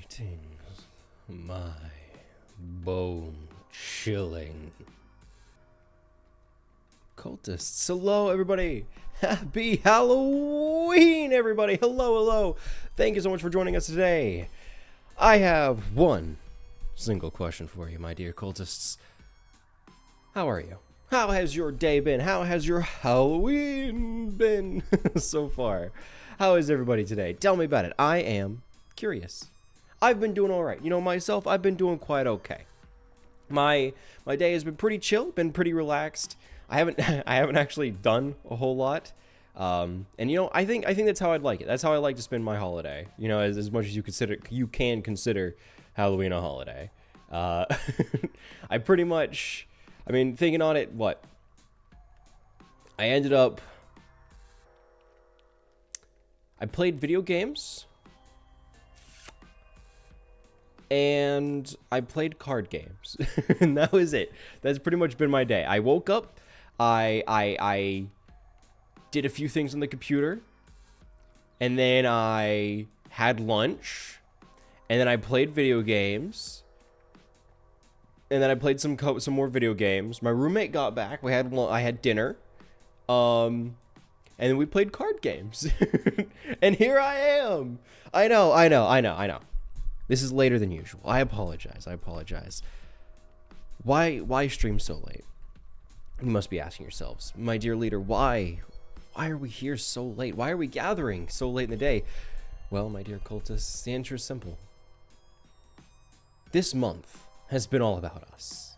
Greetings, my bone-chilling cultists. Hello, everybody. Happy Halloween, everybody. Hello, hello. Thank you so much for joining us today. I have one single question for you, my dear cultists. How are you? How has your day been? How has your Halloween been so far? How is everybody today? Tell me about it. I am curious. I've been doing all right. You know, myself, I've been doing quite okay. My day has been pretty chill, been pretty relaxed. I haven't actually done a whole lot. And you know, I think that's how I'd like it. That's how I like to spend my holiday. You know, as much as you can consider Halloween a holiday. I pretty much, I mean, thinking on it, I played video games, and I played card games, and that was it. That's pretty much been my day. I woke up, I did a few things on the computer, and then I had lunch, and then I played video games, and then I played some more video games. My roommate got back. I had dinner, and then we played card games. And here I am. I know. This is later than usual. I apologize. Why stream so late? You must be asking yourselves, my dear leader, why are we here so late? Why are we gathering so late in the day? Well, my dear cultists, the answer is simple. This month has been all about us.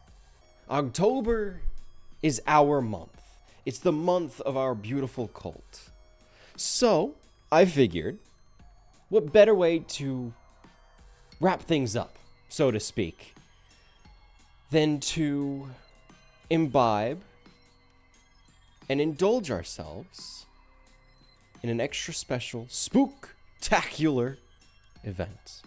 October is our month. It's the month of our beautiful cult. So, I figured, what better way to wrap things up, so to speak, than to imbibe and indulge ourselves in an extra special, spooktacular event.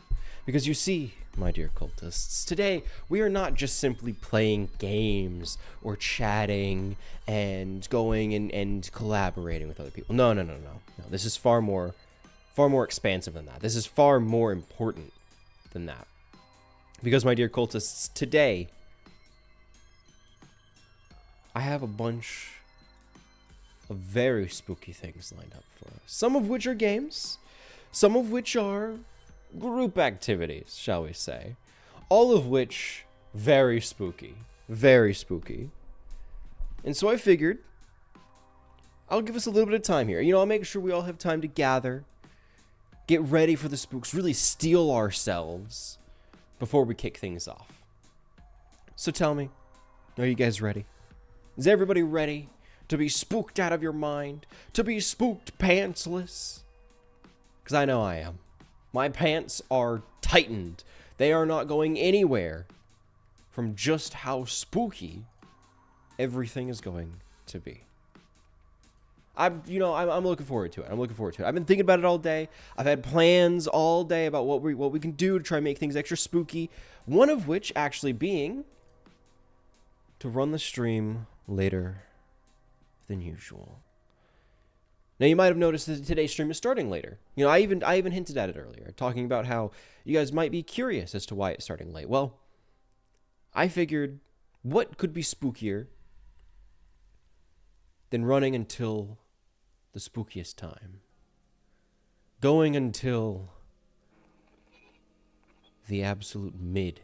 Because you see, my dear cultists, today we are not just simply playing games or chatting and going and collaborating with other people. No. This is far more expansive than that. This is far more important than that. Because, my dear cultists, today I have a bunch of very spooky things lined up for us. Some of which are games, some of which are group activities, shall we say. All of which very spooky. Very spooky. And so I figured I'll give us a little bit of time here. You know, I'll make sure we all have time to gather, get ready for the spooks, really steel ourselves before we kick things off. So tell me, are you guys ready? Is everybody ready to be spooked out of your mind? To be spooked pantsless? Because I know I am. My pants are tightened. They are not going anywhere from just how spooky everything is going to be. I'm looking forward to it. I've been thinking about it all day. I've had plans all day about what we can do to try and make things extra spooky. One of which actually being to run the stream later than usual. Now, you might have noticed that today's stream is starting later. You know, I even hinted at it earlier, talking about how you guys might be curious as to why it's starting late. Well, I figured, what could be spookier than running until the spookiest time? Going until the absolute mid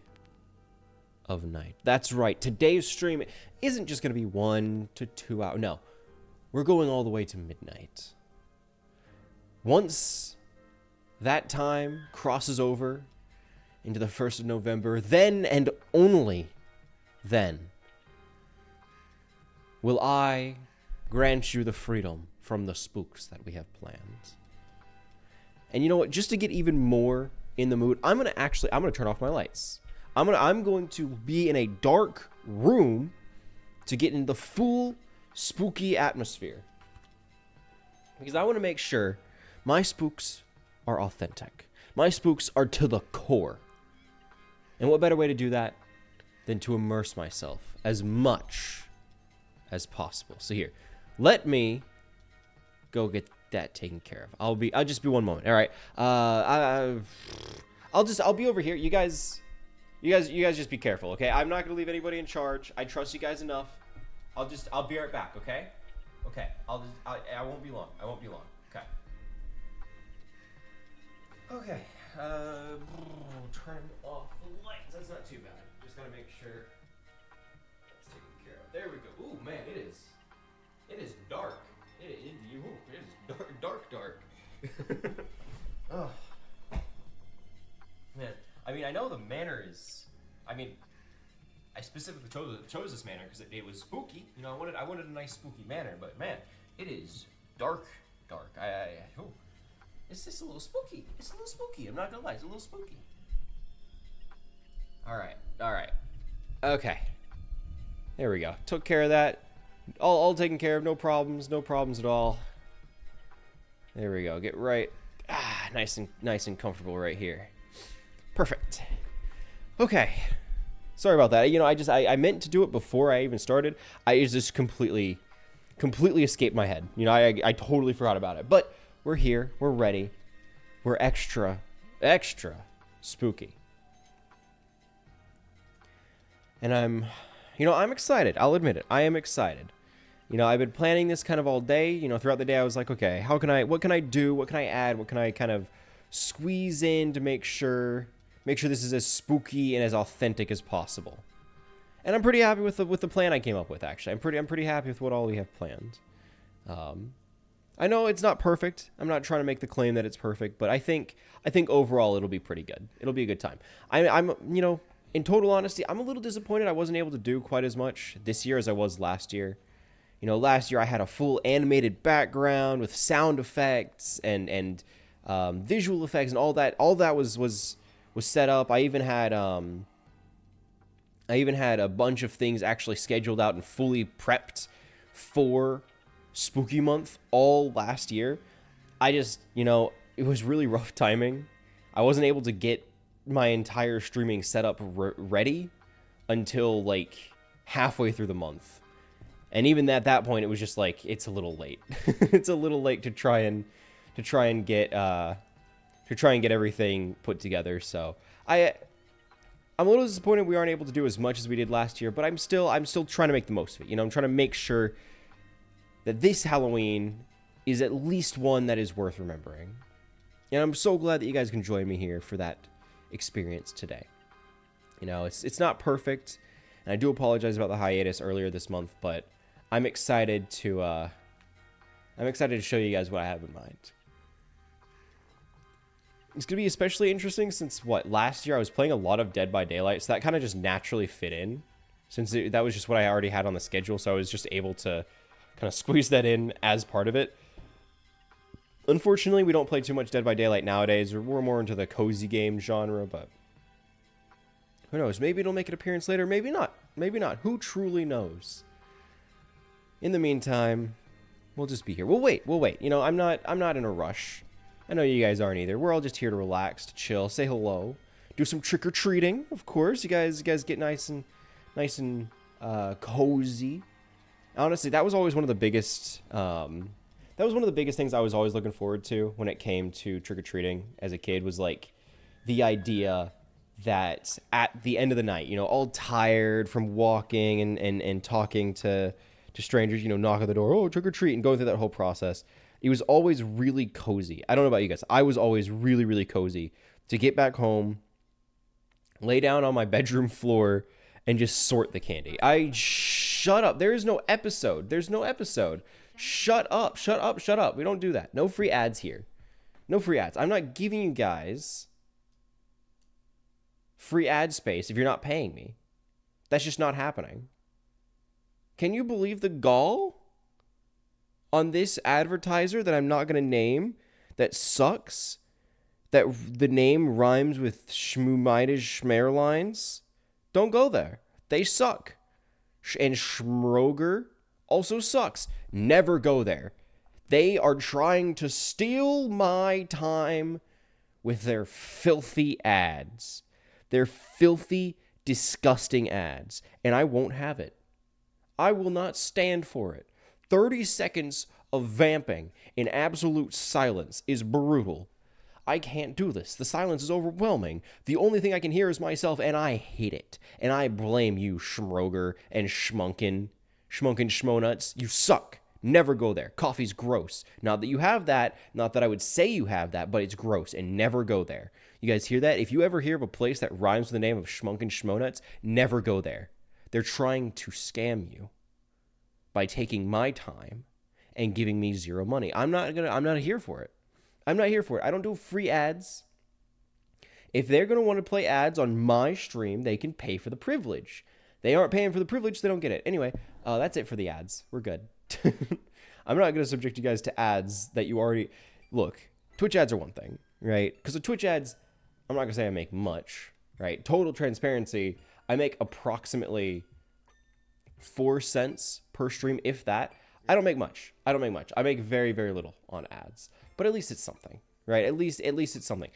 of night. That's right, today's stream isn't just going to be 1 to 2 hours. No. We're going all the way to midnight. Once that time crosses over into the 1st of November, then and only then will I grant you the freedom from the spooks that we have planned. And you know what? Just to get even more in the mood, I'm gonna turn off my lights. I'm going to be in a dark room to get in the full spooky atmosphere, because I want to make sure my spooks are authentic. My spooks are to the core. And what better way to do that than to immerse myself as much as possible. So here, let me go get that taken care of. I'll just be one moment. All right. I'll be over here. You guys just be careful, okay? I'm not gonna leave anybody in charge. I trust you guys enough. I'll be right back, okay? Okay. I won't be long. I won't be long. Okay. Okay. Turn off the lights. That's not too bad. Just gotta make sure that's taken care of. There we go. Ooh, man, it is dark. It is dark. Oh. Man, I mean, I know the manor is. I mean, I specifically chose this manor because it was spooky. You know, I wanted a nice spooky manor, but man, it is dark. It's just a little spooky. It's a little spooky. I'm not gonna lie, it's a little spooky. All right. Okay. There we go. Took care of that. All taken care of. No problems at all. There we go. Get right. Nice and comfortable right here. Perfect. Okay. Sorry about that. You know, I meant to do it before I even started. I just completely escaped my head. You know, I totally forgot about it. But we're here. We're ready. We're extra spooky. And I'm excited. I'll admit it. I am excited. You know, I've been planning this kind of all day. You know, throughout the day I was like, okay, what can I do? What can I add? What can I kind of squeeze in to make sure this is as spooky and as authentic as possible? And I'm pretty happy with the plan I came up with, actually. I'm pretty happy with what all we have planned. I know it's not perfect. I'm not trying to make the claim that it's perfect, but I think overall it'll be pretty good. It'll be a good time. I'm you know, in total honesty, I'm a little disappointed I wasn't able to do quite as much this year as I was last year. You know, last year I had a full animated background with sound effects and visual effects and all that. All that was set up. I even had a bunch of things actually scheduled out and fully prepped for Spooky Month all last year. I just, you know, it was really rough timing. I wasn't able to get my entire streaming setup ready until like halfway through the month. And even at that point, it was just like, it's a little late. It's a little late to try and get everything put together. So I'm a little disappointed we aren't able to do as much as we did last year, but I'm still trying to make the most of it. You know, I'm trying to make sure that this Halloween is at least one that is worth remembering. And I'm so glad that you guys can join me here for that experience today. You know, it's not perfect, and I do apologize about the hiatus earlier this month, but I'm excited to show you guys what I have in mind. It's going to be especially interesting since, last year I was playing a lot of Dead by Daylight, so that kind of just naturally fit in, since that was just what I already had on the schedule, so I was just able to kind of squeeze that in as part of it. Unfortunately, we don't play too much Dead by Daylight nowadays. We're more into the cozy game genre, but who knows? Maybe it'll make an appearance later, maybe not. Maybe not. Who truly knows? In the meantime, we'll just be here. We'll wait. You know, I'm not in a rush. I know you guys aren't either. We're all just here to relax, to chill, say hello, do some trick-or-treating, of course. You guys get nice and cozy. Honestly, that was always one of the biggest things I was always looking forward to when it came to trick-or-treating as a kid, was like the idea that at the end of the night, you know, all tired from walking and talking to strangers, you know, knock on the door, oh, trick-or-treat, and going through that whole process. It was always really cozy. I don't know about you guys. I was always really, really cozy to get back home, lay down on my bedroom floor, and just sort the candy. Shut up. There's no episode. Shut up. We don't do that. No free ads here. No free ads. I'm not giving you guys free ad space if you're not paying me. That's just not happening. Can you believe the gall on this advertiser that I'm not going to name, that sucks, that the name rhymes with Schmoomidas Schmerlines? Don't go there. They suck. And Schmroger also sucks. Never go there. They are trying to steal my time with their filthy ads. Their filthy, disgusting ads. And I won't have it. I will not stand for it. 30 seconds of vamping in absolute silence is brutal. I can't do this. The silence is overwhelming. The only thing I can hear is myself, and I hate it. And I blame you, Schmroger and Schmunkin Schmonuts. You suck. Never go there. Coffee's gross. Not that you have that. Not that I would say you have that, but it's gross, and never go there. You guys hear that? If you ever hear of a place that rhymes with the name of Schmunkin Schmonuts, never go there. They're trying to scam you by taking my time and giving me zero money. I'm not here for it. I'm not here for it. I don't do free ads. If they're going to want to play ads on my stream, they can pay for the privilege. They aren't paying for the privilege, they don't get it. Anyway, that's it for the ads. We're good. I'm not going to subject you guys to ads that you already... Look, Twitch ads are one thing, right? Because with Twitch ads, I'm not going to say I make much, right? Total transparency, I make approximately 4 cents per stream, if that. I don't make much. I make very, very little on ads. But at least it's something, right? At least it's something.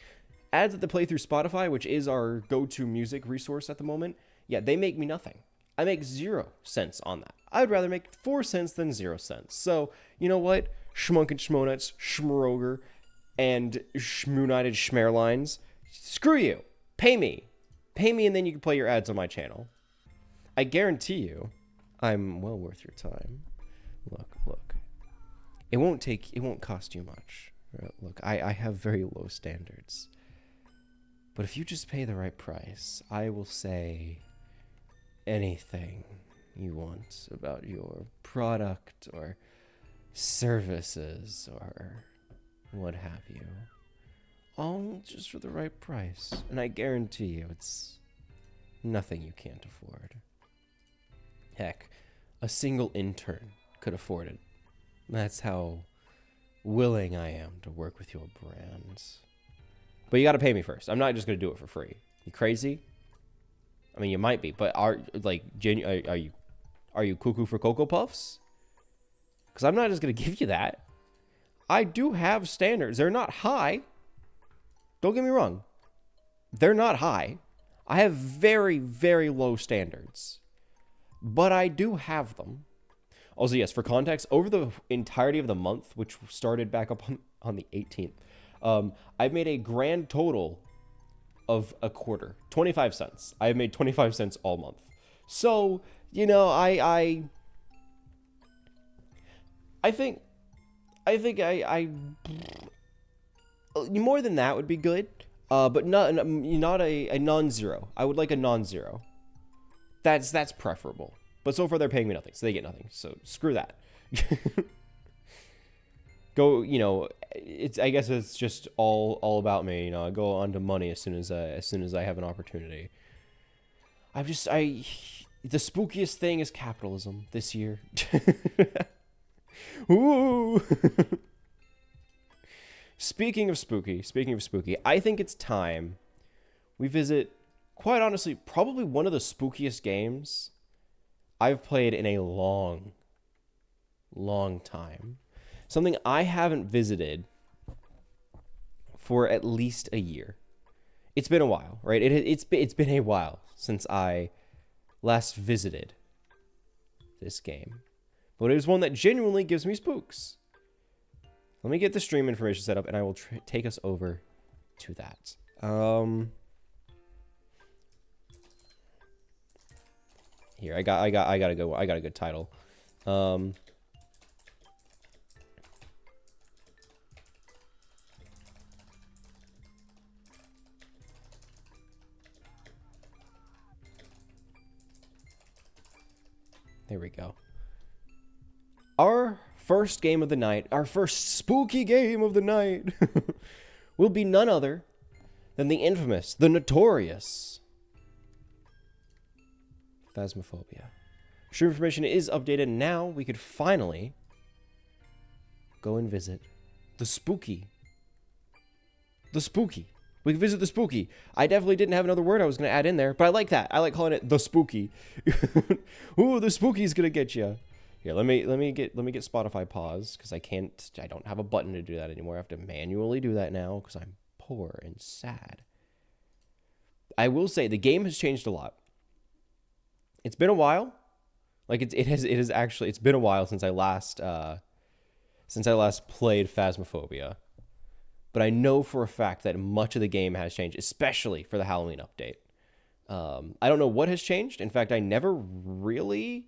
Ads that they play through Spotify, which is our go-to music resource at the moment, yeah, they make me nothing. I make 0 cents on that. I'd rather make 4 cents than 0 cents. So, you know what? Schmunkin' Schmonuts, Schmroger, and Schmoonited Schmerlines, screw you. Pay me. Pay me, and then you can play your ads on my channel. I guarantee you, I'm well worth your time. Look. It won't cost you much. Look, I have very low standards. But if you just pay the right price, I will say anything you want about your product or services or what have you. All just for the right price. And I guarantee you it's nothing you can't afford. Heck, a single intern could afford it. That's how willing I am to work with your brands. But you got to pay me first. I'm not just going to do it for free. You crazy? I mean, you might be, but are you cuckoo for Cocoa Puffs? Because I'm not just going to give you that. I do have standards. They're not high. Don't get me wrong. They're not high. I have very, very low standards. But I do have them. Also, yes, for context, over the entirety of the month, which started back up on the 18th, I've made a grand total of a quarter, 25 cents. I have made 25 cents all month. So, you know, I think more than that would be good. But not a non-zero. I would like a non-zero. That's preferable. But so far they're paying me nothing, so they get nothing. So screw that. Go, you know, I guess it's just all about me. You know, I go on to money as soon as I have an opportunity. The spookiest thing is capitalism this year. Ooh. Speaking of spooky, I think it's time we visit, quite honestly, probably one of the spookiest games I've played in a long, long time. Something I haven't visited for at least a year. It's been a while, right? It's been a while since I last visited this game. But it is one that genuinely gives me spooks. Let me get the stream information set up, and I will take us over to that. Here, I got a good title. There we go. Our first game of the night, our first spooky game of the night, will be none other than the infamous, the notorious Phasmophobia. Stream information is updated now. We could finally go and visit the spooky. The spooky. We can visit the spooky. I definitely didn't have another word I was going to add in there, but I like that. I like calling it the spooky. Ooh, the spooky's going to get you. Here, let me get Spotify pause, because I don't have a button to do that anymore. I have to manually do that now because I'm poor and sad. I will say the game has changed a lot. It's been a while. Like it has actually, it's been a while since I last played Phasmophobia. But but I know for a fact that much of the game has changed, especially for the Halloween update. I don't know what has changed. In fact, I never really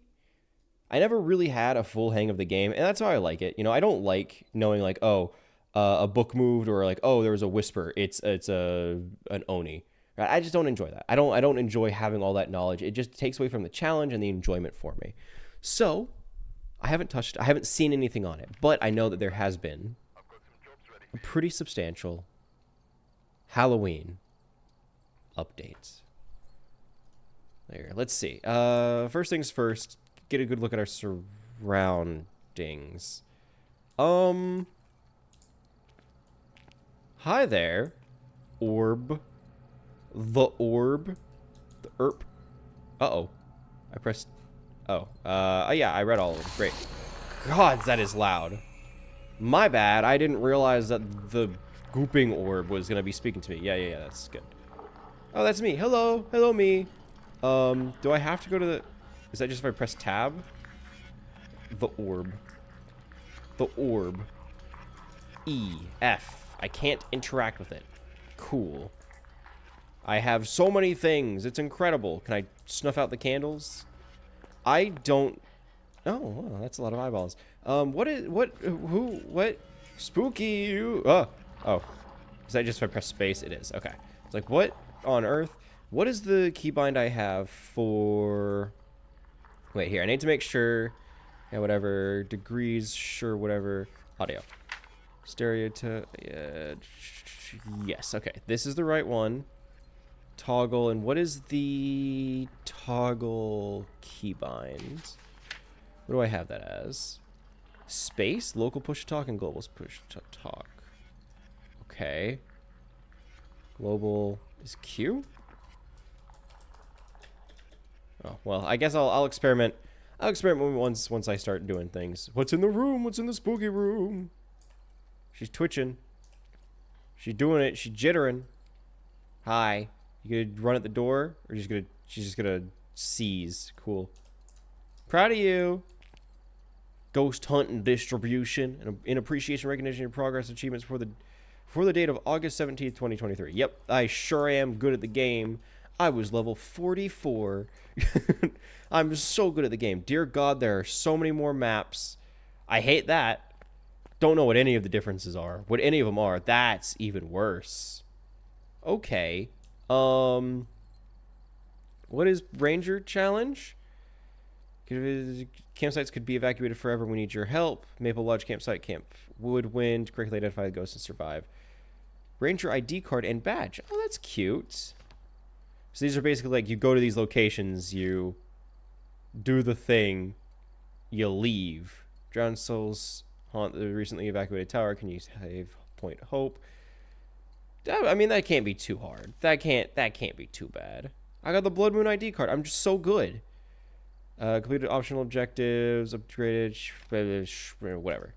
had a full hang of the game, and that's how I like it. You know, I don't like knowing like, oh, a book moved, or like, oh, there was a whisper. It's an Oni. Right? I just don't enjoy that. I don't enjoy having all that knowledge. It just takes away from the challenge and the enjoyment for me. So I haven't seen anything on it, but I know that there has been a pretty substantial Halloween update. There, let's see. First things first, get a good look at our surroundings. Hi there, orb. The orb. The erp. Uh-oh. I pressed... Oh. Yeah, I read all of them. Great. God, that is loud. My bad. I didn't realize that the gooping orb was going to be speaking to me. Yeah, that's good. Oh, that's me. Hello. Hello, me. Do I have to go to the... Is that just if I press tab? The orb. The orb. E. F. I can't interact with it. Cool. I have so many things. It's incredible. Can I snuff out the candles? I don't... Oh, wow, that's a lot of eyeballs. What? Spooky you... Oh. Is that just if I press space? It is. Okay. It's like, what on earth? What is the keybind I have for... Wait, here. I need to make sure... Yeah, whatever. Degrees, sure, whatever. Audio. Stereo to... Yeah. Yes, okay. This is the right one. Toggle, and what is the toggle keybind? What do I have that as? Space, local push to talk, and global push to talk. Okay. Global is Q? Oh, well, I guess I'll experiment. I'll experiment once I start doing things. What's in the room? What's in the spooky room? She's twitching. She's doing it. She's jittering. Hi. You gonna run at the door, or she's just gonna seize? Cool. Proud of you. Ghost hunt and distribution, and in appreciation, recognition, and progress achievements for the date of August 17th, 2023. Yep, I sure am good at the game. I was level 44. I'm so good at the game. Dear God, there are so many more maps. I hate that. Don't know what any of the differences are. What any of them are. That's even worse. Okay. What is Ranger Challenge? Campsites could be evacuated forever. We need your help. Maple Lodge campsite, Camp Woodwind. Correctly identify the ghosts and survive. Ranger ID card and badge. Oh, that's cute. So these are basically like you go to these locations, you do the thing, you leave. Drowned souls haunt the recently evacuated tower. Can you save Point Hope? I mean, that can't be too hard. That can't be too bad. I got the Blood Moon ID card. I'm just so good. Completed optional objectives, upgraded, whatever.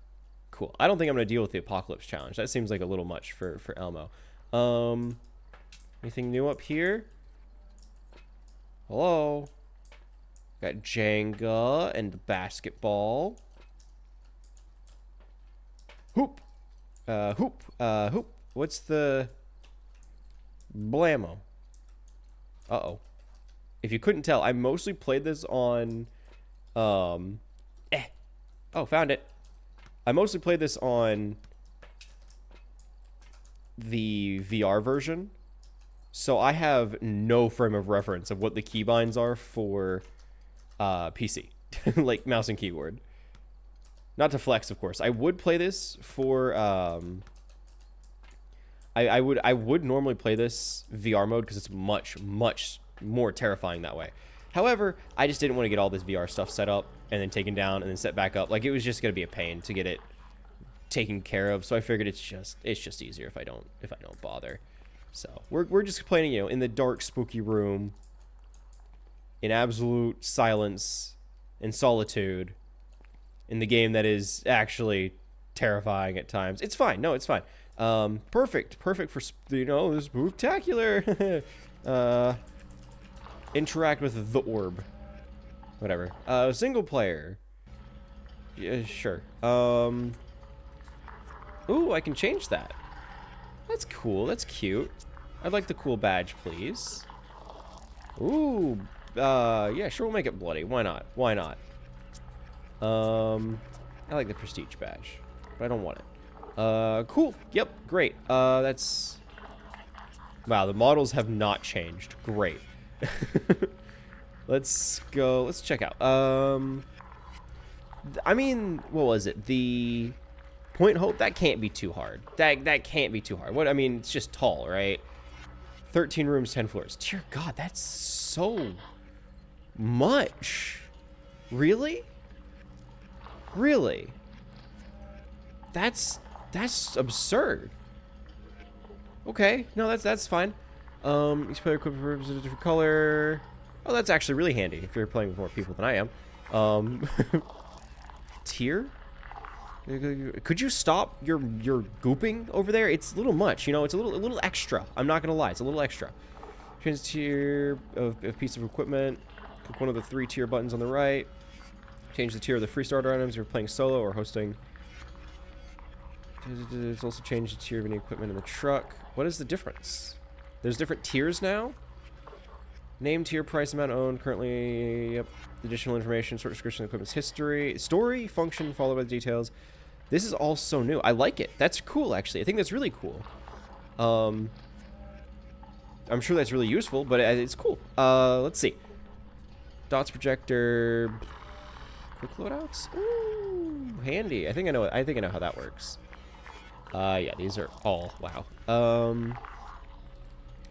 Cool. I don't think I'm going to deal with the Apocalypse Challenge. That seems like a little much for Elmo. Anything new up here? Hello? Got Jenga and the basketball. Hoop. Hoop. What's the... Blammo. Uh-oh. If you couldn't tell, I mostly played this on... Oh, found it. I mostly played this on the VR version. So I have no frame of reference of what the keybinds are for PC. Like mouse and keyboard. Not to flex, of course. I would play this for... I would normally play this VR mode because it's much more terrifying that way. However, I just didn't want to get all this VR stuff set up and then taken down and then set back up. Like, it was just gonna be a pain to get it taken care of. So I figured it's just easier if I don't bother. So we're just playing, you know, in the dark, spooky room, in absolute silence and solitude, in the game that is actually terrifying at times. It's fine. No, it's fine. Perfect for, you know, the Spooktacular. Interact with the orb. Whatever. Single player. Yeah, sure. Ooh, I can change that. That's cool. That's cute. I'd like the cool badge, please. Ooh. Yeah, sure, we'll make it bloody. Why not? Why not? I like the prestige badge, but I don't want it. Cool. Yep, great. That's... Wow, the models have not changed. Great. Let's go. Let's check out. I mean, what was it? The Point Hope? That can't be too hard. That can't be too hard. What? I mean, it's just tall, right? 13 rooms, 10 floors. Dear God, that's so much. Really? Really? That's absurd. Okay, no, that's fine. Each player equipped rooms in a different color. Oh, that's actually really handy if you're playing with more people than I am. Tier? Could you stop your gooping over there? It's a little much, you know. It's a little extra. I'm not gonna lie, it's a little extra. Change the tier of a piece of equipment. Click one of the 3 tier buttons on the right. Change the tier of the free starter items if you're playing solo or hosting. It's also changed the tier of any equipment in the truck. What is the difference? There's different tiers now. Name, tier, price, amount owned, currently, yep. Additional information, short description, equipment's history, story, function, followed by the details. This is all so new. I like it. That's cool, actually. I think that's really cool. I'm sure that's really useful, but it's cool. Let's see. Dots projector. Quick loadouts? Ooh, handy. I think I know how that works. Yeah, these are all wow.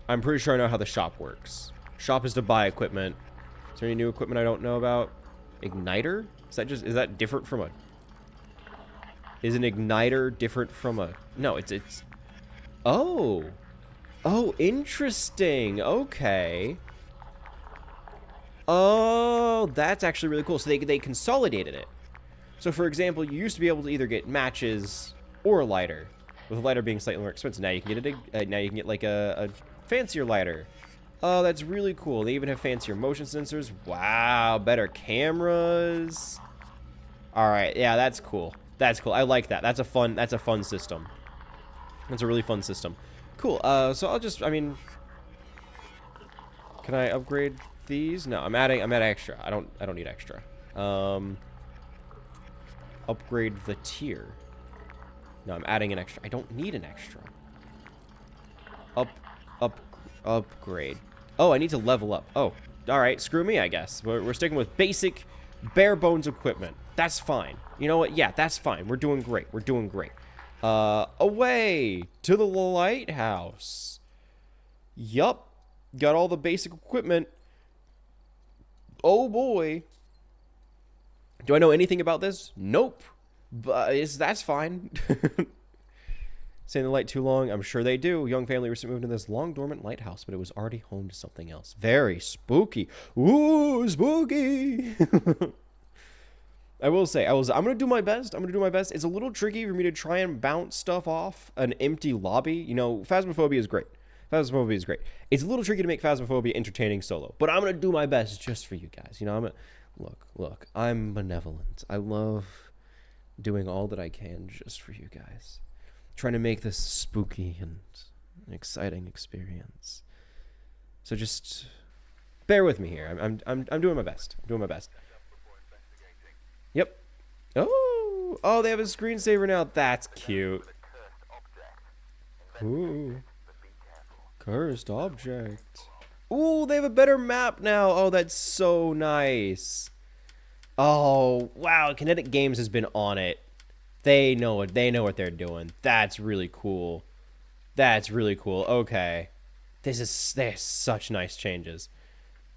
I'm pretty sure I know how the shop works. Shop is to buy equipment. Is there any new equipment I don't know about? Igniter? Is that different from a... Is an igniter different from a... No, it's... Oh. Oh, interesting. Okay. Oh, that's actually really cool. So they consolidated it. So, for example, you used to be able to either get matches or a lighter, with a lighter being slightly more expensive. Now you can get now you can get like a fancier lighter. Oh, that's really cool. They even have fancier motion sensors. Wow, better cameras. All right, yeah, that's cool. That's cool. I like that. That's a fun system. That's a really fun system. Cool. So I'll just, I mean, can I upgrade these? No, I'm adding extra. I don't need extra. Upgrade the tier. No, I'm adding an extra. I don't need an extra. Upgrade. Oh, I need to level up. Oh, all right. Screw me, I guess. We're sticking with basic, bare bones equipment. That's fine. You know what? Yeah, that's fine. We're doing great. We're doing great. Away to the lighthouse. Yup. Got all the basic equipment. Oh, boy. Do I know anything about this? Nope. But that's fine. Staying in the light too long? I'm sure they do. Young family recently moved into this long dormant lighthouse, but it was already home to something else. Very spooky. Ooh, spooky. I will say, I'm gonna do my best. It's a little tricky for me to try and bounce stuff off an empty lobby. You know, Phasmophobia is great. It's a little tricky to make Phasmophobia entertaining solo, but I'm gonna do my best just for you guys. You know, look. I'm benevolent. I love doing all that I can just for you guys. Trying to make this spooky and an exciting experience. So just bear with me here. I'm doing my best. Yep. Oh, they have a screensaver now. That's cute. Ooh. Cursed object. Ooh, they have a better map now. Oh, that's so nice. Oh, wow. Kinetic Games has been on it. They know what they're doing. That's really cool. Okay. There's such nice changes.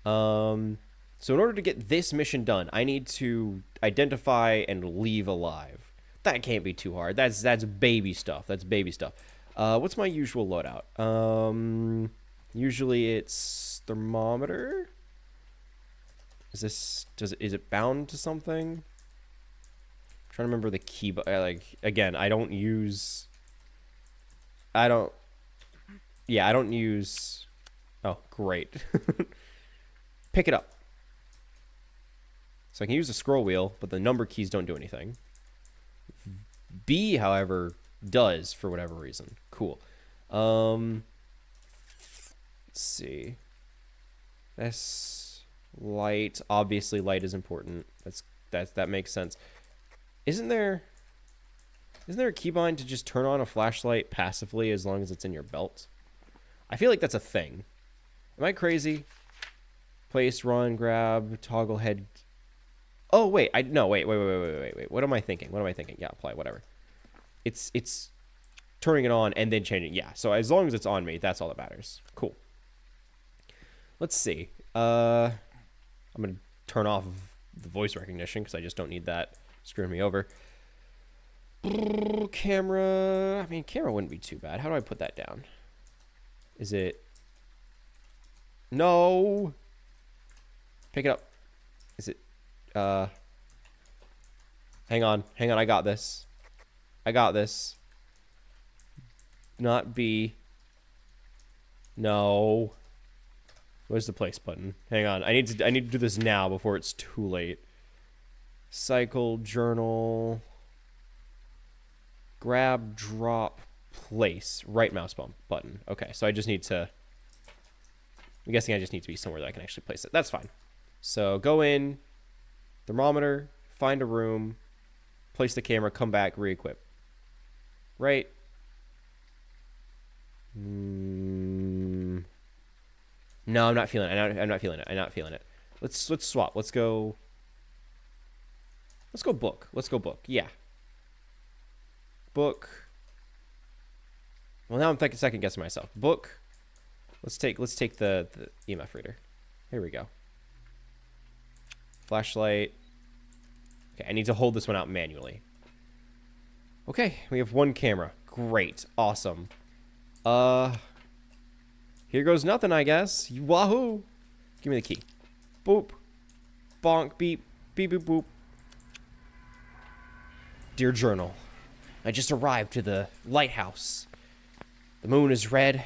So in order to get this mission done, I need to identify and leave alive. That can't be too hard. That's baby stuff. What's my usual loadout? Usually it's thermometer. Is it bound to something? Trying to remember the key, but again, I don't use. Oh, great. Pick it up. So I can use the scroll wheel, but the number keys don't do anything. B, however, does for whatever reason. Cool. Let's see. This light. Obviously, light is important. That makes sense. Isn't there a keybind to just turn on a flashlight passively as long as it's in your belt? I feel like that's a thing. Am I crazy? Place, run, grab, toggle head. Oh wait, no, wait. What am I thinking? Yeah, apply, whatever. It's turning it on and then changing. Yeah, so as long as it's on me, that's all that matters. Cool. Let's see. I'm gonna turn off the voice recognition because I just don't need that screwing me over. Camera. I mean, camera wouldn't be too bad. How do I put that down? Is it? No. Pick it up. Is it? Hang on. I got this. Not B. No. Where's the place button? Hang on. I need to do this now before it's too late. Cycle, journal. Grab, drop, place. Right mouse button. Okay, so I just need to... I'm guessing I just need to be somewhere that I can actually place it. That's fine. So go in, thermometer, find a room, place the camera, come back, re-equip. Right? No, I'm not feeling it. I'm not feeling it. Let's swap. Let's go book. Yeah. Book. Well, now I'm second guessing myself. Book. Let's take the EMF reader. Here we go. Flashlight. Okay, I need to hold this one out manually. Okay, we have one camera. Great. Awesome. Here goes nothing, I guess. Wahoo! Give me the key. Boop. Bonk. Beep. Beep, boop, boop. Dear Journal, I just arrived to the lighthouse. The moon is red,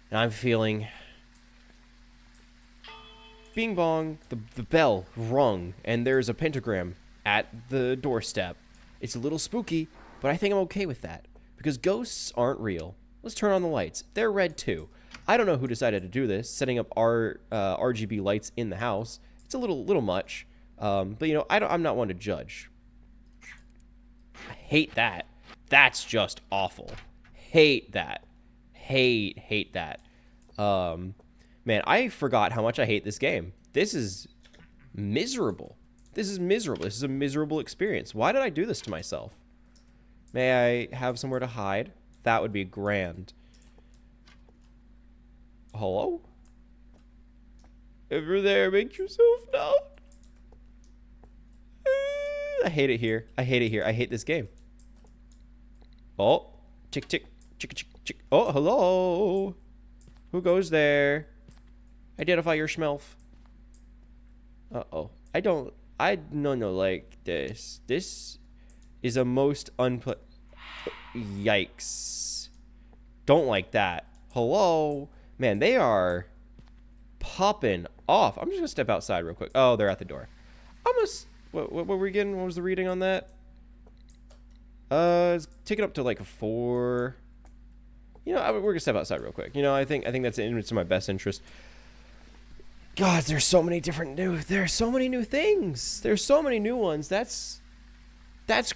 and I'm feeling... Bing bong. The bell rung, and there's a pentagram at the doorstep. It's a little spooky, but I think I'm okay with that, because ghosts aren't real. Let's turn on the lights. They're red, too. I don't know who decided to do this, setting up RGB lights in the house. It's a little much, but, you know, I'm not one to judge. I hate that. That's just awful. Hate that. Hate that. Man, I forgot how much I hate this game. This is miserable. This is a miserable experience. Why did I do this to myself? May I have somewhere to hide? That would be grand. Hello? Over there, make yourself known. I hate it here. I hate this game. Oh, chick. Oh, hello. Who goes there? Identify your schmelf. Uh-oh. No, like this. This is a most Yikes. Don't like that. Hello? Man, they are popping off. I'm just gonna step outside real quick. Oh, they're at the door. What were we getting? What was the reading on that? It's taken up to like a 4. You know, we're gonna step outside real quick. You know, I think that's in my best interest. God, there's so many new things. There's so many new ones. That's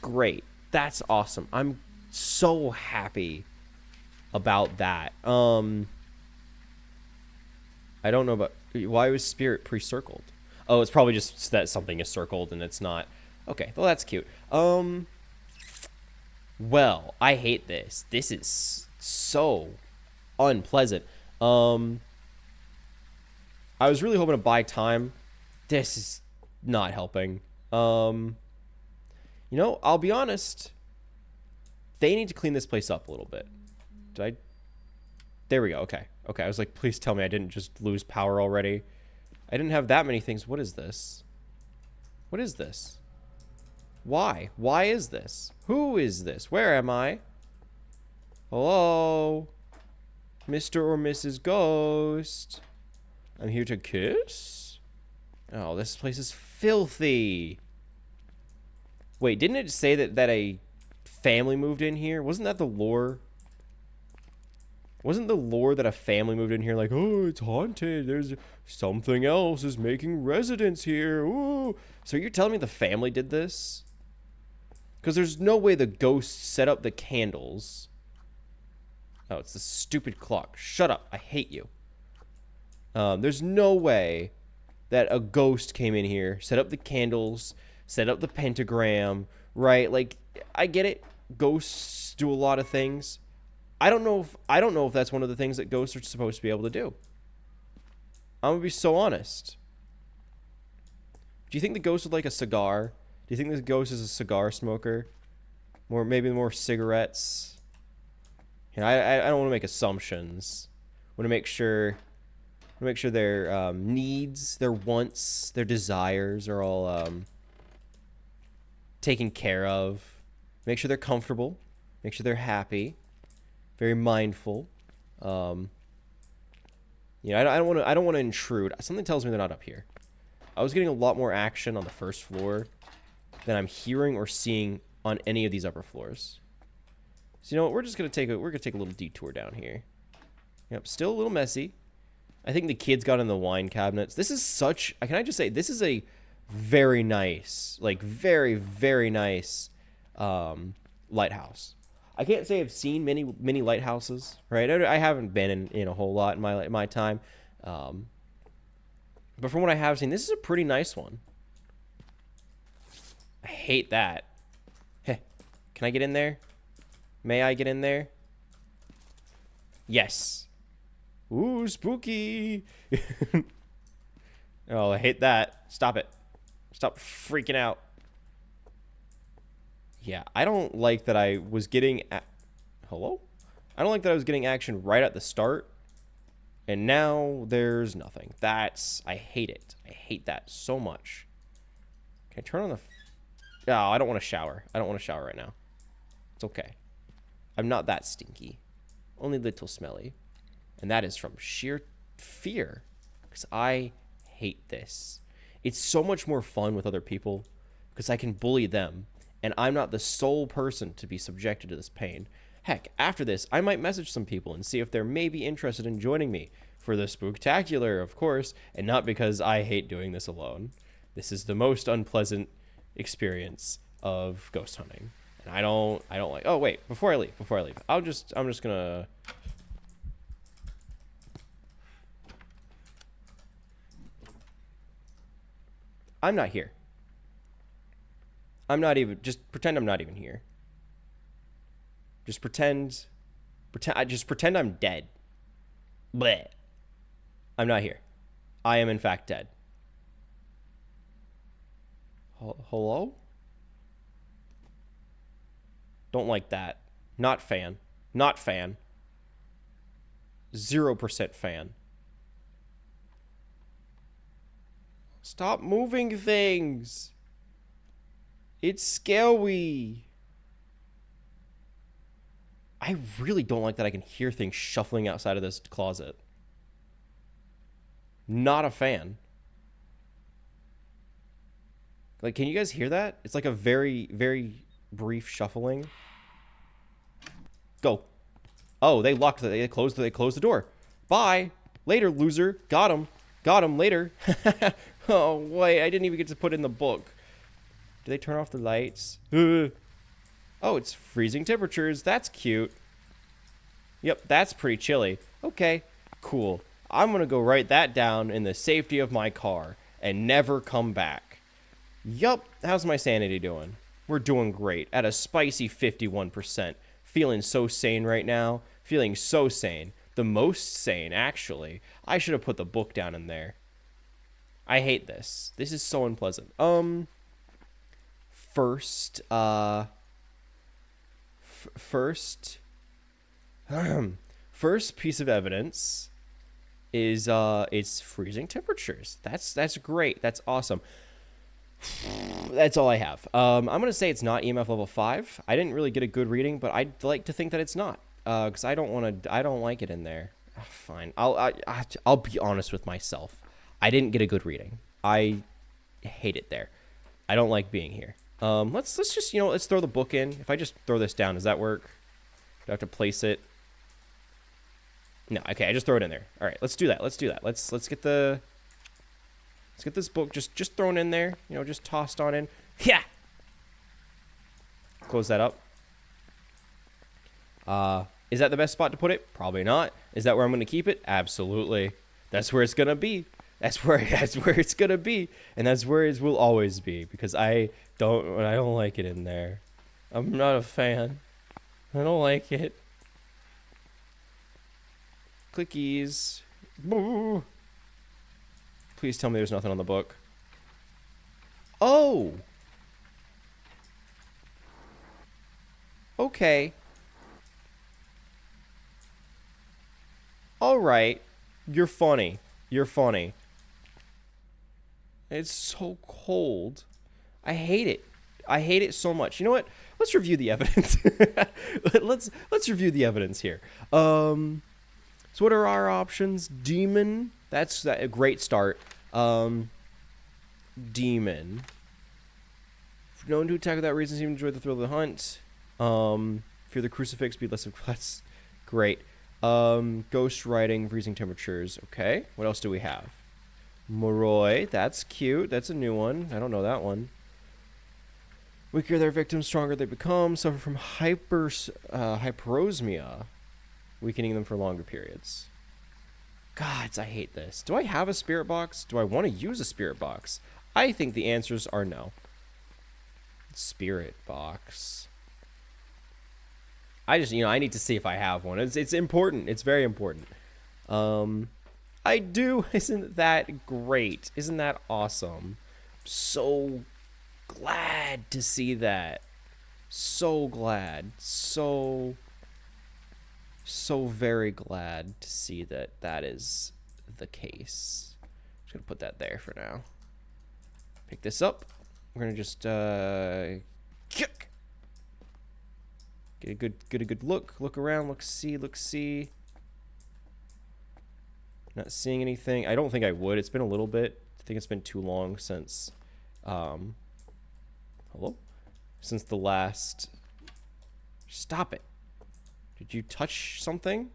great. That's awesome. I'm so happy about that. I don't know about why was Spirit pre-circled. Oh, it's probably just that something is circled and it's not. Okay, well that's cute. Well, I hate this. This is so unpleasant. I was really hoping to buy time. This is not helping. You know, I'll be honest. They need to clean this place up a little bit. There we go. Okay. I was like, please tell me I didn't just lose power already. I didn't have that many things. What is this? Why? Why is this? Who is this? Where am I? Hello? Mr. or Mrs. Ghost? I'm here to kiss? Oh, this place is filthy. Wait, didn't it say that a family moved in here? Wasn't that the lore? Wasn't the lore that a family moved in here like, oh, it's haunted. There's something else is making residence here. Ooh. So you're telling me the family did this? Because there's no way the ghost set up the candles. Oh, it's the stupid clock. Shut up. I hate you. There's no way that a ghost came in here, set up the candles, set up the pentagram, right? Like, I get it. Ghosts do a lot of things. I don't know if that's one of the things that ghosts are supposed to be able to do. I'm gonna be so honest. Do you think the ghost would like a cigar? Do you think the ghost is a cigar smoker? Maybe more cigarettes? You know, I don't want to make assumptions. I want to make sure their needs, their wants, their desires are all taken care of. Make sure they're comfortable. Make sure they're happy. Very mindful. You know, I don't want to intrude. Something tells me they're not up here. I was getting a lot more action on the first floor than I'm hearing or seeing on any of these upper floors. So you know what? We're gonna take a little detour down here. Yep, still a little messy. I think the kids got in the wine cabinets. This is such. Can I just say this is a very nice, like very very nice lighthouse. I can't say I've seen many lighthouses, right? I haven't been in a whole lot in my time, but from what I have seen, this is a pretty nice one. I hate that. Heh. Can I get in there? May I get in there? Yes. Ooh, spooky. Oh, I hate that. Stop it. Stop freaking out. Yeah, I don't like that I was getting... Hello? I don't like that I was getting action right at the start. And now there's nothing. I hate it. I hate that so much. Can I turn on the... Oh, I don't want to shower. I don't want to shower right now. It's okay. I'm not that stinky. Only a little smelly. And that is from sheer fear. Because I hate this. It's so much more fun with other people. Because I can bully them. And I'm not the sole person to be subjected to this pain. Heck, after this, I might message some people and see if they're maybe interested in joining me. For the Spooktacular, of course. And not because I hate doing this alone. This is the most unpleasant experience of ghost hunting. And I don't like... Oh, wait. Before I leave. I'm just gonna... I'm not here. I'm not even... Just pretend I'm not even here. Just pretend I'm dead. Bleh. I'm not here. I am, in fact, dead. Hello? Don't like that. Not fan. Not fan. 0% fan. Stop moving things. It's scary. I really don't like that I can hear things shuffling outside of this closet. Not a fan. Like, can you guys hear that? It's like a very, very brief shuffling. Go. Oh, they locked it. They closed the door. Bye. Later, loser. Got him. Got him later. Oh, wait. I didn't even get to put in the book. Do they turn off the lights? Oh, it's freezing temperatures. That's cute. Yep, that's pretty chilly. Okay, cool. I'm going to go write that down in the safety of my car and never come back. Yup, how's my sanity doing? We're doing great at a spicy 51%. Feeling so sane right now. Feeling so sane. The most sane, actually. I should have put the book down in there. I hate this. This is so unpleasant. First piece of evidence is it's freezing temperatures. That's great. That's awesome. That's all I have. I'm gonna say it's not EMF level 5. I didn't really get a good reading, but I'd like to think that it's not. Because I don't like it in there. Fine. I'll be honest with myself. I didn't get a good reading. I hate it there. I don't like being here. Let's just, let's throw the book in. If I just throw this down, does that work? Do I have to place it? No, okay, I just throw it in there. All right, let's do that. Let's do that. Let's get the... Let's get this book just thrown in there. You know, just tossed on in. Yeah! Close that up. Is that the best spot to put it? Probably not. Is that where I'm going to keep it? Absolutely. That's where it's going to be. That's where it's going to be. And that's where it will always be. Because I don't like it in there. I'm not a fan. I don't like it. Clickies. Boo. Please tell me there's nothing on the book. Oh! Okay. Alright. You're funny. You're funny. It's so cold. I hate it. I hate it so much. You know what? Let's review the evidence. let's review the evidence here. So what are our options? Demon. That's a great start. Demon. Known to attack without reason, seem to enjoy the thrill of the hunt. Fear the crucifix, be less of... That's great. Ghost riding, freezing temperatures. Okay. What else do we have? Moroi. That's cute. That's a new one. I don't know that one. Weaker their victims, stronger they become. Suffer from hyperosmia, weakening them for longer periods. Gods, I hate this. Do I have a spirit box? Do I want to use a spirit box? I think the answers are no. Spirit box. I just, I need to see if I have one. It's important. It's very important. I do. Isn't that great? Isn't that awesome? So glad to see that. So glad. So very glad to see that that is the case. Just gonna put that there for now. Pick this up. We're gonna just kick. Get a good look around, look see. Not seeing anything. I don't think I would. It's been a little bit. I think it's been too long since hello? Since the last... Stop it. Did you touch something?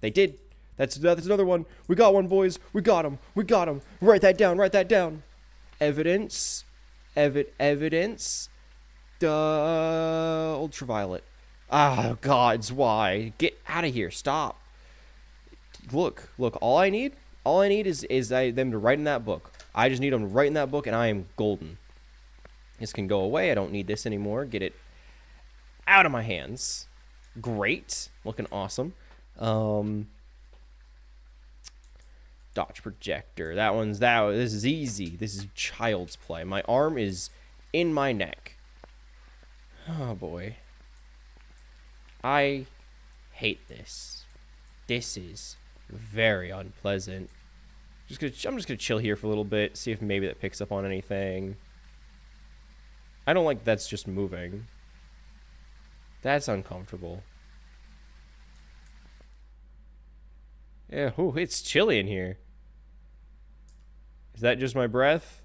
They did. That's another one. We got one, boys. We got him. We got him. Write that down. Write that down. Evidence. Evidence. Ultraviolet. Ah, gods, why? Get out of here. Stop. Look. All I need is them to write in that book. I just need them to write in that book, and I am golden. This can go away. I don't need this anymore. Get it out of my hands. Great. Looking awesome. Dodge projector. This is easy. This is child's play. My arm is in my neck. Oh boy. I hate this. This is very unpleasant. I'm just gonna chill here for a little bit, see if maybe that picks up on anything. I don't like that's just moving. That's uncomfortable. Yeah, ooh, it's chilly in here. Is that just my breath?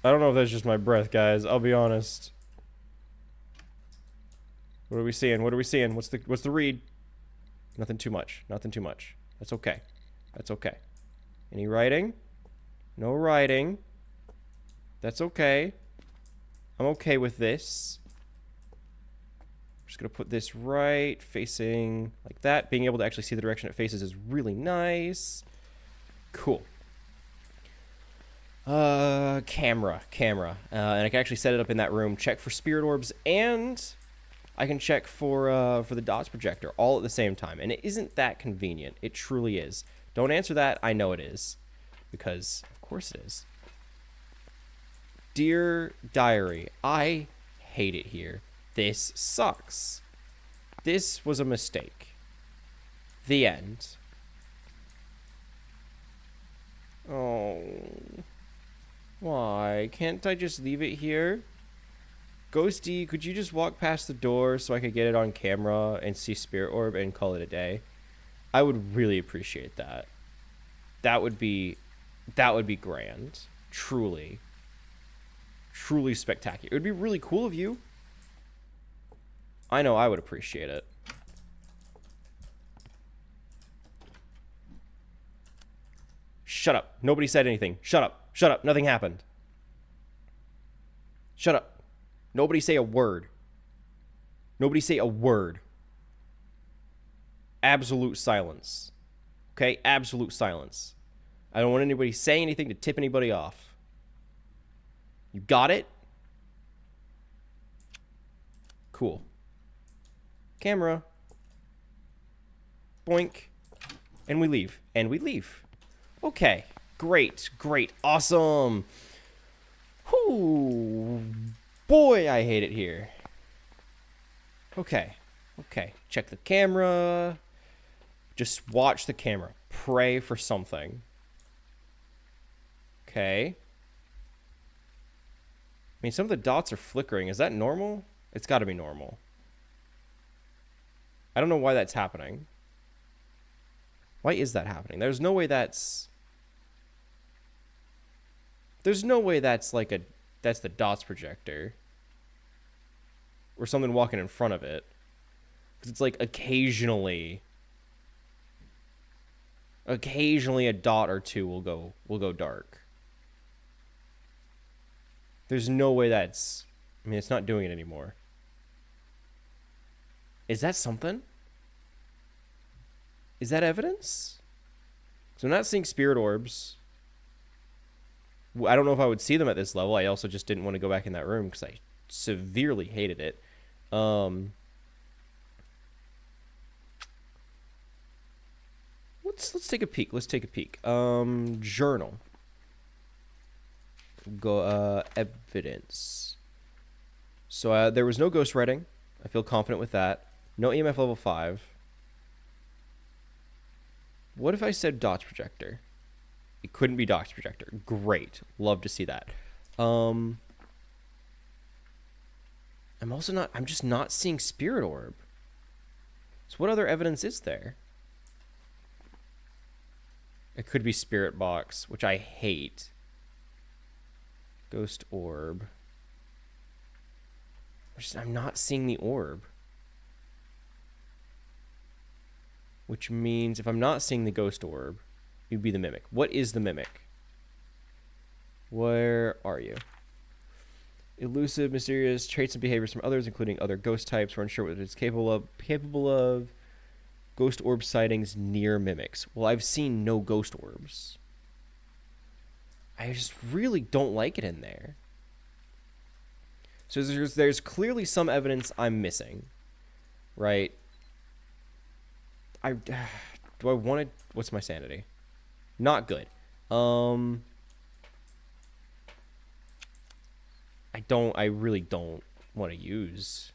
I don't know if that's just my breath, guys. I'll be honest. What are we seeing? What are we seeing? What's the read? Nothing too much. Nothing too much. That's okay. That's okay. Any writing? No writing. That's okay. I'm okay with this. I'm just gonna put this right facing like that. Being able to actually see the direction it faces is really nice. Cool. Camera. And I can actually set it up in that room, check for spirit orbs, and I can check for the dots projector all at the same time. And it isn't that convenient. It truly is. Don't answer that. I know it is. Because, of course it is. Dear Diary, I hate it here. This sucks. This was a mistake. The end. Oh. Why? Can't I just leave it here? Ghosty, could you just walk past the door so I could get it on camera and see Spirit Orb and call it a day? I would really appreciate that. That would be grand. Truly. Truly spectacular. It would be really cool of you. I know I would appreciate it. Shut up. Nobody said anything. Shut up. Shut up. Nothing happened. Shut up. Nobody say a word. Nobody say a word. Absolute silence. Okay? Absolute silence. I don't want anybody saying anything to tip anybody off. You got it? Cool. Camera. Boink. And we leave. And we leave. Okay. Great. Great. Awesome. Whew. Boy, I hate it here. Okay. Okay. Check the camera. Just watch the camera. Pray for something. Okay. I mean, some of the dots are flickering. Is that normal? It's got to be normal. I don't know why that's happening. Why is that happening? There's no way that's... There's no way that's like a... That's the dots projector. Or something walking in front of it. Because it's like occasionally... Occasionally a dot or two will go dark. There's no way that's... I mean, it's not doing it anymore. Is that something? Is that evidence? So I'm not seeing spirit orbs. I don't know if I would see them at this level. I also just didn't want to go back in that room because I severely hated it. Let's take a peek. Let's take a peek. Journal. Go evidence. So there was no ghost writing. I feel confident with that. No EMF level 5. What if I said dots projector? It couldn't be dots projector. Great. Love to see that. I'm just not seeing spirit orb. So what other evidence is there? It could be spirit box, which I hate. Ghost orb. I'm not seeing the orb. Which means if I'm not seeing the ghost orb, it would be the mimic. What is the mimic? Where are you? Elusive, mysterious traits and behaviors from others, including other ghost types. We're unsure what it's capable of. Ghost orb sightings near mimics. Well, I've seen no ghost orbs. I just really don't like it in there. So there's clearly some evidence I'm missing, right? Do I want to... What's my sanity? Not good. I really don't want to use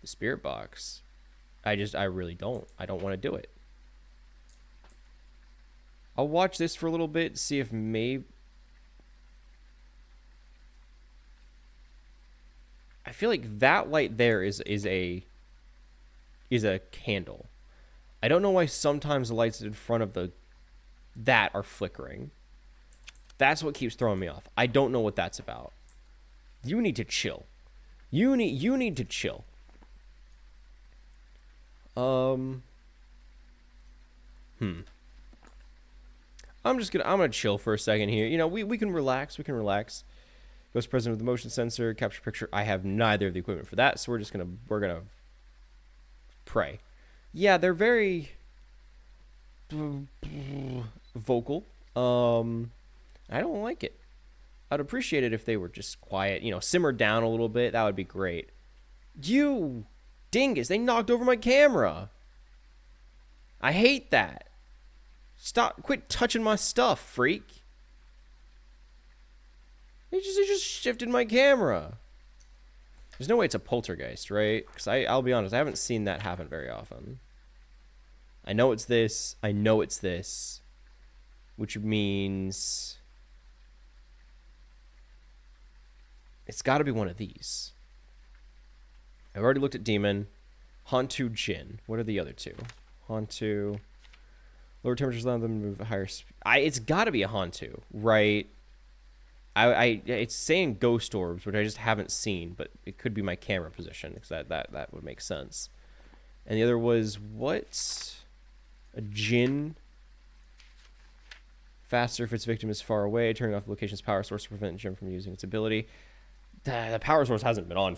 the spirit box. I really don't. I don't want to do it. I'll watch this for a little bit, see if maybe... I feel like that light there is a candle. I don't know why sometimes the lights in front of that are flickering. That's what keeps throwing me off. I don't know what that's about. You need to chill. You need to chill. I'm gonna chill for a second here. You know, we can relax. We can relax. Ghost present with the motion sensor, capture picture. I have neither of the equipment for that, so we're gonna pray. Yeah, they're very vocal. I don't like it. I'd appreciate it if they were just quiet, you know, simmer down a little bit. That would be great. You dingus, they knocked over my camera. I hate that. Quit touching my stuff, freak. They just shifted my camera. There's no way it's a poltergeist, right? Because I'll be honest, I haven't seen that happen very often. I know it's this. I know it's this. Which means... it's got to be one of these. I've already looked at Demon. Hantu, Jinn. What are the other two? Hantu. Lower temperatures allow them to move at higher speed. It's got to be a Hantu, right? It's saying ghost orbs, which I just haven't seen, but it could be my camera position, because that would make sense. And the other was, what? A Jinn? faster if its victim is far away. Turning off the location's power source to prevent Jim from using its ability. The power source hasn't been on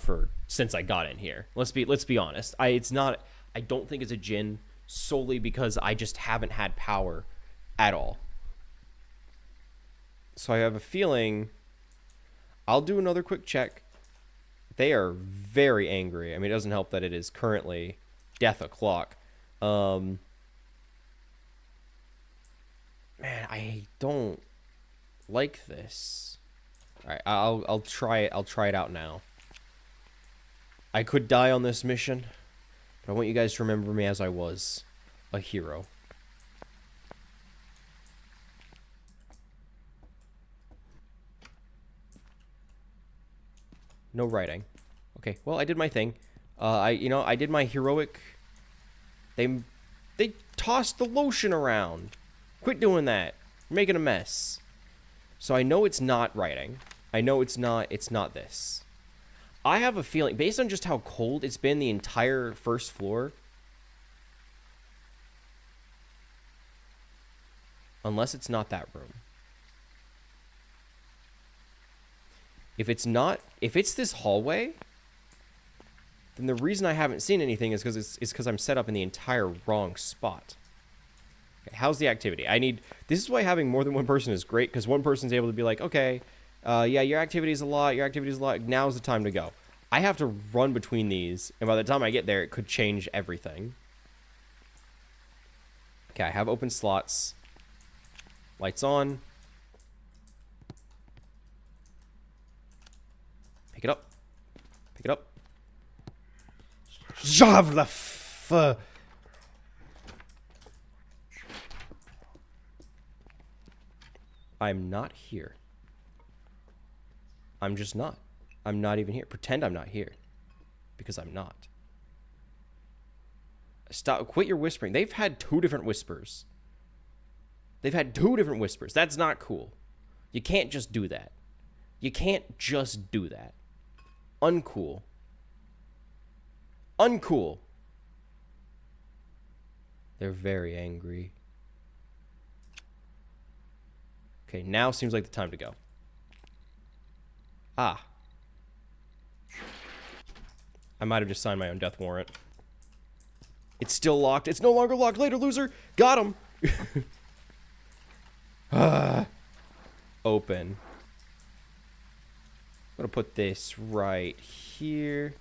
since I got in here. Let's be honest. I don't think it's a Jinn solely because I just haven't had power at all. So I have a feeling I'll do another quick check. They are very angry. I mean, it doesn't help that it is currently death o'clock. Man, I don't like this. All right, I'll try it. I'll try it out now. I could die on this mission, but I want you guys to remember me as I was, a hero. No writing. Okay, well, I did my thing. I did my heroic. They tossed the lotion around. Quit doing that. You're making a mess. So I know it's not writing. I know it's not this. I have a feeling, based on just how cold it's been the entire first floor, unless it's not that room. If it's this hallway, then the reason I haven't seen anything is because I'm set up in the entire wrong spot. Okay, how's the activity? This is why having more than one person is great, because one person's able to be like, okay, yeah, your activity's a lot, now's the time to go. I have to run between these, and by the time I get there, it could change everything. Okay, I have open slots. Lights on. Pick it up. Pick it up. I'm not here. I'm just not. I'm not even here. Pretend I'm not here. Because I'm not. Stop. Quit your whispering. They've had 2 different whispers. That's not cool. You can't just do that. You can't just do that. Uncool. Uncool. They're very angry. Okay, now seems like the time to go. Ah. I might have just signed my own death warrant. It's still locked. It's no longer locked. Later, loser. Got him. Open. I'm gonna put this right here.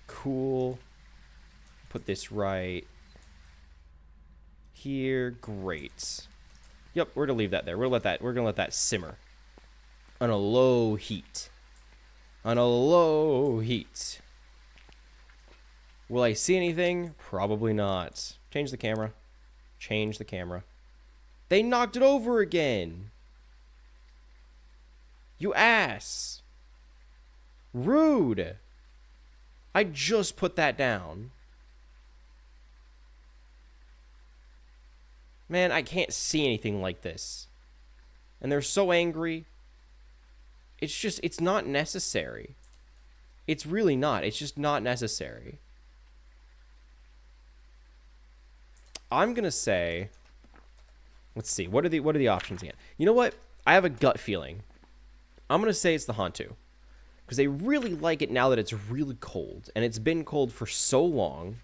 Cool. Put this right here. Great. Yep, we're gonna leave that there. We're gonna let that simmer on a low heat. On a low heat. Will I see anything? Probably not. Change the camera. Change the camera. They knocked it over again. You ass. Rude. I just put that down. Man, I can't see anything like this. And they're so angry. It's not necessary. It's really not. It's just not necessary. I'm gonna say, let's see, what are the options again? You know what? I have a gut feeling. I'm gonna say it's the Hantu. Because they really like it now that it's really cold. And it's been cold for so long.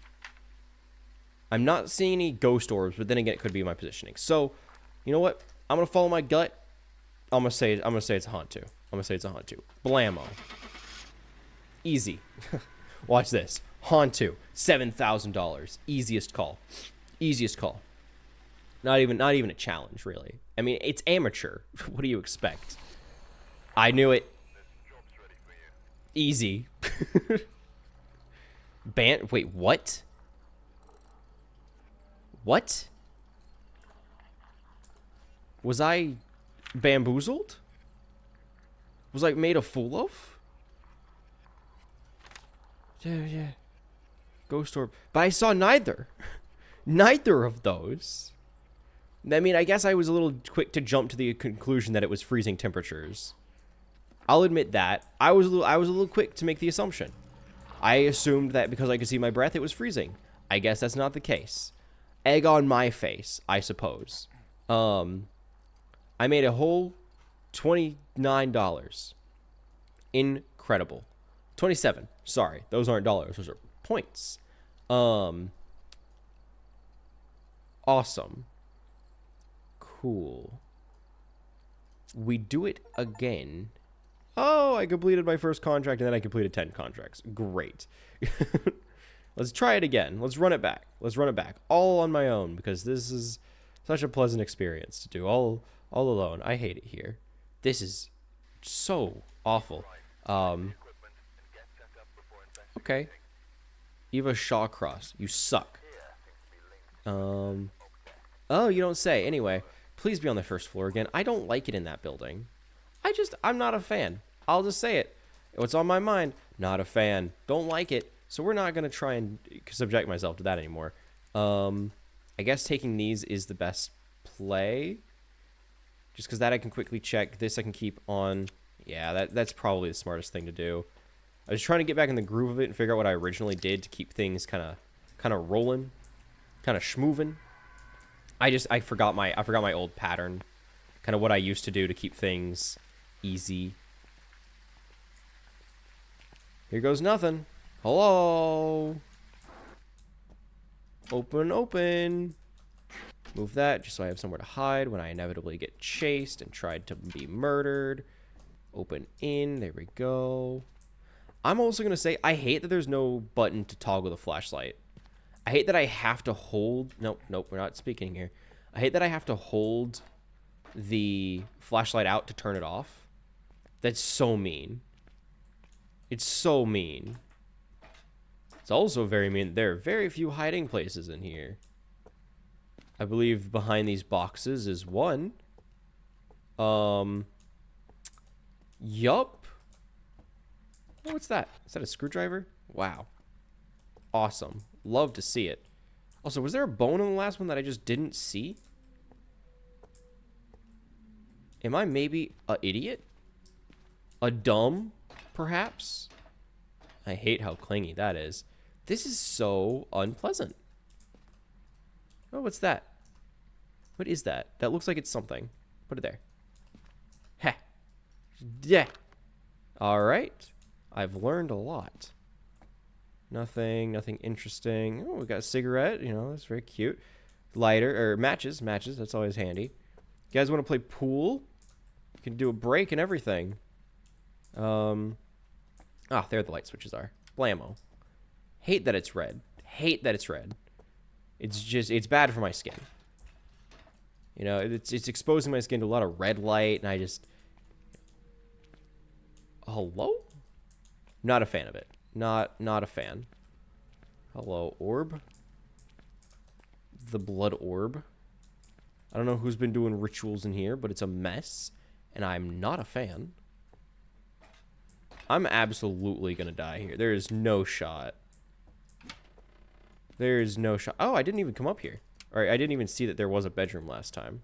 I'm not seeing any ghost orbs, but then again, it could be my positioning. So, you know what? I'm gonna follow my gut. I'm gonna say it's a Hantu. I'm gonna say it's a Hantu. Blammo. Easy. Watch this. Hantu. $7,000. Easiest call. Easiest call. Not even a challenge, really. I mean, it's amateur. What do you expect? I knew it. Easy. Wait, what? What? Was I bamboozled? Was I made a fool of? Yeah. Ghost orb. But I saw neither. Neither of those. I mean, I guess I was a little quick to jump to the conclusion that it was freezing temperatures. I'll admit that. I was a little quick to make the assumption. I assumed that because I could see my breath, it was freezing. I guess that's not the case. Egg on my face, I suppose. I made a whole $29. Incredible. 27. Sorry, those aren't dollars. Those are points. Awesome. Cool. We do it again. Oh, I completed my first contract and then I completed 10 contracts. Great. Let's try it again. Let's run it back. Let's run it back. All on my own because this is such a pleasant experience to do all alone. I hate it here. This is so awful. Okay. Eva Shawcross, you suck. Oh, you don't say. Anyway, please be on the first floor again. I don't like it in that building. I'm not a fan. I'll just say it. What's on my mind? Not a fan. Don't like it. So we're not going to try and subject myself to that anymore. I guess taking these is the best play. Just because that I can quickly check. This I can keep on. Yeah, that's probably the smartest thing to do. I was trying to get back in the groove of it and figure out what I originally did to keep things kind of rolling, kind of schmoovin'. I forgot my old pattern, kind of what I used to do to keep things easy. Here goes nothing. Hello. Open, open. Move that just so I have somewhere to hide when I inevitably get chased and tried to be murdered. Open in. There we go. I'm also going to say I hate that there's no button to toggle the flashlight. I hate that I have to hold... Nope, we're not speaking here. I hate that I have to hold the flashlight out to turn it off. That's so mean. It's so mean. It's also very mean. There are very few hiding places in here. I believe behind these boxes is one. Yup. Oh, what's that? Is that a screwdriver? Wow. Awesome. Love to see it. Also, was there a bone in the last one that I just didn't see? Am I maybe an idiot? A dumb, perhaps? I hate how clingy that is. This is so unpleasant. Oh, what's that? What is that? That looks like it's something. Put it there. Heh. Yeah. All right. I've learned a lot. Nothing interesting. Oh, we got a cigarette. You know, that's very cute. Lighter, or matches. That's always handy. You guys want to play pool? You can do a break and everything. There the light switches are. Blammo. Hate that it's red. It's bad for my skin. You know, it's exposing my skin to a lot of red light, and I just... Hello? Not a fan of it. Not a fan. Hello, orb. The blood orb. I don't know who's been doing rituals in here, but it's a mess, and I'm not a fan. I'm absolutely gonna die here. There is no shot. There is no shot. Oh, I didn't even come up here. Alright, I didn't even see that there was a bedroom last time.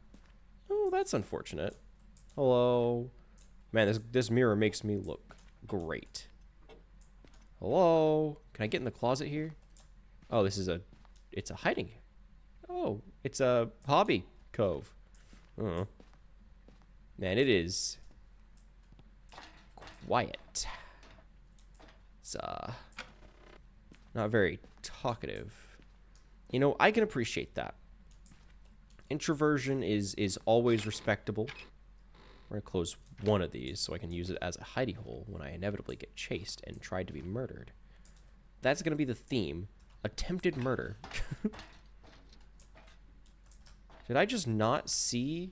Oh, that's unfortunate. Hello. Man, this mirror makes me look great. Hello? Can I get in the closet here? Oh, it's a hiding. Oh, it's a hobby cove. Man, it is quiet. It's, not very talkative. You know, I can appreciate that. Introversion is always respectable. We're going to close one of these so I can use it as a hidey hole when I inevitably get chased and tried to be murdered. That's going to be the theme. Attempted murder. Did I just not see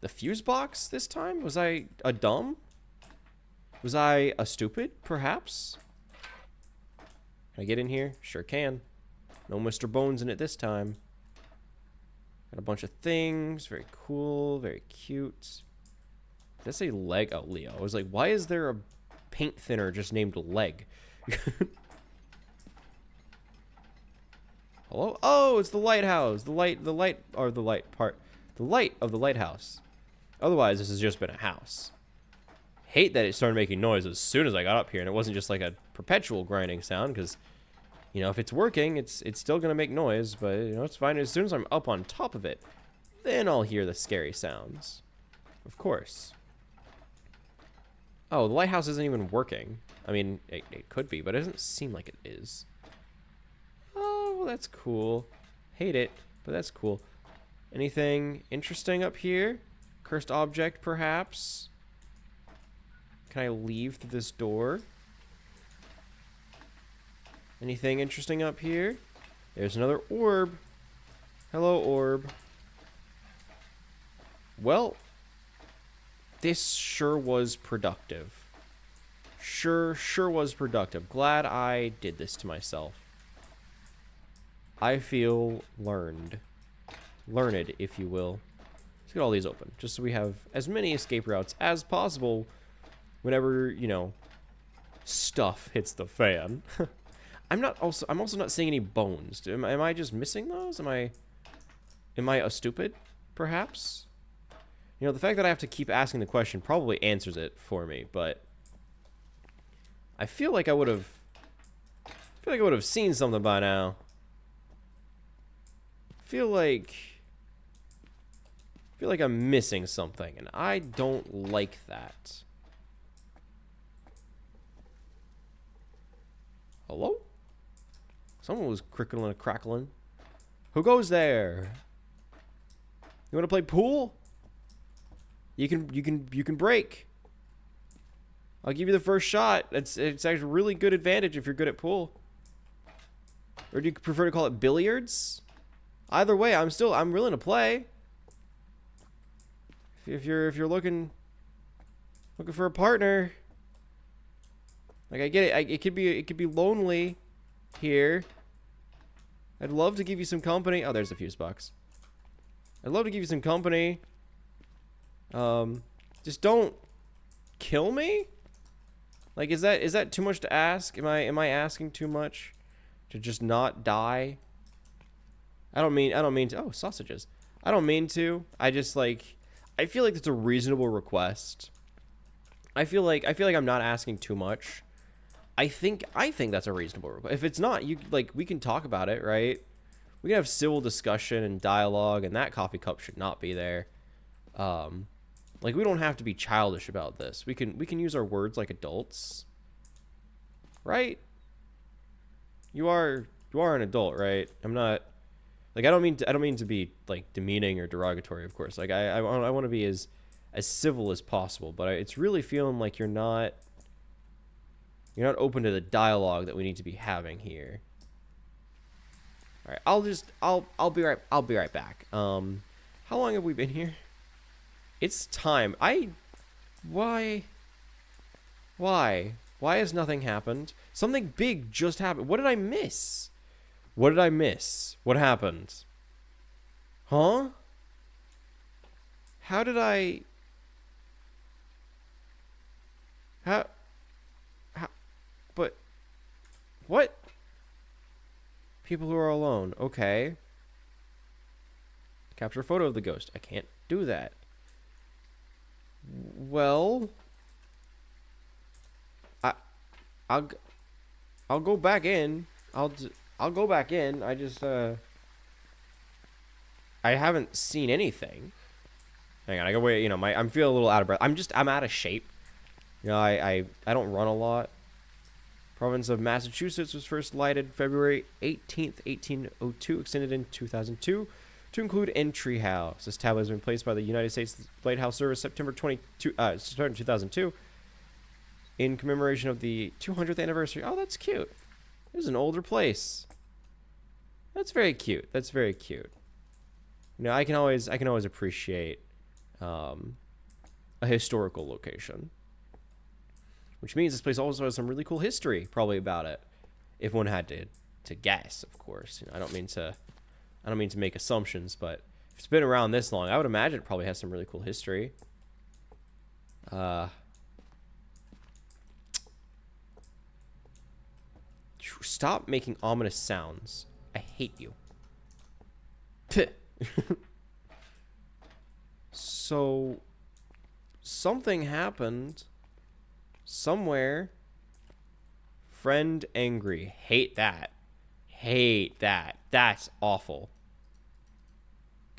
the fuse box this time? Was I a dumb? Was I a stupid, perhaps? Can I get in here? Sure can. No Mr. Bones in it this time. Got a bunch of things. Very cool. Very cute. Did that say leg? Oh, Leo. I was like, why is there a paint thinner just named leg? Hello? Oh, it's the lighthouse. The light of the lighthouse. Otherwise, this has just been a house. Hate that it started making noise as soon as I got up here, and it wasn't just like a perpetual grinding sound, because, you know, if it's working, it's still going to make noise, but, you know, it's fine. As soon as I'm up on top of it, then I'll hear the scary sounds. Of course. Oh, the lighthouse isn't even working. I mean, it could be, but it doesn't seem like it is. Oh, well, that's cool. Hate it, but that's cool. Anything interesting up here? Cursed object, perhaps? Can I leave through this door? Anything interesting up here? There's another orb. Hello, orb. Well, this sure was productive. Sure was productive. Glad I did this to myself. I feel learned. Learned, if you will. Let's get all these open, just so we have as many escape routes as possible whenever, you know, stuff hits the fan. I'm also not seeing any bones. Am I just missing those? Am I a stupid, perhaps? You know, the fact that I have to keep asking the question probably answers it for me, but I feel like I would have seen something by now. Feel like I'm missing something, and I don't like that. Hello? Someone was crickling and crackling. Who goes there? You want to play pool? You can break. I'll give you the first shot. It's actually a really good advantage if you're good at pool. Or do you prefer to call it billiards? Either way, I'm willing to play. If you're looking for a partner. Like, I get it. It could be lonely here. I'd love to give you some company. Oh, there's the fuse box. I'd love to give you some company. Just don't kill me. Like, is that too much to ask? Am I asking too much to just not die? I don't mean to. Oh, sausages. I don't mean to. I just, like, I feel like it's a reasonable request. I feel like I'm not asking too much. I think that's a reasonable request. If it's not, we can talk about it, right? We can have civil discussion and dialogue, and that coffee cup should not be there. Like, we don't have to be childish about this. We can use our words like adults. Right? You are an adult, right? I'm not, like, I don't mean to be, like, demeaning or derogatory, of course. Like, I want to be as civil as possible, but it's really feeling like you're not open to the dialogue that we need to be having here. All right, I'll be right back. How long have we been here? It's time. Why has nothing happened? Something big just happened. What did I miss? What happened? Huh? How did I... How... But... What? People who are alone. Okay. Capture a photo of the ghost. I can't do that. Well... I'll go back in. I'll go back in. I just, I haven't seen anything. Hang on, I gotta wait, I'm feeling a little out of breath. I'm out of shape. I don't run a lot. Province of Massachusetts was first lighted February 18th, 1802, extended in 2002 to include Entry House. This tablet has been placed by the United States Lighthouse Service September 2002 in commemoration of the 200th anniversary. Oh, that's cute. This is an older place. That's very cute. That's very cute. I can always appreciate a historical location, which means this place also has some really cool history probably about it, if one had to guess, of course. I don't mean to make assumptions, but if it's been around this long, I would imagine it probably has some really cool history. Stop making ominous sounds. I hate you. So, something happened somewhere. Friend angry. Hate that. Hate that. That's awful.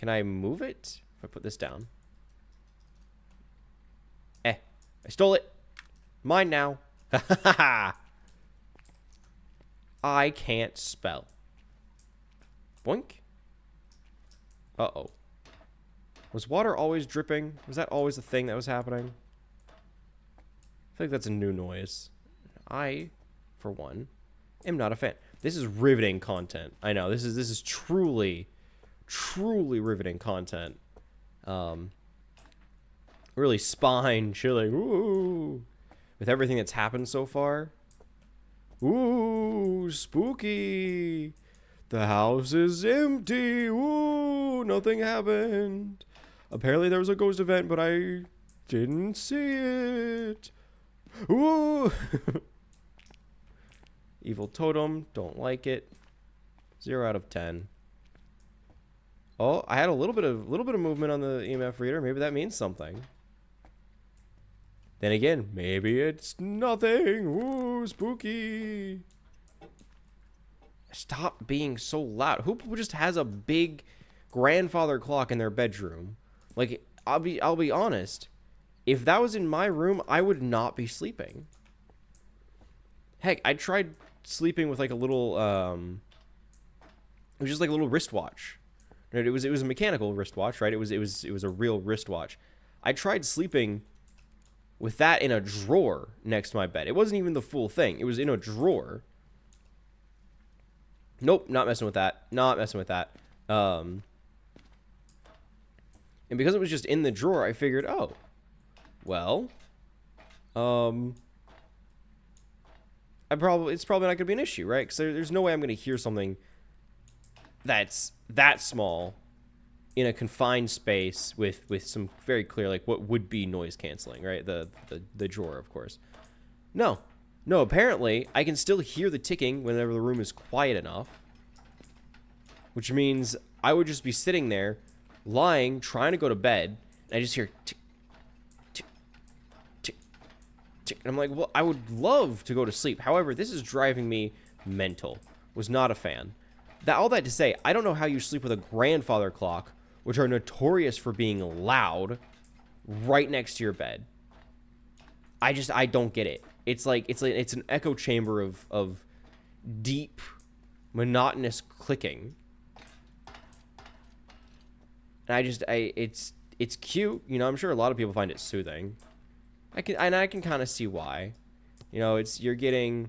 Can I move it? If I put this down. I stole it. Mine now. I can't spell. Boink. Uh-oh. Was water always dripping? Was that always the thing that was happening? I feel like that's a new noise. I, for one, am not a fan. This is riveting content. I know. This is truly riveting content. Really spine chilling. Ooh. With everything that's happened so far. Ooh, spooky. The house is empty. Ooh, nothing happened. Apparently there was a ghost event, but I didn't see it. Ooh. Evil totem, don't like it. 0 out of 10. Oh, I had a little bit of movement on the EMF reader. Maybe that means something. Then again, maybe it's nothing. Ooh, spooky. Stop being so loud. Who just has a big grandfather clock in their bedroom? Like, I'll be honest. If that was in my room, I would not be sleeping. Heck, I tried sleeping with like a little it was just like a little wristwatch. Right? It was a mechanical wristwatch, right? It was a real wristwatch. I tried sleeping with that in a drawer next to my bed. It wasn't even the full thing. It was in a drawer. Nope, not messing with that. Not messing with that. And because it was just in the drawer, I figured, oh, well, it's probably not gonna be an issue, right? Because there's no way I'm gonna hear something that's that small in a confined space with some very clear, like, what would be noise canceling, right? The drawer, of course. No, apparently I can still hear the ticking whenever the room is quiet enough, which means I would just be sitting there lying, trying to go to bed, and I just hear tick, tick, tick, tick. And I'm like, well, I would love to go to sleep. However, this is driving me mental. Was not a fan. All that to say, I don't know how you sleep with a grandfather clock, which are notorious for being loud, right next to your bed. I don't get it. It's an echo chamber of deep, monotonous clicking. And it's cute, you know. I'm sure a lot of people find it soothing. I can kind of see why. You know, you're getting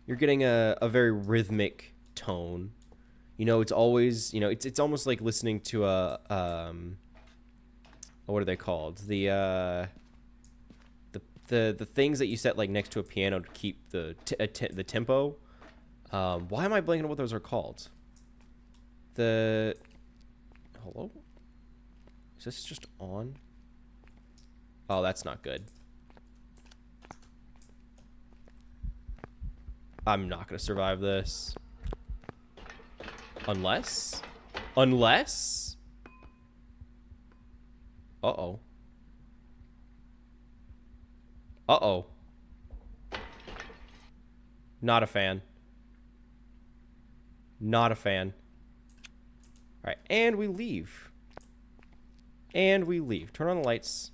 a very rhythmic tone. You know, it's always, you know, it's almost like listening to a what are they called? The things that you set like next to a piano to keep the tempo. Why am I blanking on what those are called? Hello? Is this just on? Oh, that's not good. I'm not gonna survive this. Unless? Uh-oh. Not a fan. Not a fan. Alright, and we leave. Turn on the lights.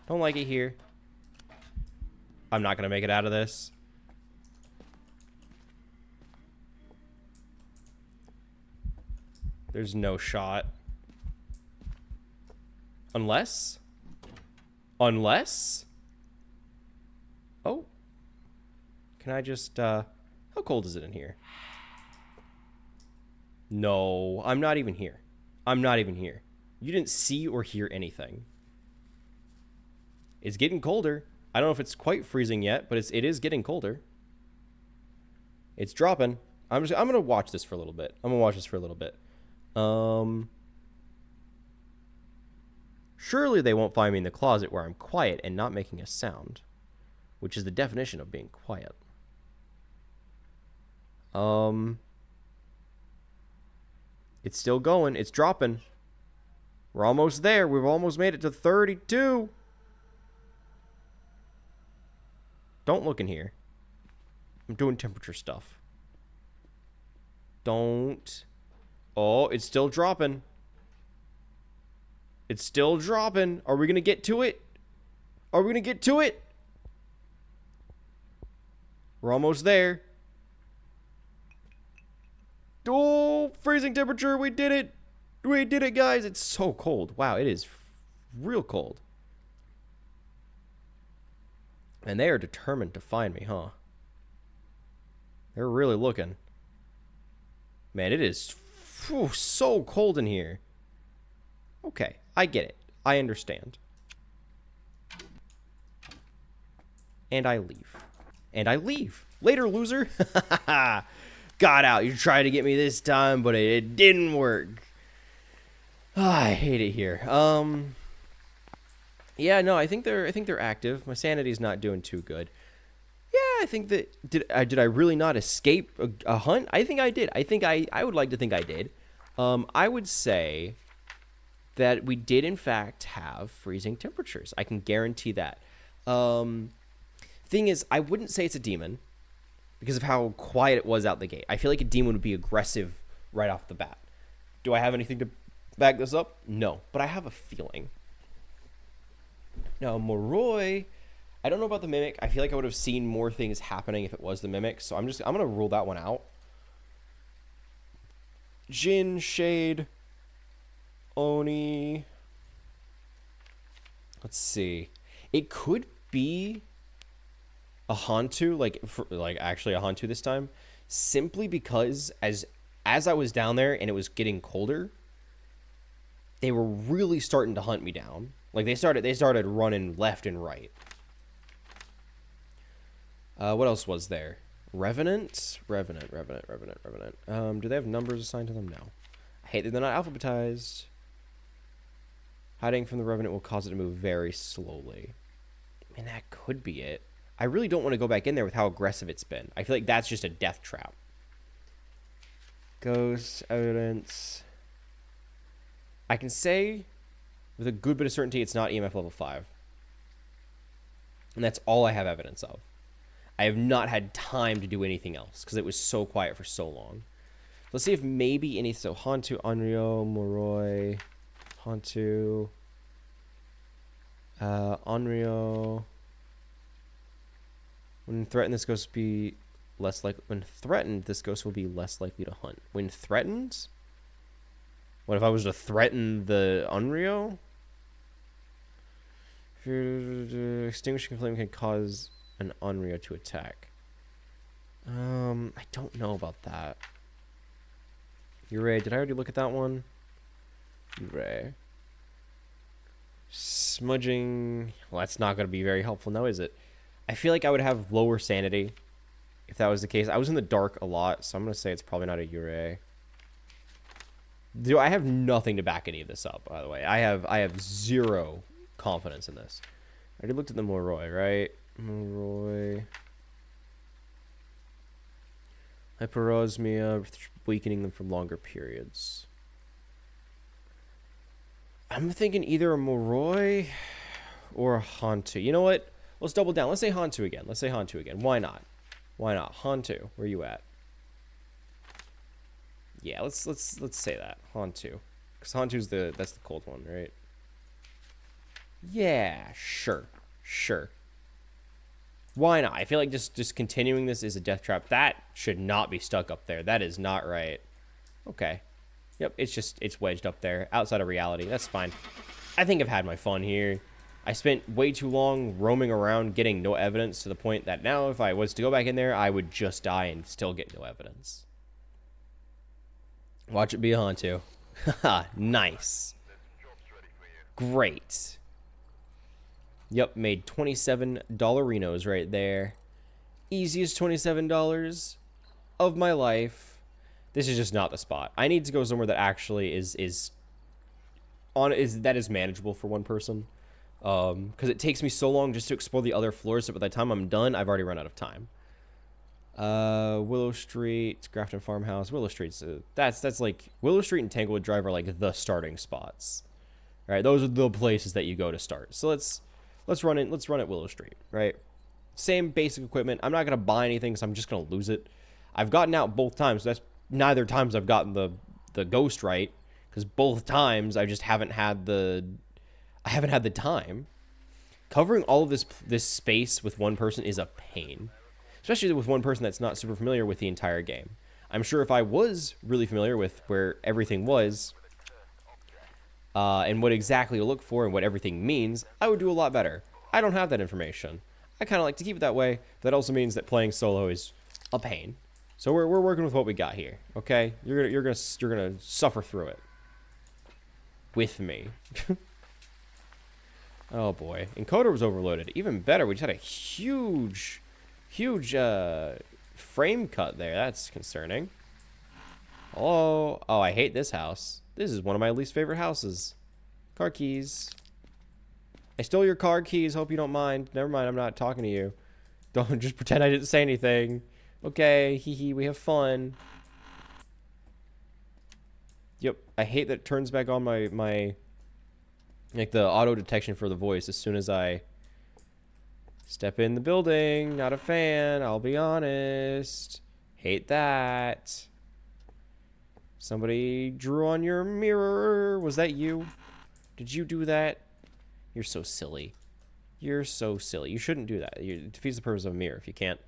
Don't like it here. I'm not gonna make it out of this. There's no shot. Unless? Oh. Can I just, how cold is it in here? No, I'm not even here. You didn't see or hear anything. It's getting colder. I don't know if it's quite freezing yet, but it is getting colder. It's dropping. I'm gonna watch this for a little bit. Surely they won't find me in the closet where I'm quiet and not making a sound, which is the definition of being quiet. It's still going. It's dropping. We're almost there. We've almost made it to 32. Don't look in here. I'm doing temperature stuff. Don't Oh, it's still dropping. It's still dropping. Are we going to get to it? Are we going to get to it? We're almost there. Oh, freezing temperature. We did it. We did it, guys. It's so cold. Wow, it is real cold. And they are determined to find me, huh? They're really looking. Man, it is so cold in here. Okay, I get it. I understand. And I leave. And I leave. Later, loser. Got out. You tried to get me this time, but it didn't work. I hate it here. Yeah, no, I think they're active. My sanity's not doing too good. Yeah, I think that did I really not escape a hunt? I think I did. I would like to think I did. I would say that we did in fact have freezing temperatures. I can guarantee that. Thing is, I wouldn't say it's a demon because of how quiet it was out the gate. I feel like a demon would be aggressive right off the bat. Do I have anything to back this up? No, but I have a feeling. Now, Moroi, I don't know about the Mimic. I feel like I would have seen more things happening if it was the Mimic, so I'm going to rule that one out. Jin, Shade, Oni. Let's see. It could be a Hantu, like actually a Hantu this time, simply because as I was down there and it was getting colder, they were really starting to hunt me down. Like they started running left and right. What else was there? Revenant. Do they have numbers assigned to them? No. I hate that they're not alphabetized. Hiding from the Revenant will cause it to move very slowly. I mean, that could be it. I really don't want to go back in there with how aggressive it's been. I feel like that's just a death trap. Ghost, evidence. I can say with a good bit of certainty it's not EMF level 5. And that's all I have evidence of. I have not had time to do anything else because it was so quiet for so long. Let's see if maybe any... So, Hantu, Onryo, Moroi, Hantu, Onryo. When threatened, this ghost will be less likely... When threatened, this ghost will be less likely to hunt. When threatened? What if I was to threaten the Onryo? Extinguishing flame can cause an Onryo to attack. I don't know about that. Yurei, did I already look at that one? Yurei. Smudging. Well, that's not going to be very helpful now, is it? I feel like I would have lower sanity if that was the case. I was in the dark a lot, so I'm going to say it's probably not a Yurei. I have nothing to back any of this up, by the way. I have zero confidence in this. I already looked at the Moroi, right? Moroi. Hyperosmia, weakening them for longer periods. I'm thinking either a Moroi or a Hantu. You know what? Let's double down. Let's say Hantu again. Why not? Hantu, where you at? Yeah, let's say that. Hantu. Because Hantu's that's the cold one, right? Yeah, sure. Why not? I feel like just continuing this is a death trap. That should not be stuck up there. That is not right. Okay. Yep, it's wedged up there, outside of reality. That's fine. I think I've had my fun here. I spent way too long roaming around getting no evidence to the point that now if I was to go back in there, I would just die and still get no evidence. Watch it be a Hantu. Haha, nice. Great. Yep, made $27 Renos right there. Easiest $27 of my life. This is just not the spot. I need to go somewhere that actually is manageable for one person. Because it takes me so long just to explore the other floors that by the time I'm done, I've already run out of time. Willow Street, Grafton Farmhouse. Willow Street's that's like Willow Street and Tanglewood Drive are like the starting spots. All right, those are the places that you go to start. So let's run at Willow Street, right? Same basic equipment. I'm not gonna buy anything, so I'm just gonna lose it. I've gotten out both times. So that's neither times I've gotten the the ghost right, because both times I just haven't had the time. Covering all of this space with one person is a pain, especially with one person that's not super familiar with the entire game. I'm sure if I was really familiar with where everything was, and what exactly to look for and what everything means, I would do a lot better. I don't have that information. I kind of like to keep it that way. That also means that playing solo is a pain. So we're working with what we got here, okay? You're gonna suffer through it with me. Oh boy, encoder was overloaded. Even better, we just had a huge frame cut there. That's concerning. Oh, I hate this house. This is one of my least favorite houses. Car keys. I stole your car keys. Hope you don't mind. Never mind, I'm not talking to you. Don't just pretend I didn't say anything. Okay, hee hee, we have fun. Yep, I hate that it turns back on my like the auto detection for the voice as soon as I step in the building. Not a fan, I'll be honest. Hate that. Somebody drew on your mirror. Was that you? Did you do that? You're so silly. You're so silly. You shouldn't do that. It defeats the purpose of a mirror if you can't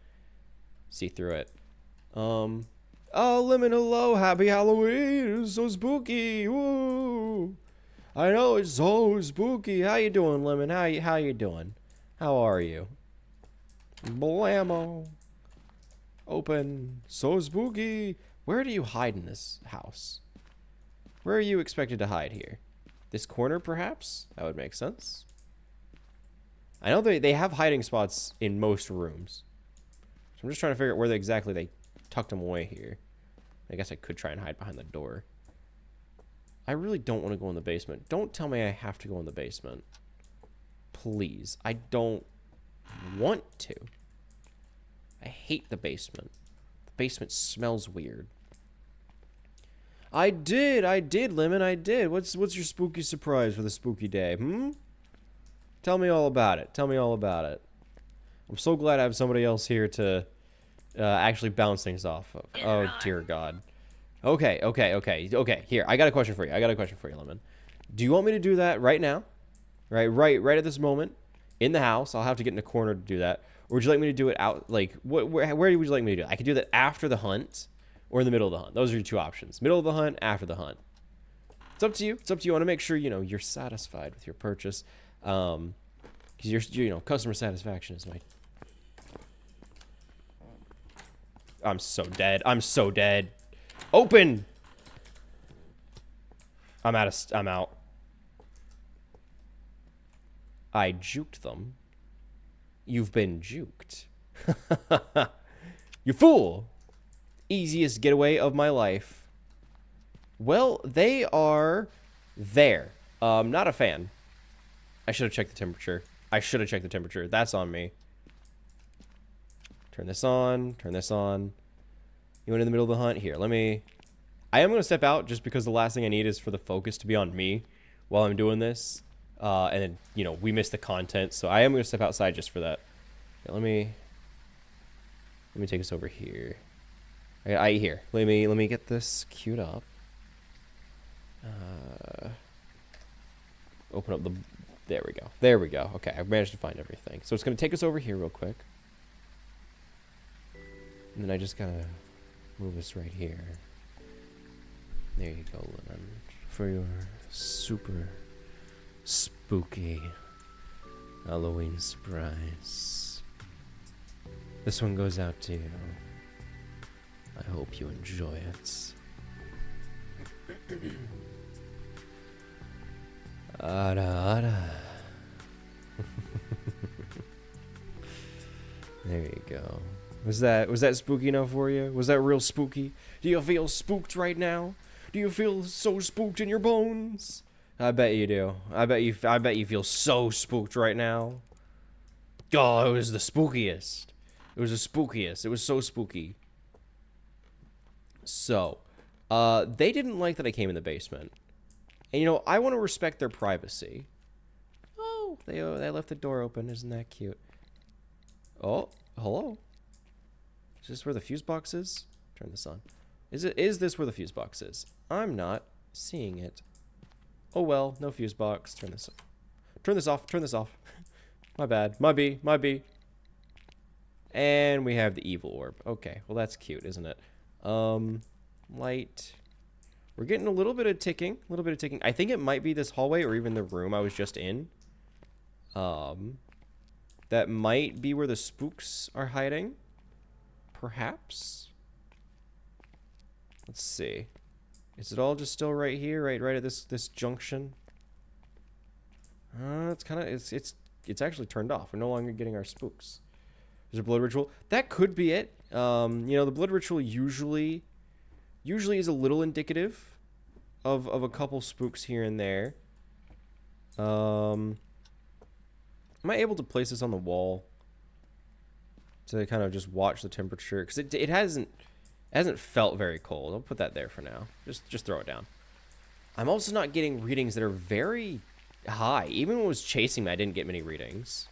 see through it. Oh, Lemon, hello. Happy Halloween. It's so spooky. Woo. I know it's so spooky. How you doing, Lemon? How you doing? How are you? Blammo. Open. So spooky. Where do you hide in this house? Where are you expected to hide here? This corner, perhaps? That would make sense. I know they have hiding spots in most rooms. So I'm just trying to figure out where exactly they tucked them away here. I guess I could try and hide behind the door. I really don't want to go in the basement. Don't tell me I have to go in the basement. Please. I don't want to. I hate the basement. The basement smells weird. I did, Lemon, I did. What's your spooky surprise for the spooky day, Tell me all about it. Tell me all about it. I'm so glad I have somebody else here to actually bounce things off of. Oh, dear God. Okay. Here, I got a question for you. Lemon. Do you want me to do that right now? Right at this moment? In the house. I'll have to get in a corner to do that. Or would you like me to do it out, like, where would you like me to do it? I could do that after the hunt or in the middle of the hunt. Those are your two options. Middle of the hunt, after the hunt. It's up to you. It's up to you. I want to make sure, you're satisfied with your purchase. Because customer satisfaction is my... I'm so dead. Open! I'm out. I juked them. You've been juked. You fool! Easiest getaway of my life. Well, they are there. Not a fan. I should have checked the temperature. That's on me. Turn this on. You went in the middle of the hunt? Here, I am going to step out just because the last thing I need is for the focus to be on me while I'm doing this. And then, we miss the content. So I am going to step outside just for that. Yeah, let me take us over here. Here. Let me get this queued up. Open up the... There we go. Okay, I've managed to find everything. So it's going to take us over here real quick. And then I just gotta move us right here. There you go, Lemon. For your super spooky Halloween surprise. This one goes out to you. I hope you enjoy it. There you go. Was that spooky enough for you? Was that real spooky? Do you feel spooked right now? Do you feel so spooked in your bones? I bet you do. I bet you feel so spooked right now. Oh, it was the spookiest. It was so spooky. So, they didn't like that I came in the basement. And I want to respect their privacy. Oh, they left the door open. Isn't that cute? Oh, hello. Is this where the fuse box is? Turn this on. Is this where the fuse box is? I'm not seeing it. Oh well, no fuse box. Turn this off. Turn this off. Turn this off. My bad. My B. My B. And we have the evil orb. Okay, well that's cute, isn't it? Light. We're getting a little bit of ticking. A little bit of ticking. I think it might be this hallway or even the room I was just in. That might be where the spooks are hiding. Perhaps. Let's see. Is it all just still right here, right at this junction? It's kind of it's actually turned off. We're no longer getting our spooks. There's a blood ritual. That could be it. You know, the blood ritual usually is a little indicative of a couple spooks here and there. Am I able to place this on the wall to kind of just watch the temperature? Because it hasn't felt very cold. I'll put that there for now. Just throw it down. I'm also not getting readings that are very high. Even when it was chasing me, I didn't get many readings.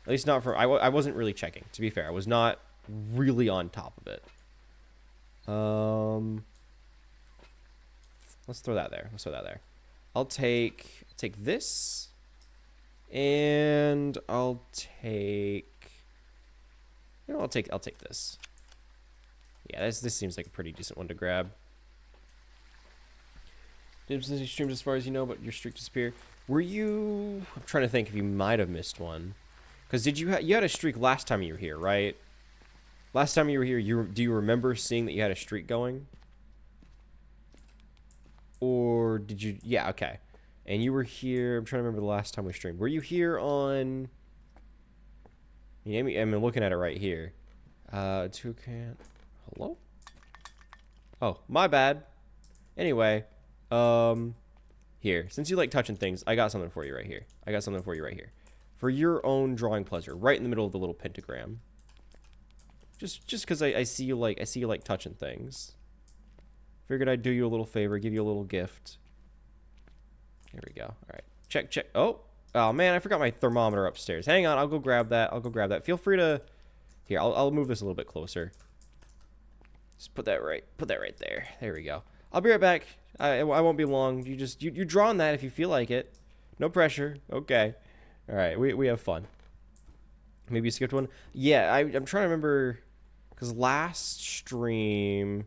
At least not for... I wasn't really checking, to be fair. I was not really on top of it. Let's throw that there. Let's throw that there. I'll take this. And I'll take... You know, I'll take this. Yeah, this seems like a pretty decent one to grab. Did you streamed as far as you know, but your streak disappeared. Were you... I'm trying to think if you might have missed one. Because you had a streak last time you were here, right? Last time you were here, do you remember seeing that you had a streak going? Or did you... Yeah, okay. And you were here... I'm trying to remember the last time we streamed. Were you here on... I'm looking at it right here. Toucan... Hello? Oh, my bad. Anyway, here. Since you like touching things, I got something for you right here. For your own drawing pleasure, right in the middle of the little pentagram. Just because I see you like touching things. Figured I'd do you a little favor, give you a little gift. Here we go. All right. Check. Oh man, I forgot my thermometer upstairs. Hang on, I'll go grab that. Feel free to... Here, I'll move this a little bit closer. Just put that right there. There we go. I'll be right back. I won't be long. You draw on that if you feel like it. No pressure. Okay. All right. We have fun. Maybe you skipped one. Yeah, I'm trying to remember, because last stream...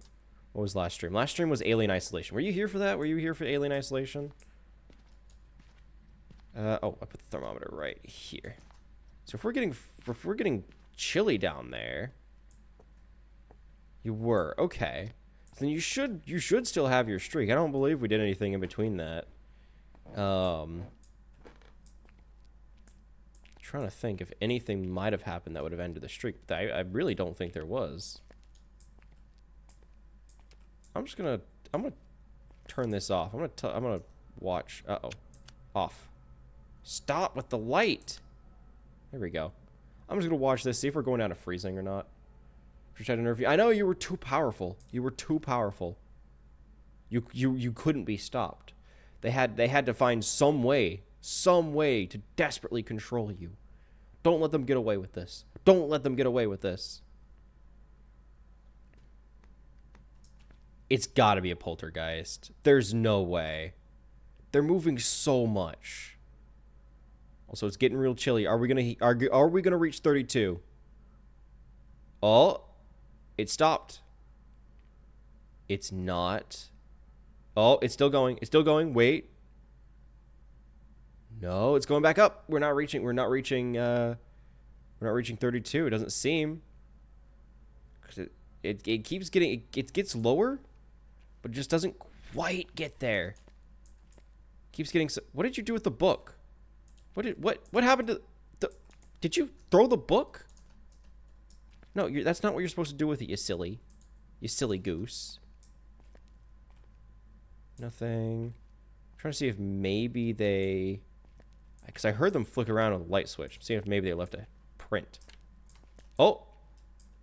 What was last stream? Last stream was Alien Isolation. Were you here for that? Were you here for Alien Isolation? Oh, I put the thermometer right here. So if we're getting chilly down there... You were. Okay. So then you should still have your streak. I don't believe we did anything in between that. Trying to think if anything might have happened that would have ended the streak. I really don't think there was. I'm gonna turn this off. I'm gonna watch. Uh-oh. Off. Stop with the light. There we go. I'm just gonna watch this, see if we're going down to freezing or not. Try to nerf you. I know you were too powerful. You were too powerful. You couldn't be stopped. They had to find some way to desperately control you. Don't let them get away with this. Don't let them get away with this. It's got to be a poltergeist. There's no way. They're moving so much. Also, it's getting real chilly. Are we gonna reach 32? Oh. It stopped. It's not. Oh, it's still going. It's still going. Wait. No, it's going back up. We're not reaching 32. It doesn't seem. It keeps getting, it gets lower, but it just doesn't quite get there. Keeps getting, what did you do with the book? What happened to the, did you throw the book? No, that's not what you're supposed to do with it, you silly goose. Nothing. I'm trying to see if maybe they... Because I heard them flick around on the light switch. See if maybe they left a print. Oh!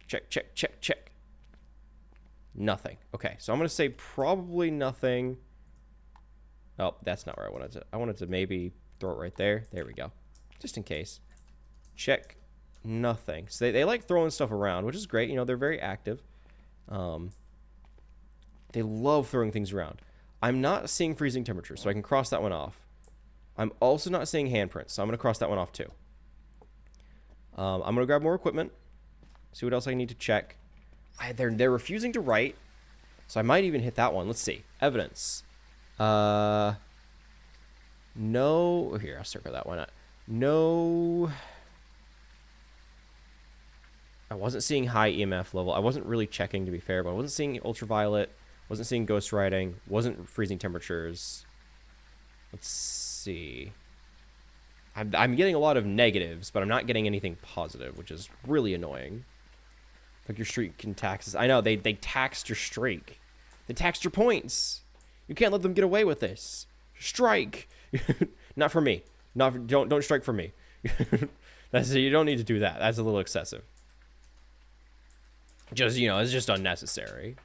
Check. Nothing. Okay, so I'm going to say probably nothing. Oh, that's not where I wanted to... I wanted to maybe throw it right there. There we go. Just in case. Check. Nothing. So they like throwing stuff around, which is great. You know, they're very active. They love throwing things around. I'm not seeing freezing temperatures, so I can cross that one off. I'm also not seeing handprints, so I'm going to cross that one off too. I'm going to grab more equipment. See what else I need to check. They're refusing to write, so I might even hit that one. Let's see. Evidence. No. Here, I'll circle that one. No. I wasn't seeing high EMF level. I wasn't really checking, to be fair, but I wasn't seeing ultraviolet. Wasn't seeing ghost writing. Wasn't freezing temperatures. Let's see. I'm getting a lot of negatives, but I'm not getting anything positive, which is really annoying. Like your streak can tax. I know, they taxed your streak. They taxed your points. You can't let them get away with this. Strike. Not for me. Don't strike for me. You don't need to do that. That's a little excessive. Just, it's just unnecessary.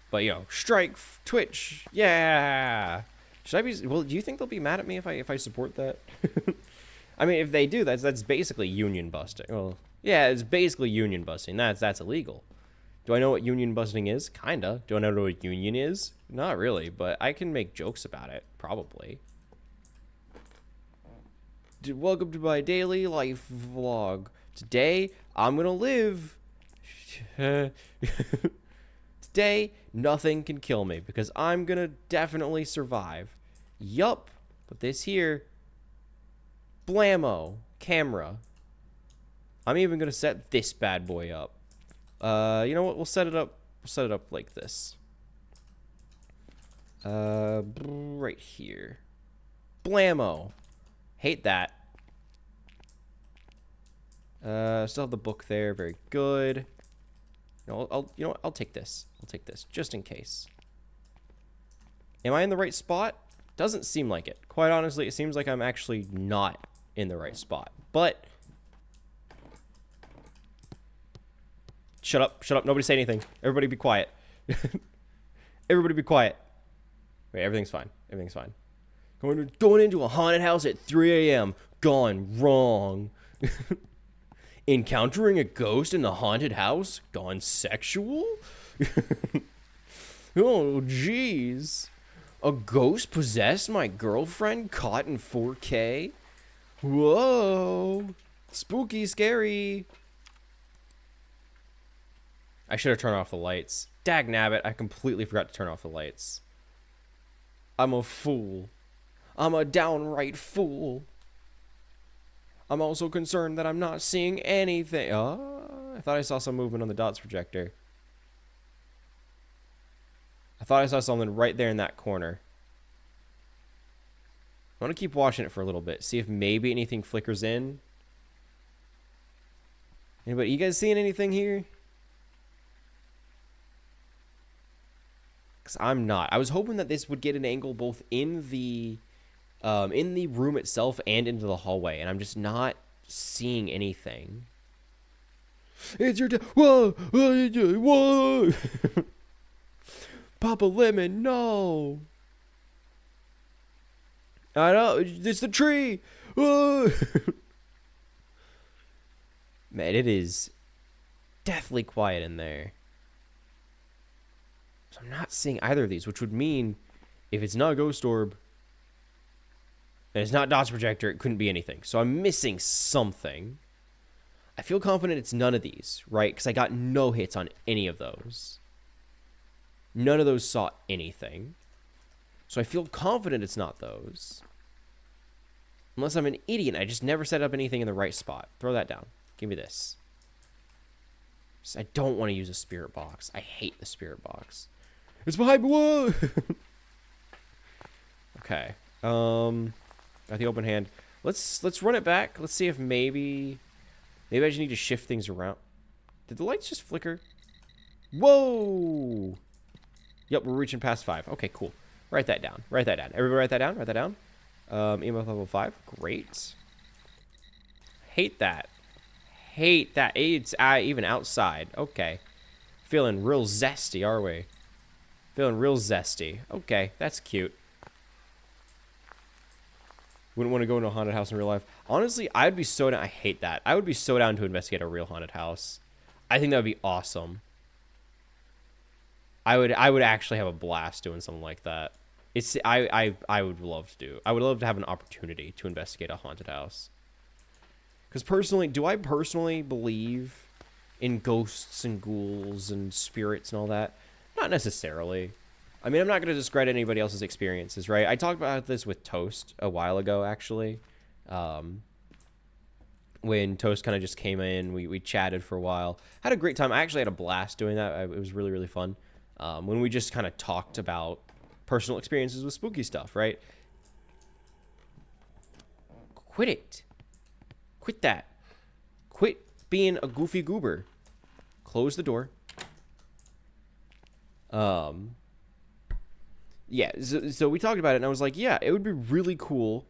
But, strike, Twitch, yeah. Should I be, well, do you think they'll be mad at me if I support that? I mean, if they do, that's basically union busting. Well, yeah, it's basically union busting. That's illegal. Do I know what union busting is? Kinda. Do I know what a union is? Not really, but I can make jokes about it, probably. Welcome to my daily life vlog. Today, I'm gonna live. Today, nothing can kill me because I'm gonna definitely survive. Yup, but this here, blammo, camera. I'm even gonna set this bad boy up. You know what? We'll set it up. We'll set it up like this. Right here. Blammo. Hate that. Still have the book there. Very good. You know what? I'll take this. I'll take this just in case. Am I in the right spot? Doesn't seem like it. Quite honestly, it seems like I'm actually not in the right spot. But shut up. Shut up. Nobody say anything. Everybody be quiet. Everybody be quiet. Wait, everything's fine. Everything's fine. Going into a haunted house at 3 a.m. Gone wrong. Encountering a ghost in the haunted house? Gone sexual? Oh, jeez. A ghost possessed my girlfriend caught in 4K? Whoa. Spooky, scary. I should have turned off the lights. Dagnabbit, I completely forgot to turn off the lights. I'm a fool. I'm a downright fool. I'm also concerned that I'm not seeing anything. Oh, I thought I saw some movement on the dots projector. I thought I saw something right there in that corner. I want to keep watching it for a little bit. See if maybe anything flickers in. Anybody? You guys seeing anything here? Because I'm not. I was hoping that this would get an angle both in the room itself and into the hallway, and I'm just not seeing anything. It's your whoa, whoa, Papa Lemon, no. I know, it's the tree. Whoa. Man, it is deathly quiet in there. So I'm not seeing either of these, which would mean if it's not a ghost orb, and it's not dots projector, it couldn't be anything. So I'm missing something. I feel confident it's none of these, right? Because I got no hits on any of those. None of those saw anything. So I feel confident it's not those. Unless I'm an idiot. I just never set up anything in the right spot. Throw that down. Give me this. I don't want to use a spirit box. I hate the spirit box. It's behind me. Whoa! Okay. Got the open hand. Let's run it back. Let's see if maybe I just need to shift things around. Did the lights just flicker? Whoa! Yep, we're reaching past 5. Okay, cool. Write that down. Write that down. Everybody write that down. Write that down. EMF level 5. Great. Hate that. Hate that. It's even outside. Okay. Feeling real zesty, are we? Feeling real zesty. Okay, that's cute. Wouldn't want to go into a haunted house in real life. Honestly, I'd be so down. I hate that. I would be so down to investigate a real haunted house. I think that would be awesome. I would actually have a blast doing something like that. I would love to do. I would love to have an opportunity to investigate a haunted house. Because personally, do I personally believe in ghosts and ghouls and spirits and all that? Not necessarily. I mean, I'm not going to discredit anybody else's experiences, right? I talked about this with Toast a while ago, actually. When Toast kind of just came in, we chatted for a while. Had a great time. I actually had a blast doing that. It was really, really fun. When we just kind of talked about personal experiences with spooky stuff, right? Quit it. Quit that. Quit being a goofy goober. Close the door. Yeah, so we talked about it, and I was like, yeah, it would be really cool.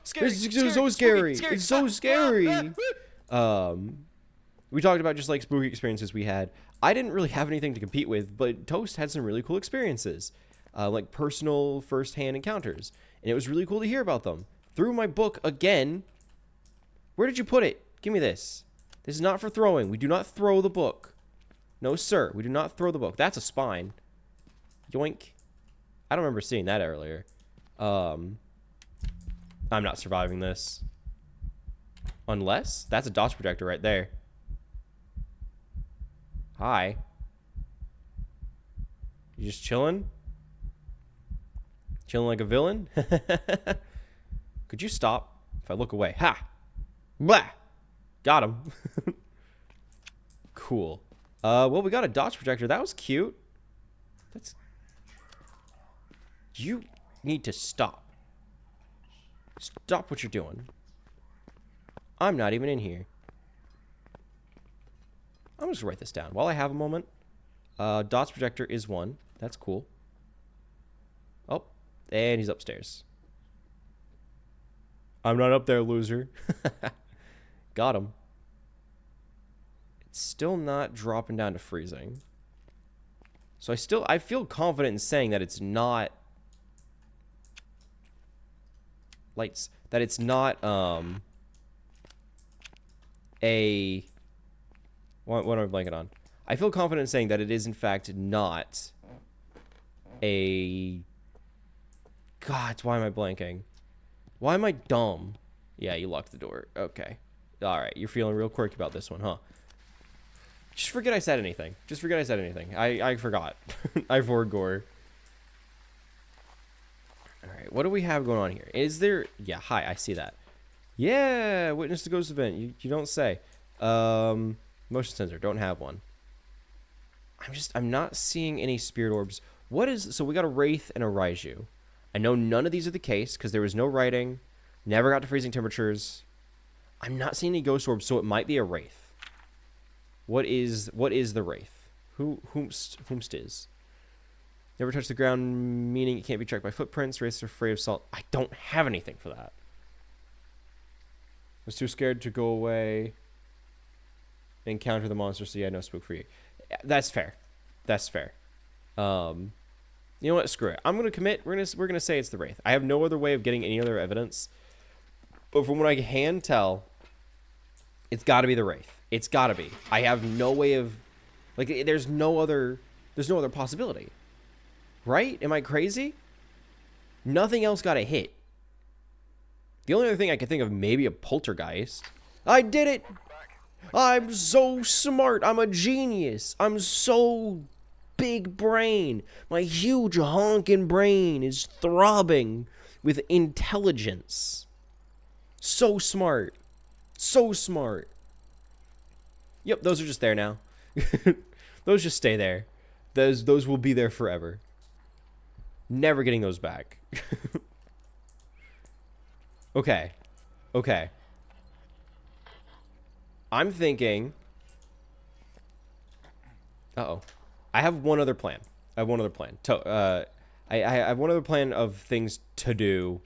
Scary, it's so scary. It's so scary. We talked about just like spooky experiences we had. I didn't really have anything to compete with, but Toast had some really cool experiences, like personal first-hand encounters, and it was really cool to hear about them. Through my book again. Where did you put it? Give me this. This is not for throwing. We do not throw the book. No, sir. We do not throw the book. That's a spine. Yoink. I don't remember seeing that earlier. I'm not surviving this. Unless that's a DOS projector right there. Hi. You just chilling? Chilling like a villain? Could you stop if I look away? Ha! Blah! Got him. Cool. Well, we got a DOS projector. That was cute. That's... You need to stop. Stop what you're doing. I'm not even in here. I'm just gonna write this down while I have a moment. DOS projector is 1. That's cool. Oh, and he's upstairs. I'm not up there, loser. Got him. It's still not dropping down to freezing. So I feel confident in saying that it's not lights, that it's not a what am I blanking on? I feel confident in saying that it is in fact not a... God, why am I blanking? Why am I dumb? Yeah, you locked the door. Okay. Alright, you're feeling real quirky about this one, huh? Just forget I said anything. Just forget I said anything. I forgot. I forgot. Alright, what do we have going on here? Is there... Yeah, hi, I see that. Yeah, witness the ghost event. You don't say. Motion sensor, don't have one. I'm not seeing any spirit orbs. What is... So we got a Wraith and a Raiju. I know none of these are the case, because there was no writing. Never got to freezing temperatures. I'm not seeing any ghost orbs, so it might be a Wraith. What is the Wraith? Whomst is? Never touch the ground, meaning it can't be tracked by footprints. Wraiths are afraid of salt. I don't have anything for that. I was too scared to go away and encounter the monster, so yeah, no spook for you. That's fair. That's fair. You know what? Screw it. I'm gonna commit. We're gonna say it's the Wraith. I have no other way of getting any other evidence, but from what I can tell, it's got to be the Wraith. It's got to be. I have no way of, like, there's no other possibility. Right? Am I crazy? Nothing else got a hit. The only other thing I could think of, maybe a poltergeist. I did it! I'm so smart. I'm a genius. I'm so big brain. My huge honking brain is throbbing with intelligence. So smart. So smart. Yep, those are just there now. Those just stay there. Those will be there forever. Never getting those back. Okay. Okay. I'm thinking... Uh-oh. I have one other plan. I have one other plan. I have one other plan of things to do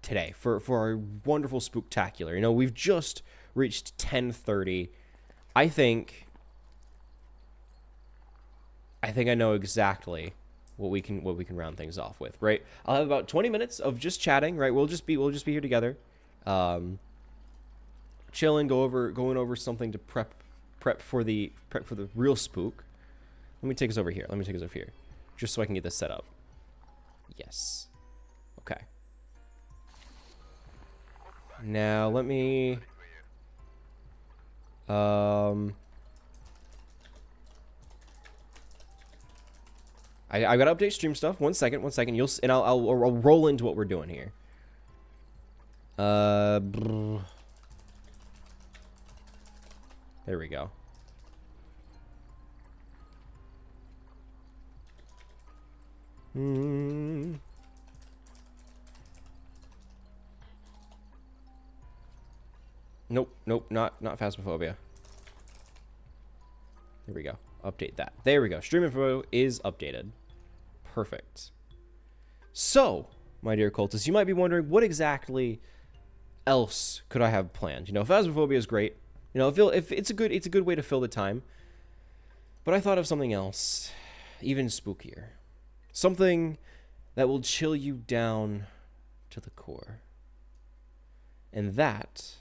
today for our wonderful spooktacular. You know, we've just reached 10:30. I think I know exactly what we can round things off with, right? I'll have about 20 minutes of just chatting, right? We'll just be here together, chilling, going over something to prep for the real spook, Let me take us over here. Let me take us over here. Just so I can get this set up. Yes. Okay. Now, let me... I gotta update stream stuff. One second. And I'll roll into what we're doing here. There we go. Nope, not Phasmophobia. There we go. Update that. There we go. Stream info is updated. Perfect. So, my dear cultists, you might be wondering what exactly else could I have planned? You know, Phasmophobia is great. You know, if it's a good way to fill the time. But I thought of something else, even spookier. Something that will chill you down to the core. And that,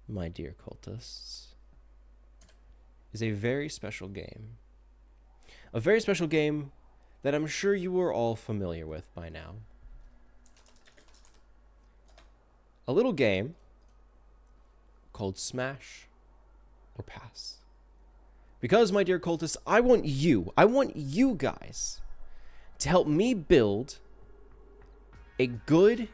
my dear cultists, is a very special game. A very special game that I'm sure you are all familiar with by now. A little game called Smash or Pass. Because, my dear cultists, I want you guys to help me build a good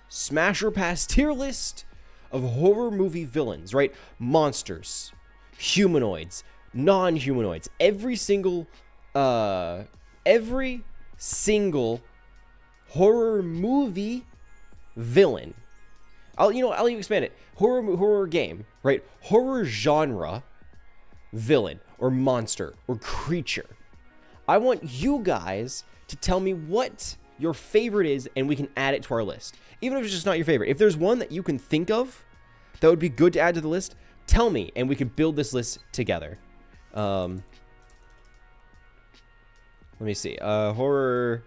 Smash or Pass tier list of horror movie villains, right? Monsters, humanoids, non-humanoids, every single horror movie villain. I'll even expand it. Horror game, right? Horror genre villain or monster or creature. I want you guys to tell me what your favorite is, and we can add it to our list. Even if it's just not your favorite. If there's one that you can think of that would be good to add to the list, tell me, and we can build this list together. Let me see. Horror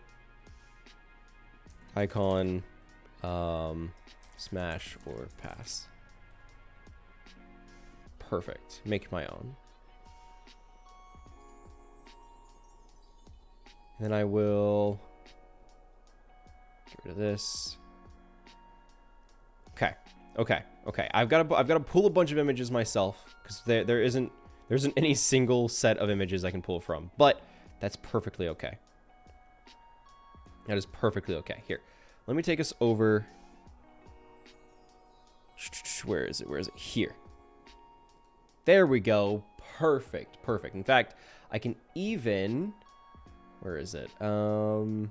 icon, Smash or Pass. Perfect. Make my own. Then I will get rid of this. Okay. I've got to pull a bunch of images myself because there isn't any single set of images I can pull from. But that's perfectly okay. That is perfectly okay. Here, let me take us over. Where is it? Here. There we go. Perfect. In fact, I can even... Where is it? If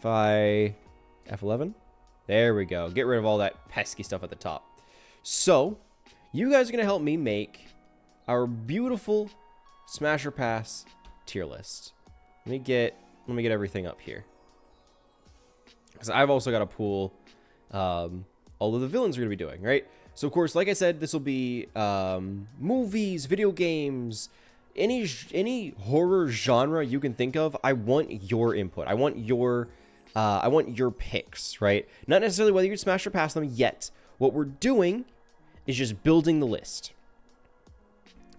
I... F11? There we go. Get rid of all that pesky stuff at the top. So, you guys are going to help me make our beautiful Smash or Pass tier list. Let me get everything up here. Because I've also got to pull all of the villains we're going to be doing, right? So, of course, like I said, this will be movies, video games, any horror genre you can think of. I want your input. I want your picks, right? Not necessarily whether you smash or pass them yet. What we're doing is just building the list.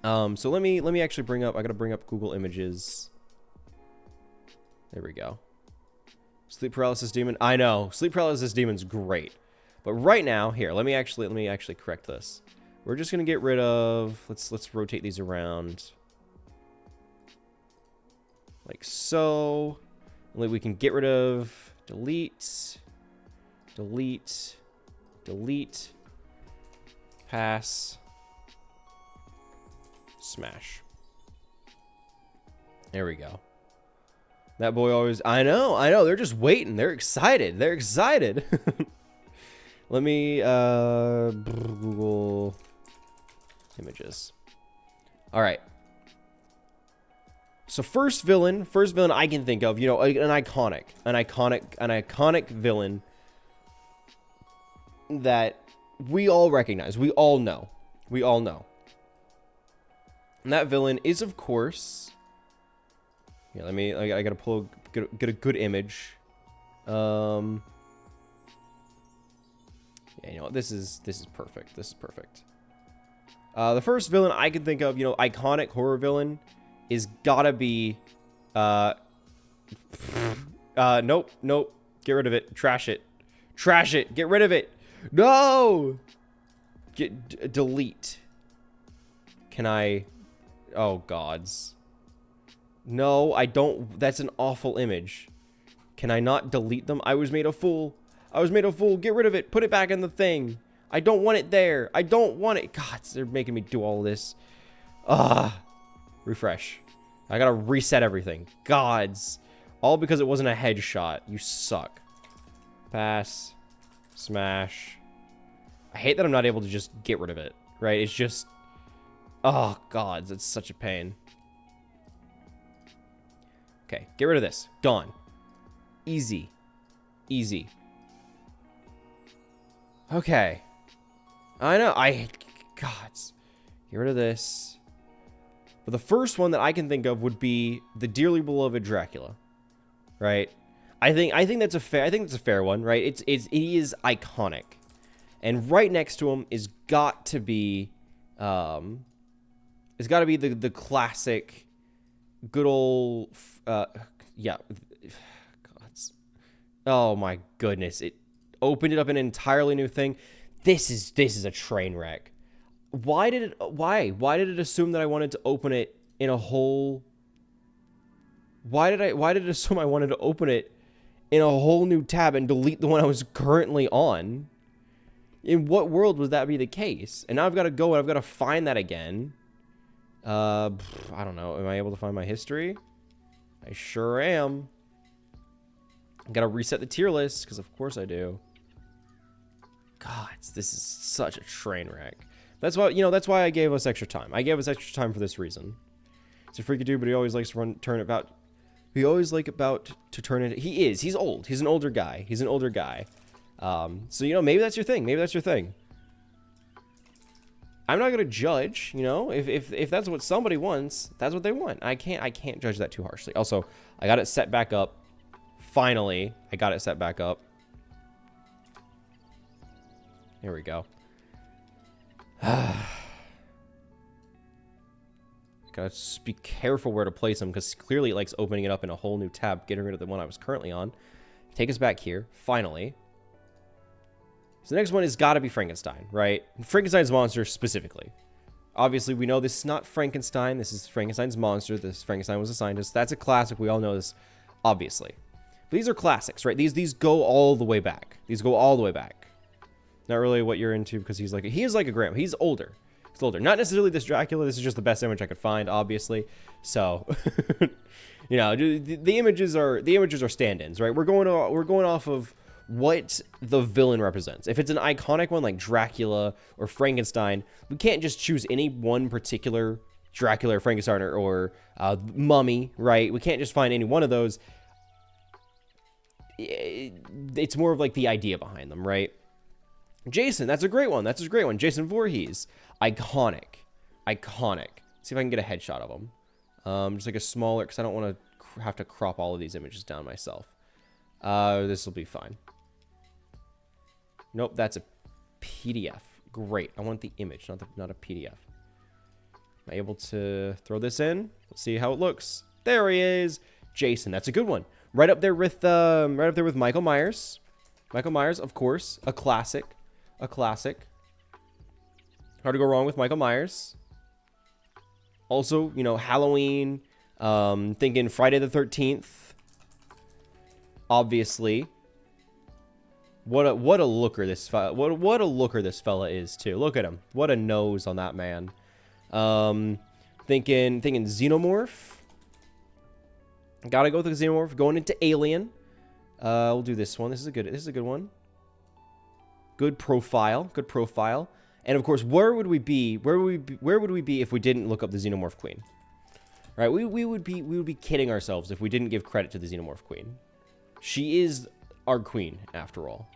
So let me actually bring up. I gotta bring up Google Images. There we go. Sleep paralysis demon. I know sleep paralysis demon's great, but right now, here, let me actually correct this. We're just gonna get rid of. Let's rotate these around. Like so. We can get rid of delete, pass, smash. There we go. That boy always... I know. They're just waiting. They're excited. Let me Google images. All right. So first villain I can think of, an iconic villain that we all recognize, we all know. And that villain is, of course, yeah, I gotta get a good image. Yeah, you know what, this is perfect. The first villain I can think of, iconic horror villain, is gotta be, nope, nope. Get rid of it. Trash it. Trash it. Get rid of it. No! Delete. Can I... Oh, gods. No, I don't... That's an awful image. Can I not delete them? I was made a fool. I was made a fool. Get rid of it. Put it back in the thing. I don't want it there. I don't want it. God, they're making me do all this. Refresh. I gotta reset everything. Gods. All because it wasn't a headshot. You suck. Pass. Smash. I hate that I'm not able to just get rid of it. Right? It's just... Oh, gods. It's such a pain. Okay. Get rid of this. Done. Easy. Easy. Okay. I know. Gods. Get rid of this. But the first one that I can think of would be the dearly beloved Dracula. Right? I think that's a fair one, right? He is iconic. And right next to him is got to be it's got to be the classic good old yeah. Gods. Oh my goodness. It opened it up an entirely new thing. This is a train wreck. Why did it assume that I wanted to open it in a whole... Why did it assume I wanted to open it in a whole new tab and delete the one I was currently on? In what world would that be the case? And now I've got to go and I've got to find that again. I don't know. Am I able to find my history? I sure am. I've got to reset the tier list, because of course I do. God, this is such a train wreck. That's why, that's why I gave us extra time. I gave us extra time for this reason. It's a freaky dude, but he always likes to turn about to turn it. He's old. He's an older guy. So, maybe that's your thing. Maybe that's your thing. I'm not going to judge, if that's what somebody wants, that's what they want. I can't judge that too harshly. Also, I got it set back up. Finally, I got it set back up. Here we go. Gotta be careful where to place them, because clearly it likes opening it up in a whole new tab, getting rid of the one I was currently on. Take us back here, finally. So the next one has got to be Frankenstein, right? Frankenstein's monster specifically. Obviously, we know this is not Frankenstein. This is Frankenstein's monster. This Frankenstein was a scientist. That's a classic. We all know this, obviously. But these are classics, right? These go all the way back. These go all the way back. Not really what you're into, because he is like a grandma. He's older. He's older. Not necessarily this Dracula. This is just the best image I could find, obviously. So, the images are stand-ins, right? We're going off of what the villain represents. If it's an iconic one like Dracula or Frankenstein, we can't just choose any one particular Dracula or Frankenstein or Mummy, right? We can't just find any one of those. It's more of like the idea behind them, right? Jason, that's a great one. Jason Voorhees, iconic. See if I can get a headshot of him. Just like a smaller, because I don't want to have to crop all of these images down myself. This will be fine. Nope, that's a PDF. Great. I want the image, not a PDF. Am I able to throw this in? Let's see how it looks. There he is. Jason, that's a good one. Right up there with Michael Myers. Michael Myers, of course, a classic. Hard to go wrong with Michael Myers. Also, Halloween, thinking Friday the 13th. Obviously. What a looker this what a looker this fella is too. Look at him. What a nose on that man. Thinking Xenomorph. Gotta go with the Xenomorph. Going into Alien. We'll do this one. This is a good one. Good profile. And of course, where would we be if we didn't look up the Xenomorph Queen? Right? We would be kidding ourselves if we didn't give credit to the Xenomorph Queen. She is our queen, after all.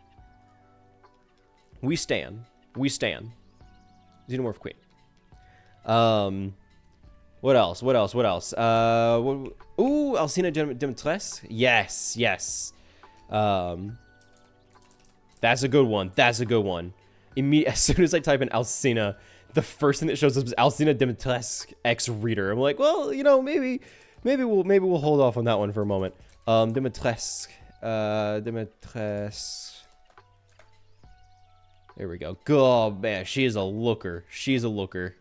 We stand. Xenomorph Queen. What else? Ooh, Alcina Dimitrescu. Yes. That's a good one. As soon as I type in Alcina the first thing that shows up is Alcina Dimitrescu X Reader. I'm like, well, you know, maybe we'll hold off on that one for a moment. Dimitrescu. There we go. Oh man, she is a looker. She's a looker.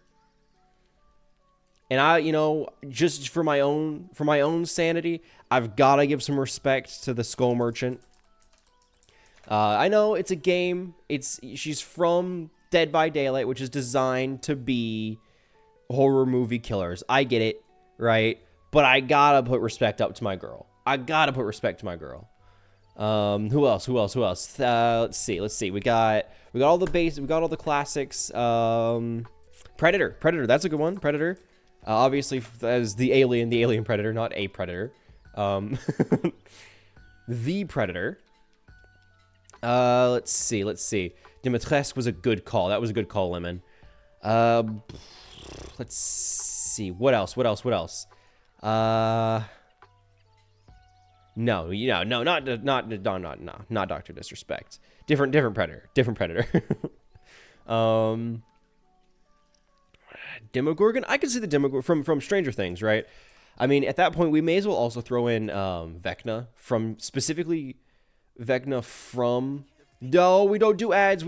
And I, you know, just for my own sanity, I've got to give some respect to the Skull Merchant. I know it's a game. She's from Dead by Daylight, which is designed to be horror movie killers. I get it, right? But I gotta put respect up to my girl. I gotta put respect to my girl. Who else? Let's see. We got all the base. We got all the classics. Predator. That's a good one. Predator. Obviously, as the alien predator, not a predator. The Predator. Let's see. Dimitrescu was a good call. That was a good call, Lemon. Let's see. What else? No, not Dr. Disrespect. Different Predator. Demogorgon. I could see the Demogorgon from Stranger Things, right? I mean, at that point, we may as well also throw in Vecna from. No, we don't do ads.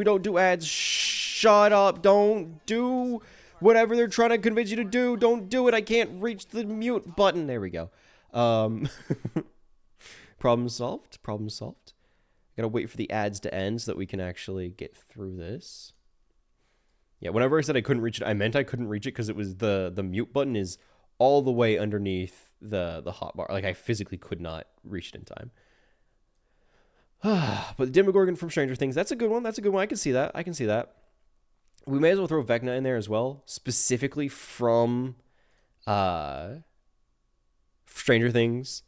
Shut up. Don't do whatever they're trying to convince you to do. Don't do it. I can't reach the mute button. There we go. Problem solved. Gotta wait for the ads to end so that we can actually get through this. Yeah, whenever I said I couldn't reach it, I meant I couldn't reach it because it was the mute button is all the way underneath the hotbar. Like, I physically could not reach it in time. But the Demogorgon from Stranger Things, that's a good one. I can see that. We may as well throw Vecna in there as well, specifically from Stranger Things.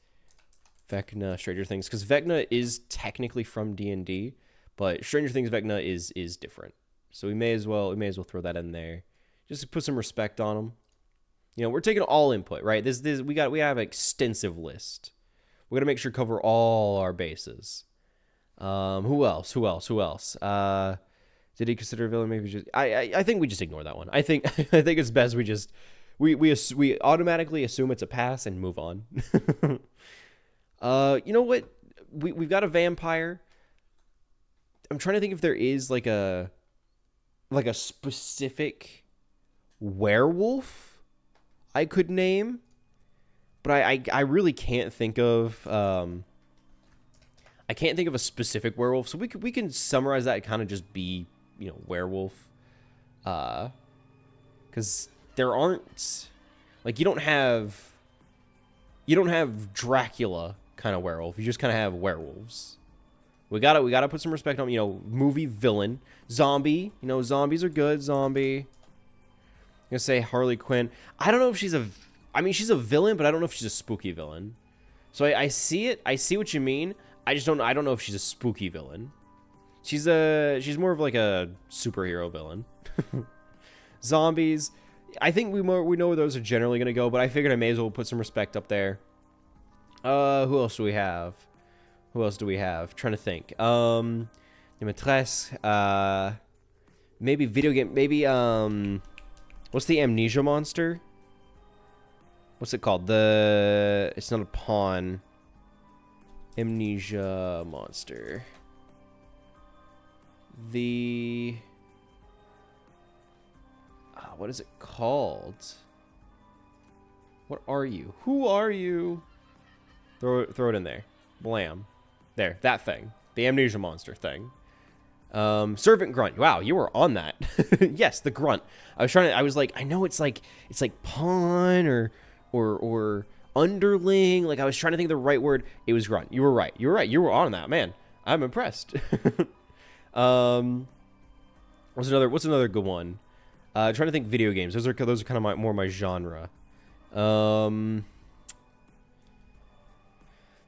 Stranger Things, because Vecna is technically from D&D, but Stranger Things Vecna is different. So we may as well throw that in there, just to put some respect on them. You know, we're taking all input, right? We have an extensive list. We got to make sure to cover all our bases. Who else? Did he consider a villain? Maybe just I think we just ignore that one. I think it's best we automatically assume it's a pass and move on. You know what? We've got a vampire. I'm trying to think if there is like a specific werewolf I could name, but I really can't think of a specific werewolf. So we can summarize that and kind of just be, you know, werewolf, because there aren't, like, you don't have Dracula kind of werewolf. You just kind of have werewolves. We gotta put some respect on, you know, movie villain. Zombie. You know, zombies are good. Zombie. I'm gonna say Harley Quinn. I don't know if she's a villain, but I don't know if she's a spooky villain. So I see it. I see what you mean. I don't know if she's a spooky villain. She's more of like a superhero villain. Zombies. I think we know where those are generally gonna go, but I figured I may as well put some respect up there. Who else do we have? Trying to think. Dimitrescu. Maybe video game. Maybe what's the amnesia monster? What's it called? It's not a pawn. Amnesia monster. What is it called? What are you? Who are you? Throw it in there. Blam. There, that thing. The amnesia monster thing. Servant grunt. Wow, you were on that. Yes, the grunt. I was like, I know it's like pawn or underling. Like, I was trying to think of the right word. It was grunt. You were right. You were on that, man. I'm impressed. What's another good one? Trying to think video games. Those are kind of more my genre.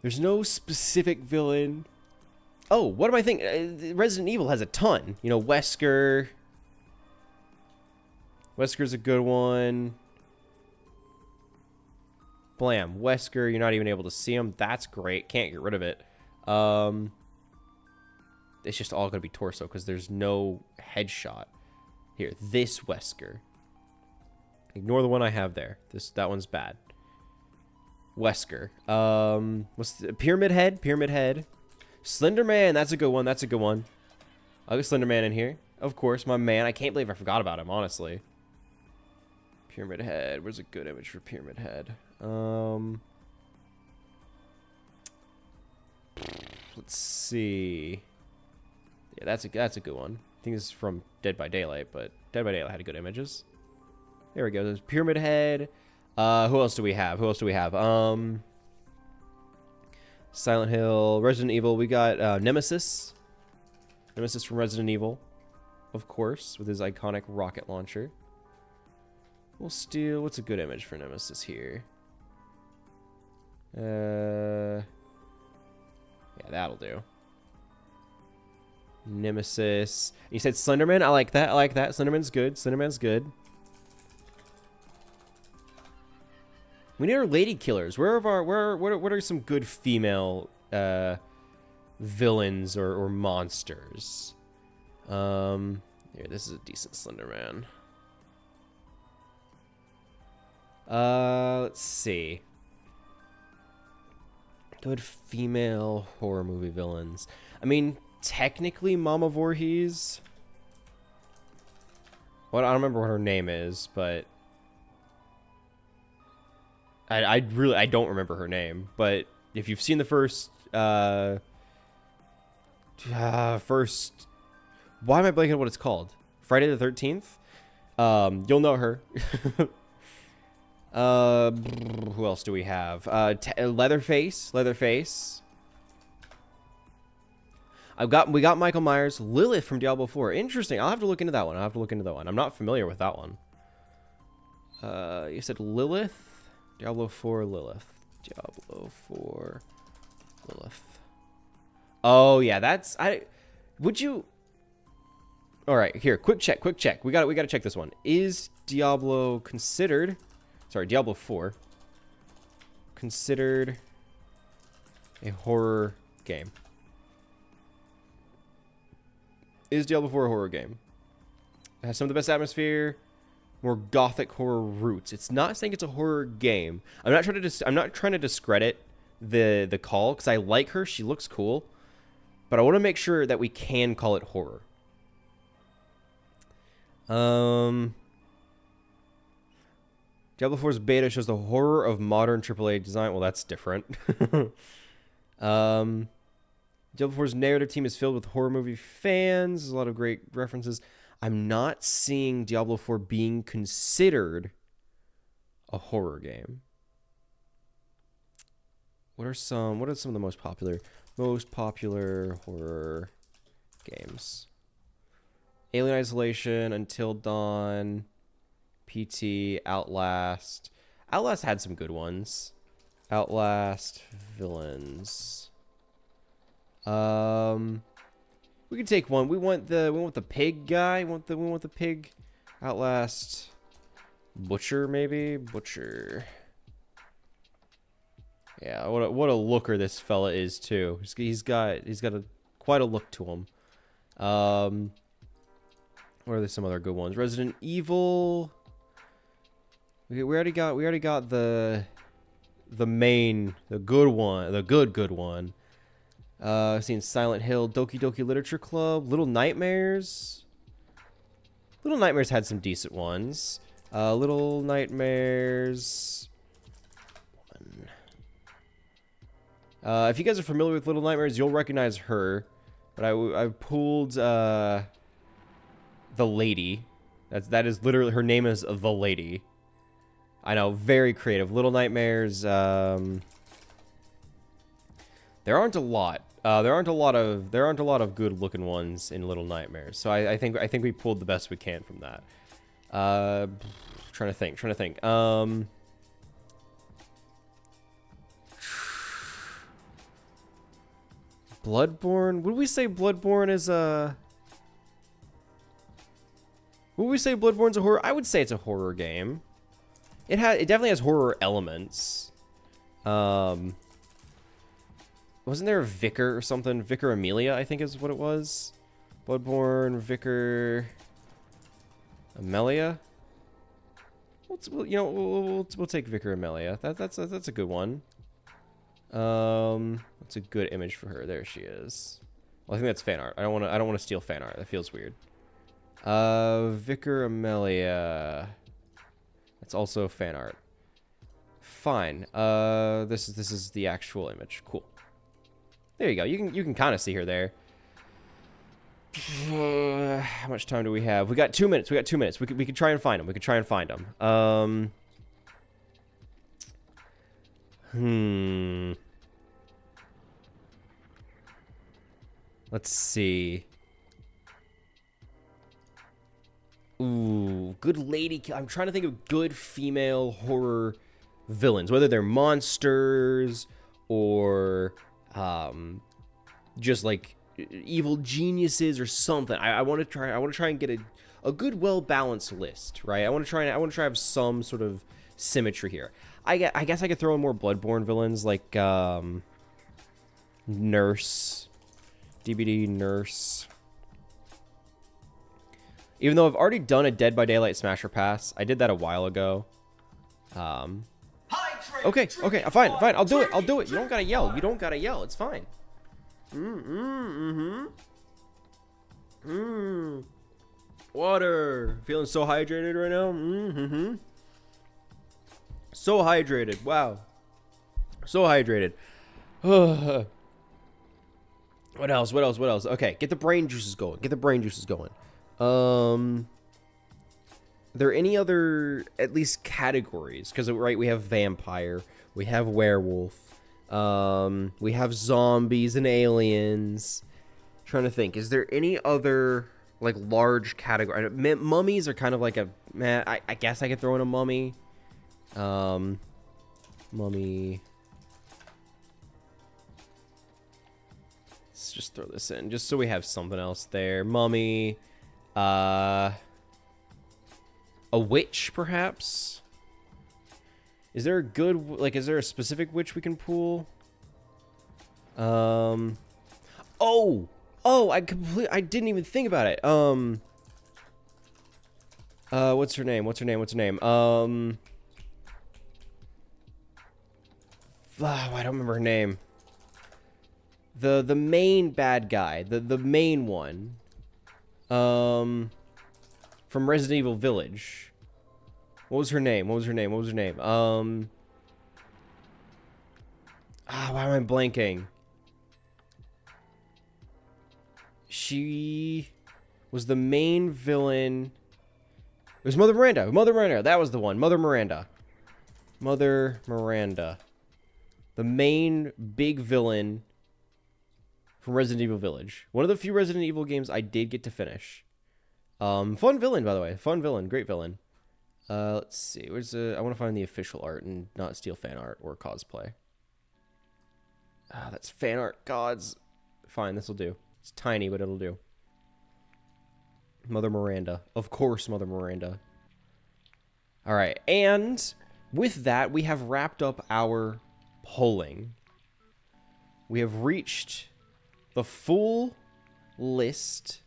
There's no specific villain. Oh, what am I thinking? Resident Evil has a ton. You know, Wesker. Wesker's a good one. Blam. Wesker, you're not even able to see him. That's great. Can't get rid of it. It's just all going to be torso because there's no headshot. Here, this Wesker. Ignore the one I have there. That one's bad. Wesker. What's the Pyramid Head? Pyramid Head. Slender Man. That's a good one. That's a good one. I'll get Slender Man in here. Of course, my man. I can't believe I forgot about him, honestly. Pyramid Head. Where's a good image for Pyramid Head? Let's see. Yeah, that's a good one. I think this is from Dead by Daylight, but Dead by Daylight had good images. There we go. There's Pyramid Head. Who else do we have? Who else do we have? Silent Hill, Resident Evil. We got Nemesis. Nemesis from Resident Evil, of course, with his iconic rocket launcher. We'll steal. What's a good image for Nemesis here? Yeah, that'll do. Nemesis. You said Slenderman? I like that. I like that. Slenderman's good. Slenderman's good. We need our lady killers. What are some good female villains or monsters? Here, this is a decent Slenderman. Let's see. Good female horror movie villains. I mean, technically Mama Voorhees. Well, I don't remember what her name is, but I don't remember her name. But if you've seen the first why am I blanking on what it's called? Friday the 13th. You'll know her. Who else do we have? Leatherface. Leatherface. We got Michael Myers. Lilith from Diablo 4. Interesting. I'll have to look into that one. I'm not familiar with that one. You said Lilith? Diablo 4 Lilith. Diablo 4 Lilith. Oh yeah, would you? All right, here, quick check. We got to check this one. Is Diablo considered? Sorry, Diablo 4 considered a horror game? Is Diablo 4 a horror game? It has some of the best atmosphere, more gothic horror roots. It's not saying it's a horror game. I'm not trying to discredit the call, because I like her. She looks cool. But I want to make sure that we can call it horror. Diablo 4's beta shows the horror of modern AAA design. Well, that's different. Diablo 4's narrative team is filled with horror movie fans. There's a lot of great references. I'm not seeing Diablo 4 being considered a horror game. What are some of the most popular horror games? Alien Isolation, Until Dawn, PT, Outlast. Outlast had some good ones. Outlast villains. We can take one. We want the pig guy. We want the pig. Outlast Butcher, maybe? Butcher. Yeah, what a looker this fella is too. He's got quite a look to him. What are there some other good ones? Resident Evil. We already got the good one, the good one. I've seen Silent Hill, Doki Doki Literature Club, Little Nightmares. Little Nightmares had some decent ones. Little Nightmares. If you guys are familiar with Little Nightmares, you'll recognize her. But I pulled the lady. That is literally her name is the lady. I know, very creative. Little Nightmares. There aren't a lot. There aren't a lot of good looking ones in Little Nightmares. So I think we pulled the best we can from that. Trying to think. Bloodborne. Would we say Bloodborne is a? Would we say Bloodborne's a horror? I would say it's a horror game. It definitely has horror elements. Wasn't there a Vicar or something? Vicar Amelia, I think is what it was. Bloodborne, Vicar. Amelia. You know, we'll take Vicar Amelia. That's a good one. That's a good image for her. There she is. Well, I think that's fan art. I don't want to steal fan art. That feels weird. Vicar Amelia. That's also fan art. Fine. This is the actual image. Cool. There you go. You can kind of see her there. How much time do we have? We got 2 minutes. We got 2 minutes. We could try and find them. We could try and find them. Let's see. Ooh, good lady. I'm trying to think of good female horror villains, whether they're monsters or just like evil geniuses or something. I want to try and get a good, well balanced list, right? I want to try and have some sort of symmetry here. I guess I could throw in more Bloodborne villains like Nurse, DBD Nurse. Even though I've already done a Dead by Daylight Smasher Pass, I did that a while ago. Okay, fine. I'll do it. You don't gotta yell. It's fine. Water. Feeling so hydrated right now. So hydrated. Wow. So hydrated. What else? Okay, get the brain juices going. Are there any other, at least, categories? Because, right, we have vampire, we have werewolf, we have zombies and aliens. Trying to think, is there any other, like, large category? Mummies are kind of like a, man, I guess I could throw in a mummy. Mummy. Let's just throw this in, just so we have something else there. Mummy. A witch, perhaps? Is there a good, like, is there a specific witch we can pull? I didn't even think about it. What's her name? I don't remember her name. The main bad guy, the main one. From Resident Evil Village. What was her name? Why am I blanking? She was the main villain. It was Mother Miranda. That was the one. Mother Miranda. The main big villain from Resident Evil Village. One of the few Resident Evil games I did get to finish. Fun villain, by the way. Great villain. Let's see. I want to find the official art and not steal fan art or cosplay. That's fan art gods. Fine, this'll do. It's tiny, but it'll do. Mother Miranda. Of course, Mother Miranda. Alright, and with that, we have wrapped up our polling. We have reached the full list.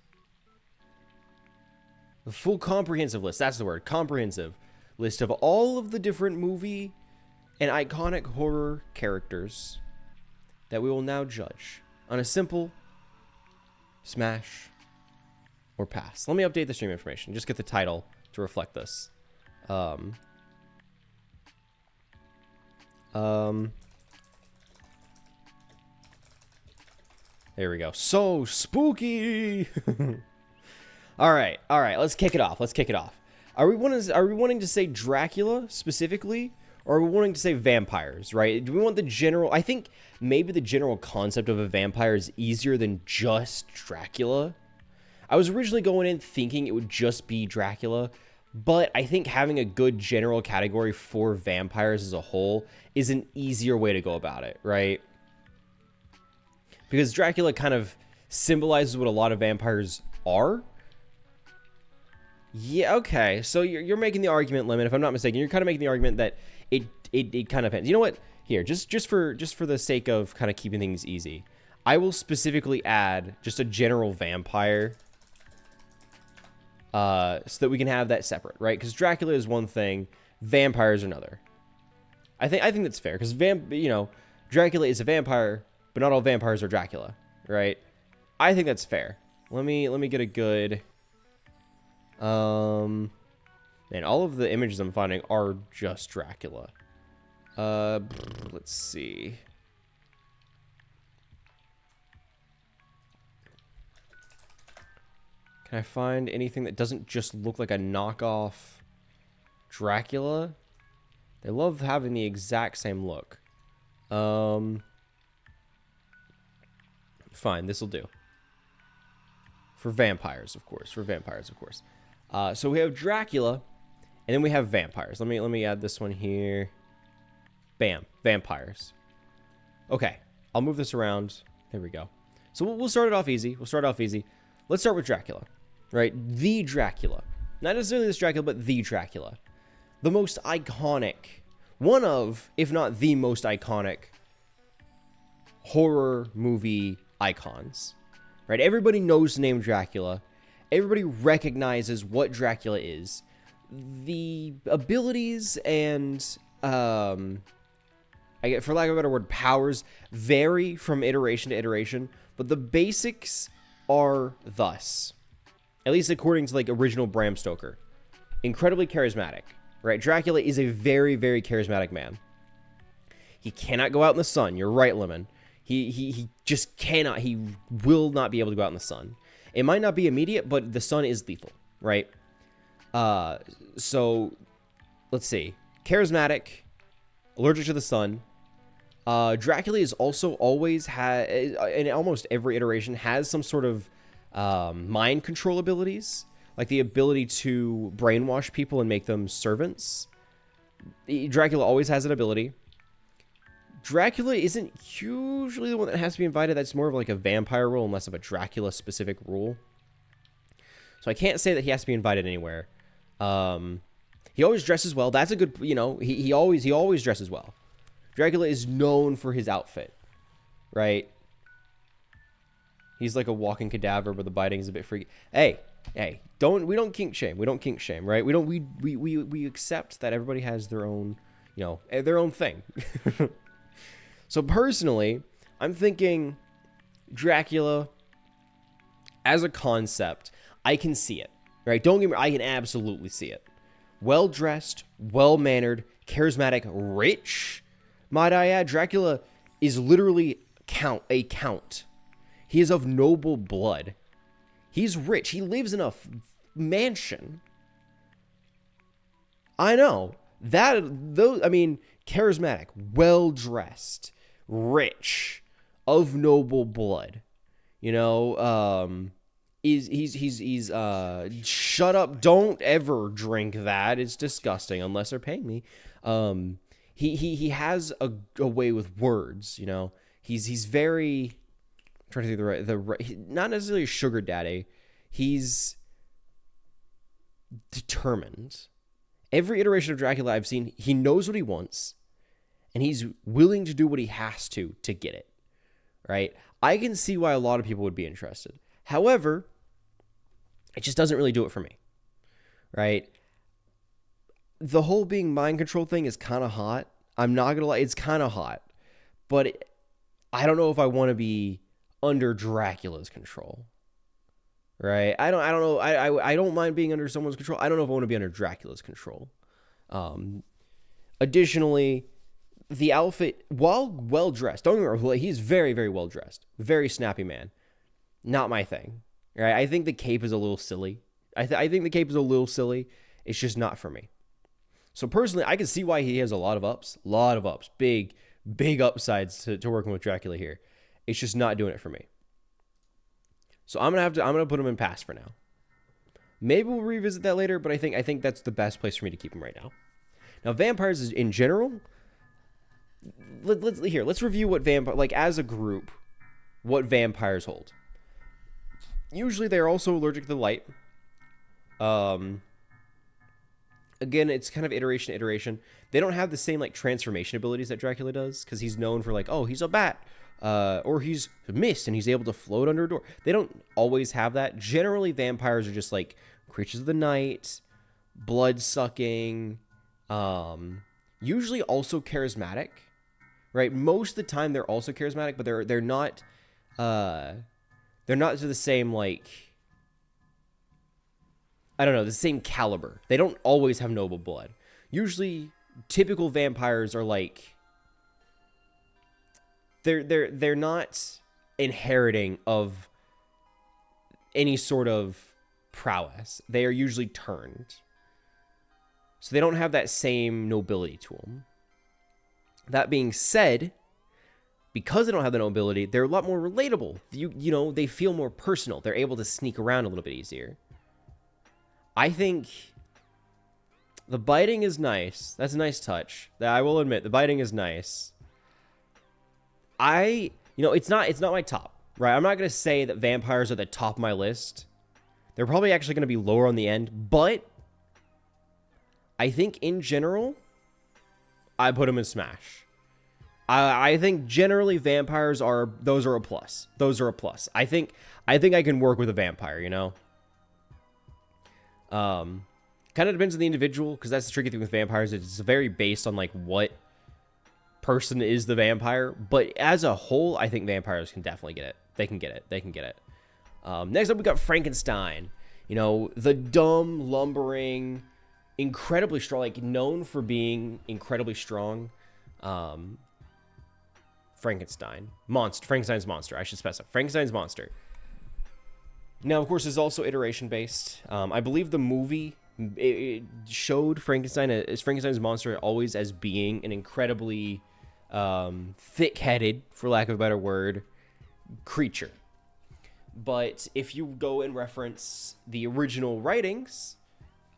The full comprehensive list. That's the word. Comprehensive list of all of the different movie and iconic horror characters that we will now judge on a simple smash or pass. Let me update the stream information. Just get the title to reflect this. There we go. So spooky. All right. Let's kick it off. Are we wanting to say Dracula specifically, or are we wanting to say vampires? Right? Do we want the general? I think maybe the general concept of a vampire is easier than just Dracula. I was originally going in thinking it would just be Dracula, but I think having a good general category for vampires as a whole is an easier way to go about it, right? Because Dracula kind of symbolizes what a lot of vampires are. Yeah, okay. So you're making the argument, Lemon, if I'm not mistaken. You're kind of making the argument that it kind of depends. You know what? Here, just for the sake of kind of keeping things easy, I will specifically add just a general vampire so that we can have that separate, right? Because Dracula is one thing, vampires are another. I think that's fair because Dracula is a vampire, but not all vampires are Dracula, right? I think that's fair. Let me get a good. Man, all of the images I'm finding are just Dracula. Let's see. Can I find anything that doesn't just look like a knockoff Dracula? They love having the exact same look. Fine, this'll do. For vampires, of course. So we have Dracula, and then we have vampires. Let me add this one here. Bam, vampires. Okay, I'll move this around. There we go. So we'll start it off easy. Let's start with Dracula, right? The Dracula. Not necessarily this Dracula, but the Dracula. The most iconic, one of, if not the most iconic, horror movie icons, right? Everybody knows the name Dracula. Everybody recognizes what Dracula is. The abilities and, for lack of a better word, powers vary from iteration to iteration, but the basics are thus. At least according to, like, original Bram Stoker. Incredibly charismatic, right? Dracula is a very, very charismatic man. He cannot go out in the sun. You're right, Lemon. He just cannot. He will not be able to go out in the sun. It might not be immediate, but the sun is lethal, right? So, let's see. Charismatic, allergic to the sun. Dracula is also always in almost every iteration, has some sort of mind control abilities, like the ability to brainwash people and make them servants. Dracula always has that ability. Dracula isn't usually the one that has to be invited. That's more of like a vampire rule and less of a Dracula specific rule. So I can't say that he has to be invited anywhere. He always dresses well. That's a good, he always dresses well. Dracula is known for his outfit, right? He's like a walking cadaver, but the biting is a bit freaky. Hey, we don't kink shame. We don't kink shame, right? We accept that everybody has their own, their own thing. So personally, I'm thinking Dracula as a concept, I can see it, right? Don't get me wrong, I can absolutely see it. Well-dressed, well-mannered, charismatic, rich. Might I add, Dracula is literally a count. He is of noble blood. He's rich. He lives in a mansion. I know. Charismatic, well-dressed, rich, of noble blood. He's shut up, don't ever drink that. It's disgusting unless they're paying me. He has a way with words, He's very, I'm trying to think the right, not necessarily a sugar daddy. He's determined. Every iteration of Dracula I've seen, he knows what he wants, and he's willing to do what he has to get it, right? I can see why a lot of people would be interested. However, it just doesn't really do it for me, right? The whole being mind control thing is kind of hot. I'm not going to lie, it's kind of hot. But I don't know if I want to be under Dracula's control, right? I don't know. I don't mind being under someone's control. I don't know if I want to be under Dracula's control. Additionally, the outfit, while well-dressed, don't get me wrong, he's very, very well-dressed. Very snappy man. Not my thing, right? I think the cape is a little silly. I think the cape is a little silly. It's just not for me. So personally, I can see why he has a lot of ups. Big, big upsides to working with Dracula here. It's just not doing it for me. So I'm gonna put him in pass for now. Maybe we'll revisit that later, but I think that's the best place for me to keep him right now. Now, vampires is in general. Let's review what as a group, what vampires hold. Usually, they're also allergic to the light. Again, it's kind of iteration to iteration. They don't have the same transformation abilities that Dracula does, because he's known for he's a bat, or he's mist and he's able to float under a door. They don't always have that. Generally, vampires are just creatures of the night, blood-sucking, usually also charismatic, right? Most of the time they're also charismatic, but they're not to the same, like, I don't know, the same caliber. They don't always have noble blood. Usually typical vampires are like, they're not inheriting of any sort of prowess. They are usually turned. So they don't have that same nobility to them. That being said, because they don't have the nobility, they're a lot more relatable. You know, they feel more personal. They're able to sneak around a little bit easier. I think the biting is nice. That's a nice touch. I will admit, the biting is nice. You know, it's not my top, right? I'm not going to say that vampires are the top of my list. They're probably actually going to be lower on the end, but I think in general, I put them in Smash. I think generally vampires are a plus. Those are a plus. I think I can work with a vampire, you know? Kind of depends on the individual, because that's the tricky thing with vampires. It's very based on, like, what person is the vampire. But as a whole, I think vampires can definitely get it. They can get it. Next up, we got Frankenstein. You know, the dumb, lumbering, incredibly strong, like, known for being incredibly strong. Frankenstein's monster, I should specify. Frankenstein's monster. Now, of course, it's also iteration-based. I believe the movie, it showed Frankenstein's monster always as being an incredibly thick-headed, for lack of a better word, creature. But if you go and reference the original writings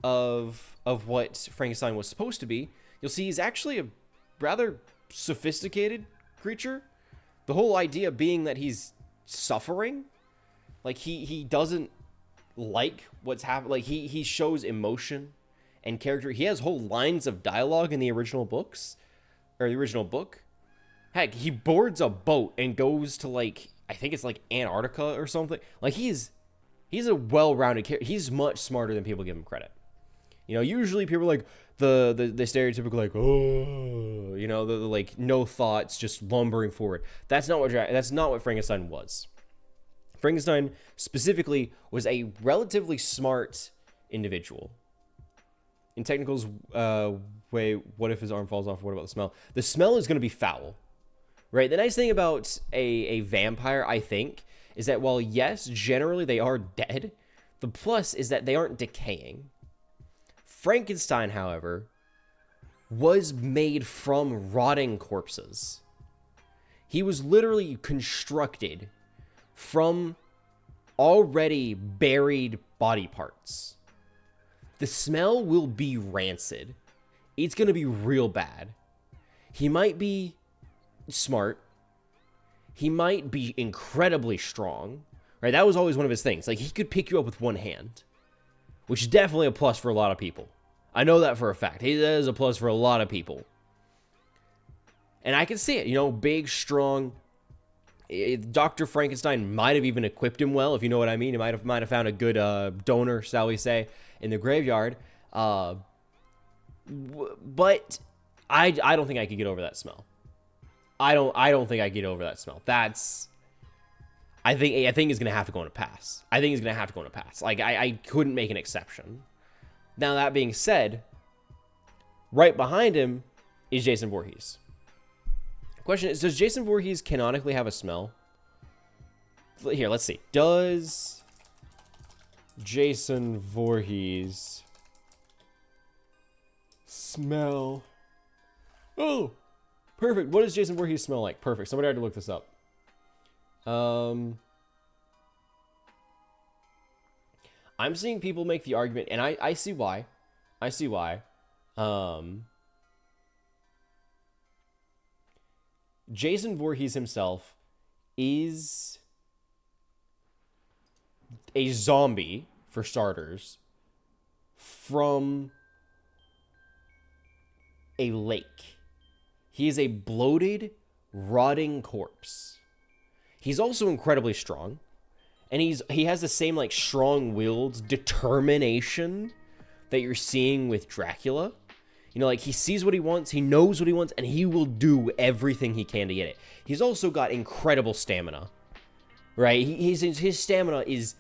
of what Frankenstein was supposed to be, you'll see he's actually a rather sophisticated creature. The whole idea being that he's suffering. Like, he doesn't like what's happening. Like, he shows emotion and character. He has whole lines of dialogue in the original books, or the original book. Heck, he boards a boat and goes to, like, I think it's like Antarctica or something. Like, he's a well-rounded character. He's much smarter than people give him credit. You know, usually people are like the stereotypical, like, oh, you know, the like no thoughts, just lumbering forward. That's not what Frankenstein was. Frankenstein specifically was a relatively smart individual. In technicals, wait, what if his arm falls off? What about the smell? The smell is going to be foul, right? The nice thing about a vampire, I think, is that while, yes, generally they are dead, the plus is that they aren't decaying. Frankenstein, however, was made from rotting corpses. He was literally constructed from already buried body parts. The smell will be rancid. It's going to be real bad. He might be smart. He might be incredibly strong. Right? That was always one of his things. Like, he could pick you up with one hand, which is definitely a plus for a lot of people. I know that for a fact. That is a plus for a lot of people. And I can see it. You know, big, strong. Dr. Frankenstein might have even equipped him well, if you know what I mean. He might have found a good donor, shall we say, in the graveyard. But I don't think I could get over that smell. I don't think I could get over that smell. I think he's gonna have to go on a pass. Like, I couldn't make an exception. Now, that being said, right behind him is Jason Voorhees. Question is, does Jason Voorhees canonically have a smell? Here, let's see. Does Jason Voorhees smell? Oh, perfect. What does Jason Voorhees smell like? Perfect. Somebody had to look this up. I'm seeing people make the argument, and I see why. Jason Voorhees himself is a zombie, for starters, from a lake. He is a bloated, rotting corpse. He's also incredibly strong. And he has the same, like, strong-willed determination that you're seeing with Dracula. You know, like, he sees what he wants, he knows what he wants, and he will do everything he can to get it. He's also got incredible stamina, right? His stamina is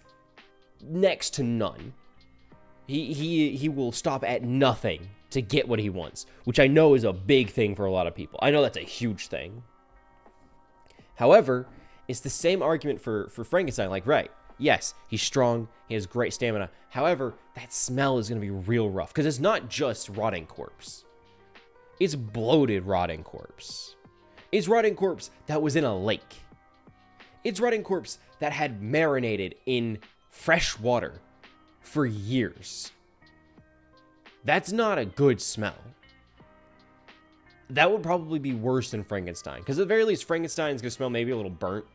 next to none. He will stop at nothing to get what he wants, which I know is a big thing for a lot of people. I know that's a huge thing. However, it's the same argument for Frankenstein. Like, right, yes, he's strong, he has great stamina. However, that smell is going to be real rough, because it's not just rotting corpse. It's bloated rotting corpse. It's rotting corpse that was in a lake. It's rotting corpse that had marinated in fresh water for years. That's not a good smell. That would probably be worse than Frankenstein, because at the very least, Frankenstein's going to smell maybe a little burnt.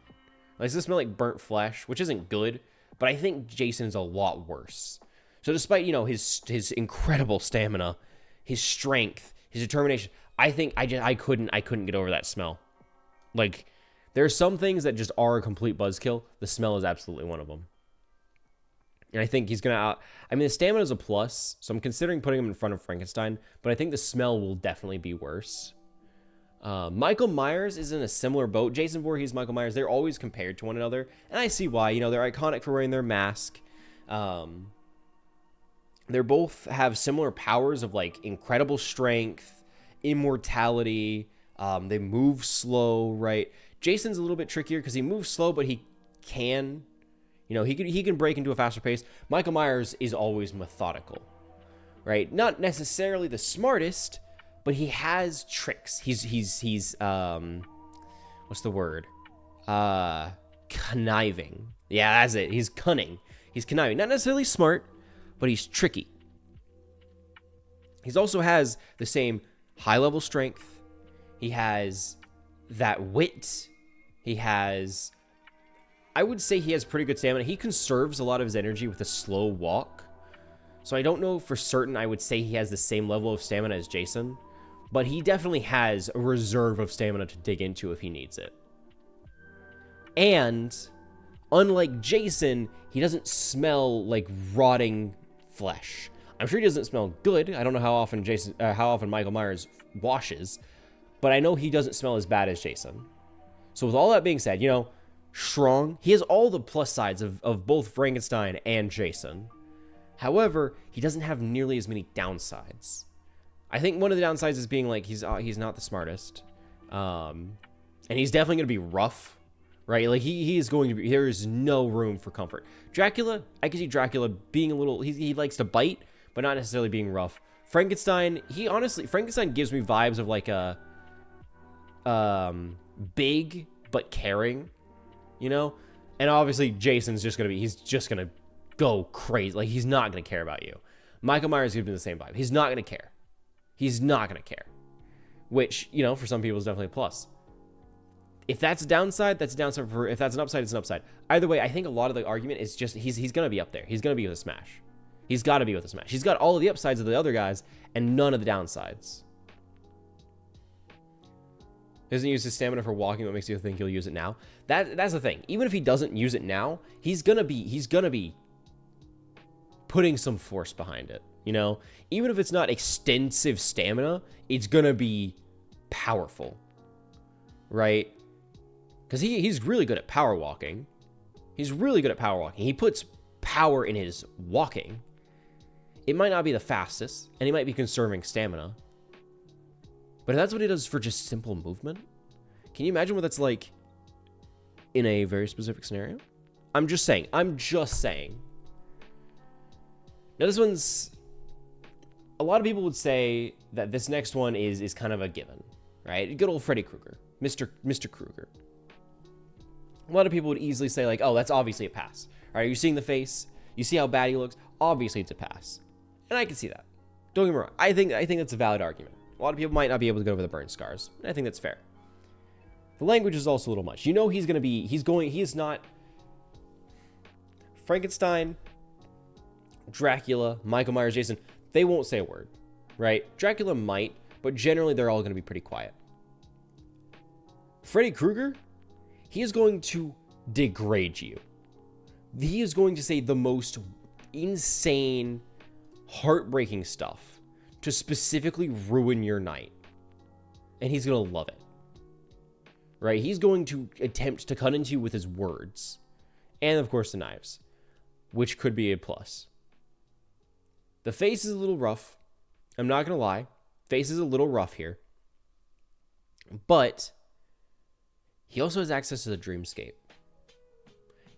Like, it's going to smell like burnt flesh, which isn't good, but I think Jason's a lot worse. So despite, you know, his incredible stamina, his strength, his determination, I think I couldn't get over that smell. Like, there are some things that just are a complete buzzkill. The smell is absolutely one of them. And I think he's going to I mean, the stamina is a plus, so I'm considering putting him in front of Frankenstein, but I think the smell will definitely be worse. Michael Myers is in a similar boat. Jason Voorhees, Michael Myers, they're always compared to one another, and I see why. You know, they're iconic for wearing their mask. They both have similar powers of, like, incredible strength, immortality. They move slow, right? Jason's a little bit trickier because he moves slow, but he can... You know, he can break into a faster pace. Michael Myers is always methodical, right? Not necessarily the smartest, but he has tricks. He's what's the word? Conniving. Yeah, that's it. He's cunning. He's conniving. Not necessarily smart, but he's tricky. He also has the same high-level strength. He has that wit. He has... I would say he has pretty good stamina. He conserves a lot of his energy with a slow walk. So I don't know for certain I would say he has the same level of stamina as Jason. But he definitely has a reserve of stamina to dig into if he needs it. And, unlike Jason, he doesn't smell like rotting flesh. I'm sure he doesn't smell good. I don't know how often Michael Myers washes. But I know he doesn't smell as bad as Jason. So with all that being said, you know... strong. He has all the plus sides of both Frankenstein and Jason. However, he doesn't have nearly as many downsides. I think one of the downsides is being like he's not the smartest, and he's definitely going to be rough, right? Like he is going to be. There is no room for comfort. Dracula, I can see Dracula being a little. He likes to bite, but not necessarily being rough. Frankenstein, Frankenstein gives me vibes of like a big but caring. You know? And obviously, Jason's just going to be... He's just going to go crazy. Like, he's not going to care about you. Michael Myers gives me the same vibe. He's not going to care. He's not going to care. Which, you know, for some people is definitely a plus. If that's a downside, that's a downside. If that's an upside, it's an upside. Either way, I think a lot of the argument is just... He's going to be up there. He's going to be with a smash. He's got to be with a smash. He's got all of the upsides of the other guys and none of the downsides. Doesn't use his stamina for walking. What makes you think he'll use it now? That's the thing. Even if he doesn't use it now, he's gonna be putting some force behind it. You know, even if it's not extensive stamina, it's gonna be powerful, right? Because he's really good at power walking. He's really good at power walking. He puts power in his walking. It might not be the fastest, and he might be conserving stamina. But if that's what he does for just simple movement, can you imagine what that's like in a very specific scenario? I'm just saying. Now this one's... A lot of people would say that this next one is kind of a given, right? Good old Freddy Krueger. Mr. Krueger. A lot of people would easily say like, oh, that's obviously a pass. All right, you're seeing the face. You see how bad he looks. Obviously it's a pass. And I can see that. Don't get me wrong. I think that's a valid argument. A lot of people might not be able to get over the burn scars. I think that's fair. The language is also a little much. You know he is not... Frankenstein, Dracula, Michael Myers, Jason, they won't say a word, right? Dracula might, but generally they're all going to be pretty quiet. Freddy Krueger, he is going to degrade you, he is going to say the most insane, heartbreaking stuff to specifically ruin your night. And he's going to love it. Right? He's going to attempt to cut into you with his words. And, of course, the knives. Which could be a plus. The face is a little rough. I'm not going to lie. Face is a little rough here. But he also has access to the dreamscape.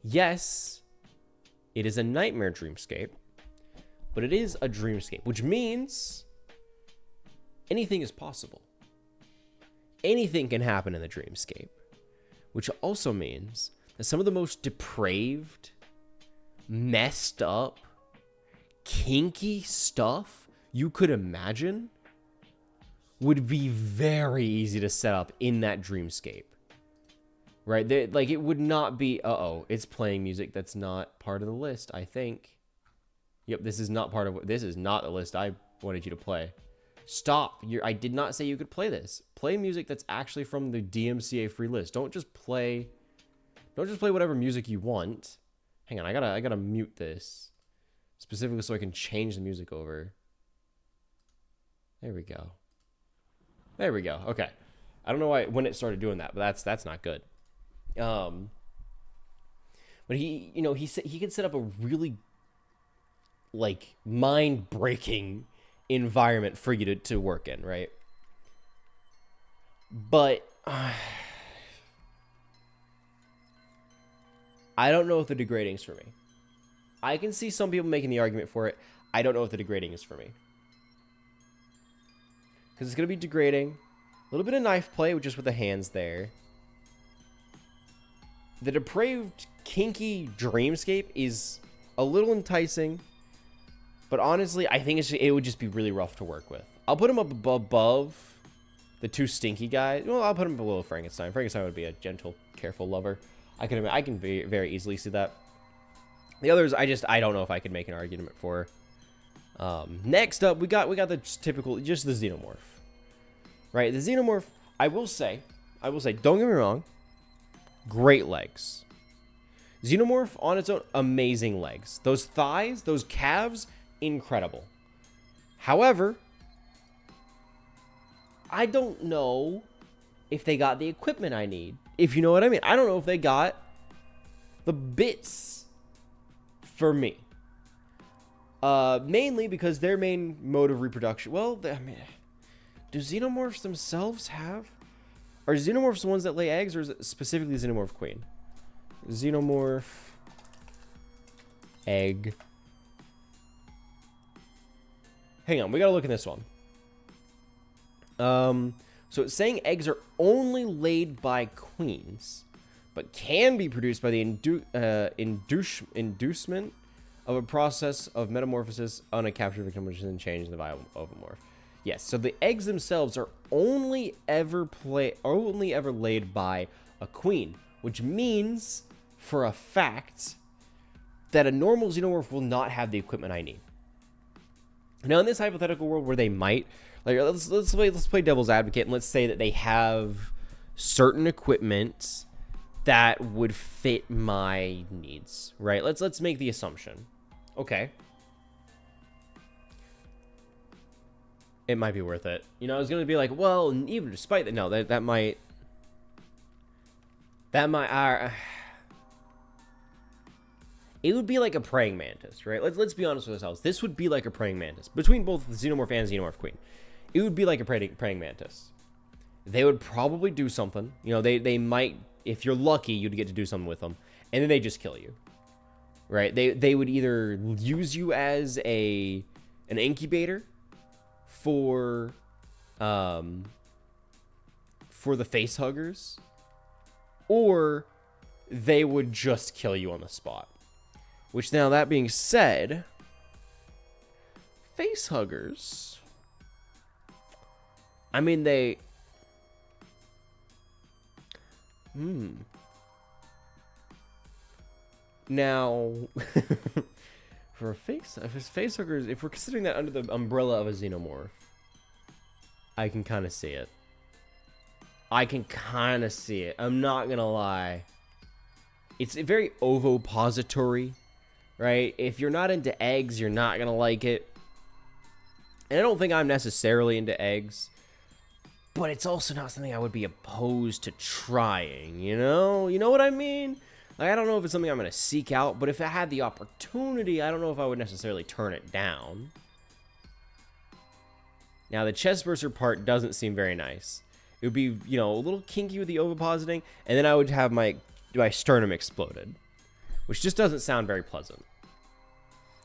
Yes, it is a nightmare dreamscape, but it is a dreamscape, which means anything is possible. Anything can happen in the dreamscape, which also means that some of the most depraved, messed up, kinky stuff you could imagine would be very easy to set up in that dreamscape. Right? Like, it would not be, it's playing music that's not part of the list, I think. Yep, this is not the list I wanted you to play. Stop. I did not say you could play this. Play music that's actually from the DMCA free list. Don't just play whatever music you want. Hang on, I gotta mute this. Specifically so I can change the music over. There we go. There we go. Okay. I don't know when it started doing that, but that's not good. But he could set up a really, like, mind-breaking environment for you to work in, right? But I don't know if the degrading is for me. I can see some people making the argument for it. I don't know if the degrading is for me. Because it's going to be degrading. A little bit of knife play, just with the hands there. The depraved, kinky dreamscape is a little enticing. But honestly, I think it would just be really rough to work with. I'll put him up above the two stinky guys. Well, I'll put him below Frankenstein. Frankenstein would be a gentle, careful lover. I can very easily see that. The others, I don't know if I could make an argument for. Next up, we got the typical, just the xenomorph. Right, the xenomorph, I will say, don't get me wrong, great legs. Xenomorph on its own, amazing legs. Those thighs, those calves, incredible. However, I don't know if they got the equipment I need. If you know what I mean. I don't know if they got the bits for me. Mainly because their main mode of reproduction, well, do xenomorphs themselves have? Are xenomorphs the ones that lay eggs, or is it specifically xenomorph queen? Xenomorph egg. Hang on, we gotta look at this one. So it's saying eggs are only laid by queens, but can be produced by the inducement of a process of metamorphosis on a captured victim, which is then changed in the ovomorph. Yes, so the eggs themselves are only ever laid by a queen, which means, for a fact, that a normal xenomorph will not have the equipment I need. Now, in this hypothetical world where they might, like, let's play devil's advocate, and let's say that they have certain equipment that would fit my needs, right? Let's make the assumption. Okay. It might be worth it. You know, I was going to be like, well, even despite that, no, that might, it would be like a praying mantis, right? Let's be honest with ourselves. This would be like a praying mantis. Between both the xenomorph and xenomorph queen, it would be like a praying mantis. They would probably do something. You know, they might, if you're lucky, you'd get to do something with them. And then they just kill you. Right? They would either use you as an incubator for the face huggers, or they would just kill you on the spot. Which, now, that being said, face huggers, I mean, they... Now, for face huggers, if we're considering that under the umbrella of a xenomorph, I can kind of see it. I'm not gonna lie. It's very ovipository, right? If you're not into eggs, you're not going to like it. And I don't think I'm necessarily into eggs. But it's also not something I would be opposed to trying, you know? You know what I mean? Like, I don't know if it's something I'm going to seek out, but if I had the opportunity, I don't know if I would necessarily turn it down. Now, the chest burster part doesn't seem very nice. It would be, you know, a little kinky with the ovipositing, and then I would have my sternum exploded, which just doesn't sound very pleasant.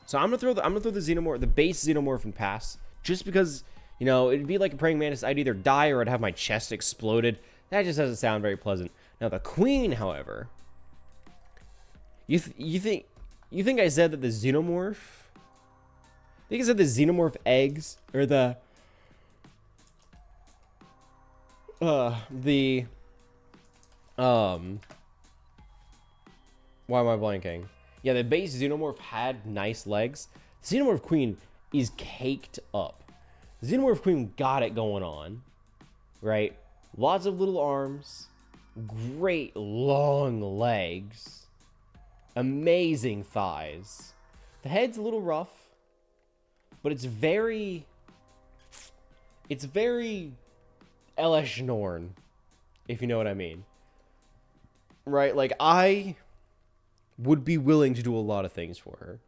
So I'm gonna throw the xenomorph, the base xenomorph, and pass, just because, you know, it'd be like a praying mantis. I'd either die or I'd have my chest exploded. That just doesn't sound very pleasant. Now the queen, however, you think I said that the xenomorph? I think I said the xenomorph eggs or the why am I blanking? Yeah, the base xenomorph had nice legs. Xenomorph queen is caked up. Xenomorph queen got it going on, right? Lots of little arms, great long legs, amazing thighs. The head's a little rough, but it's very Elish Norn, if you know what I mean. Right? Like, I would be willing to do a lot of things for her.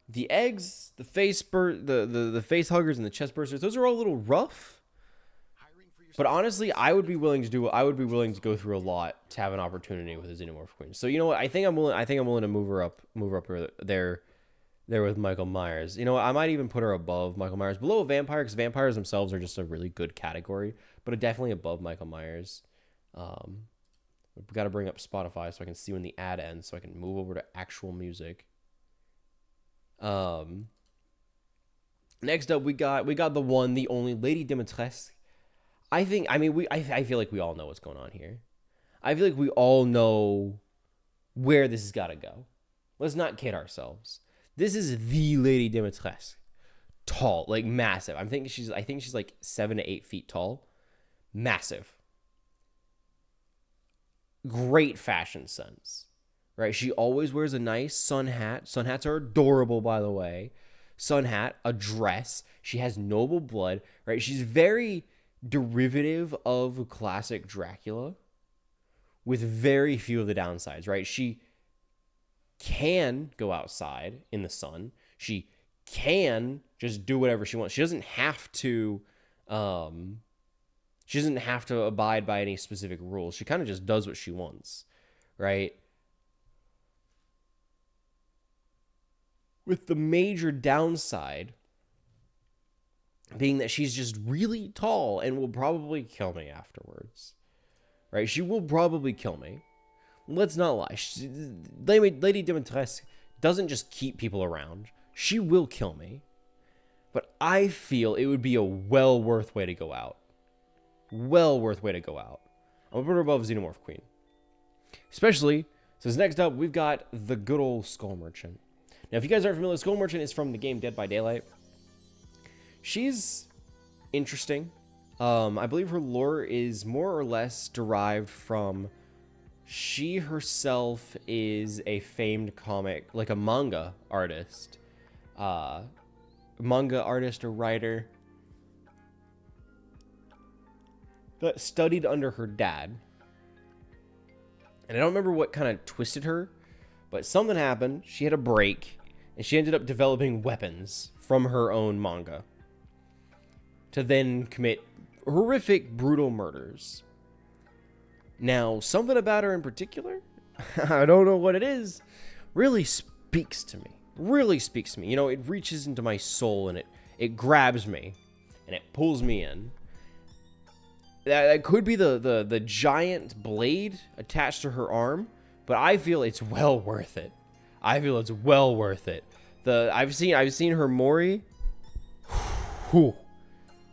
The eggs, the face the face huggers and the chest bursters, those are all a little rough. But honestly, I would be willing to go through a lot to have an opportunity with a xenomorph queen. So you know what? I think I'm willing to move her up there with Michael Myers. You know what? I might even put her above Michael Myers, below a vampire, because vampires themselves are just a really good category, but definitely above Michael Myers. We've got to bring up Spotify so I can see when the ad ends, so I can move over to actual music. Next up, we got the one, the only Lady Dimitrescu. I feel like we all know what's going on here. I feel like we all know where this has got to go. Let's not kid ourselves. This is the Lady Dimitrescu. Tall, like massive. I think she's like 7 to 8 feet tall. Massive. Great fashion sense, right? She always wears a nice sun hat. Sun hats are adorable, by the way. Sun hat, a dress. She has noble blood, right? She's very derivative of classic Dracula with very few of the downsides, right? She can go outside in the sun. She can just do whatever she wants. She doesn't have to abide by any specific rules. She kind of just does what she wants, right? With the major downside being that she's just really tall and will probably kill me afterwards, right? She will probably kill me. Let's not lie. Lady Dimitrescu doesn't just keep people around. She will kill me. But I feel it would be a well worth way to go out. Well worth way to go out. I'm going to put her above Xenomorph Queen. Especially, since next up, we've got the good old Skull Merchant. Now, if you guys aren't familiar, Skull Merchant is from the game Dead by Daylight. She's interesting. I believe her lore is more or less derived from... She herself is a famed comic, like a manga artist. Manga artist or writer that studied under her dad. And I don't remember what kind of twisted her, but something happened. She had a break, and she ended up developing weapons from her own manga to then commit horrific, brutal murders. Now, something about her in particular, I don't know what it is, really speaks to me. Really speaks to me. You know, it reaches into my soul, and it grabs me, and it pulls me in. That could be the giant blade attached to her arm, but I feel it's well worth it. I feel it's well worth it. I've seen her Mori. Whew,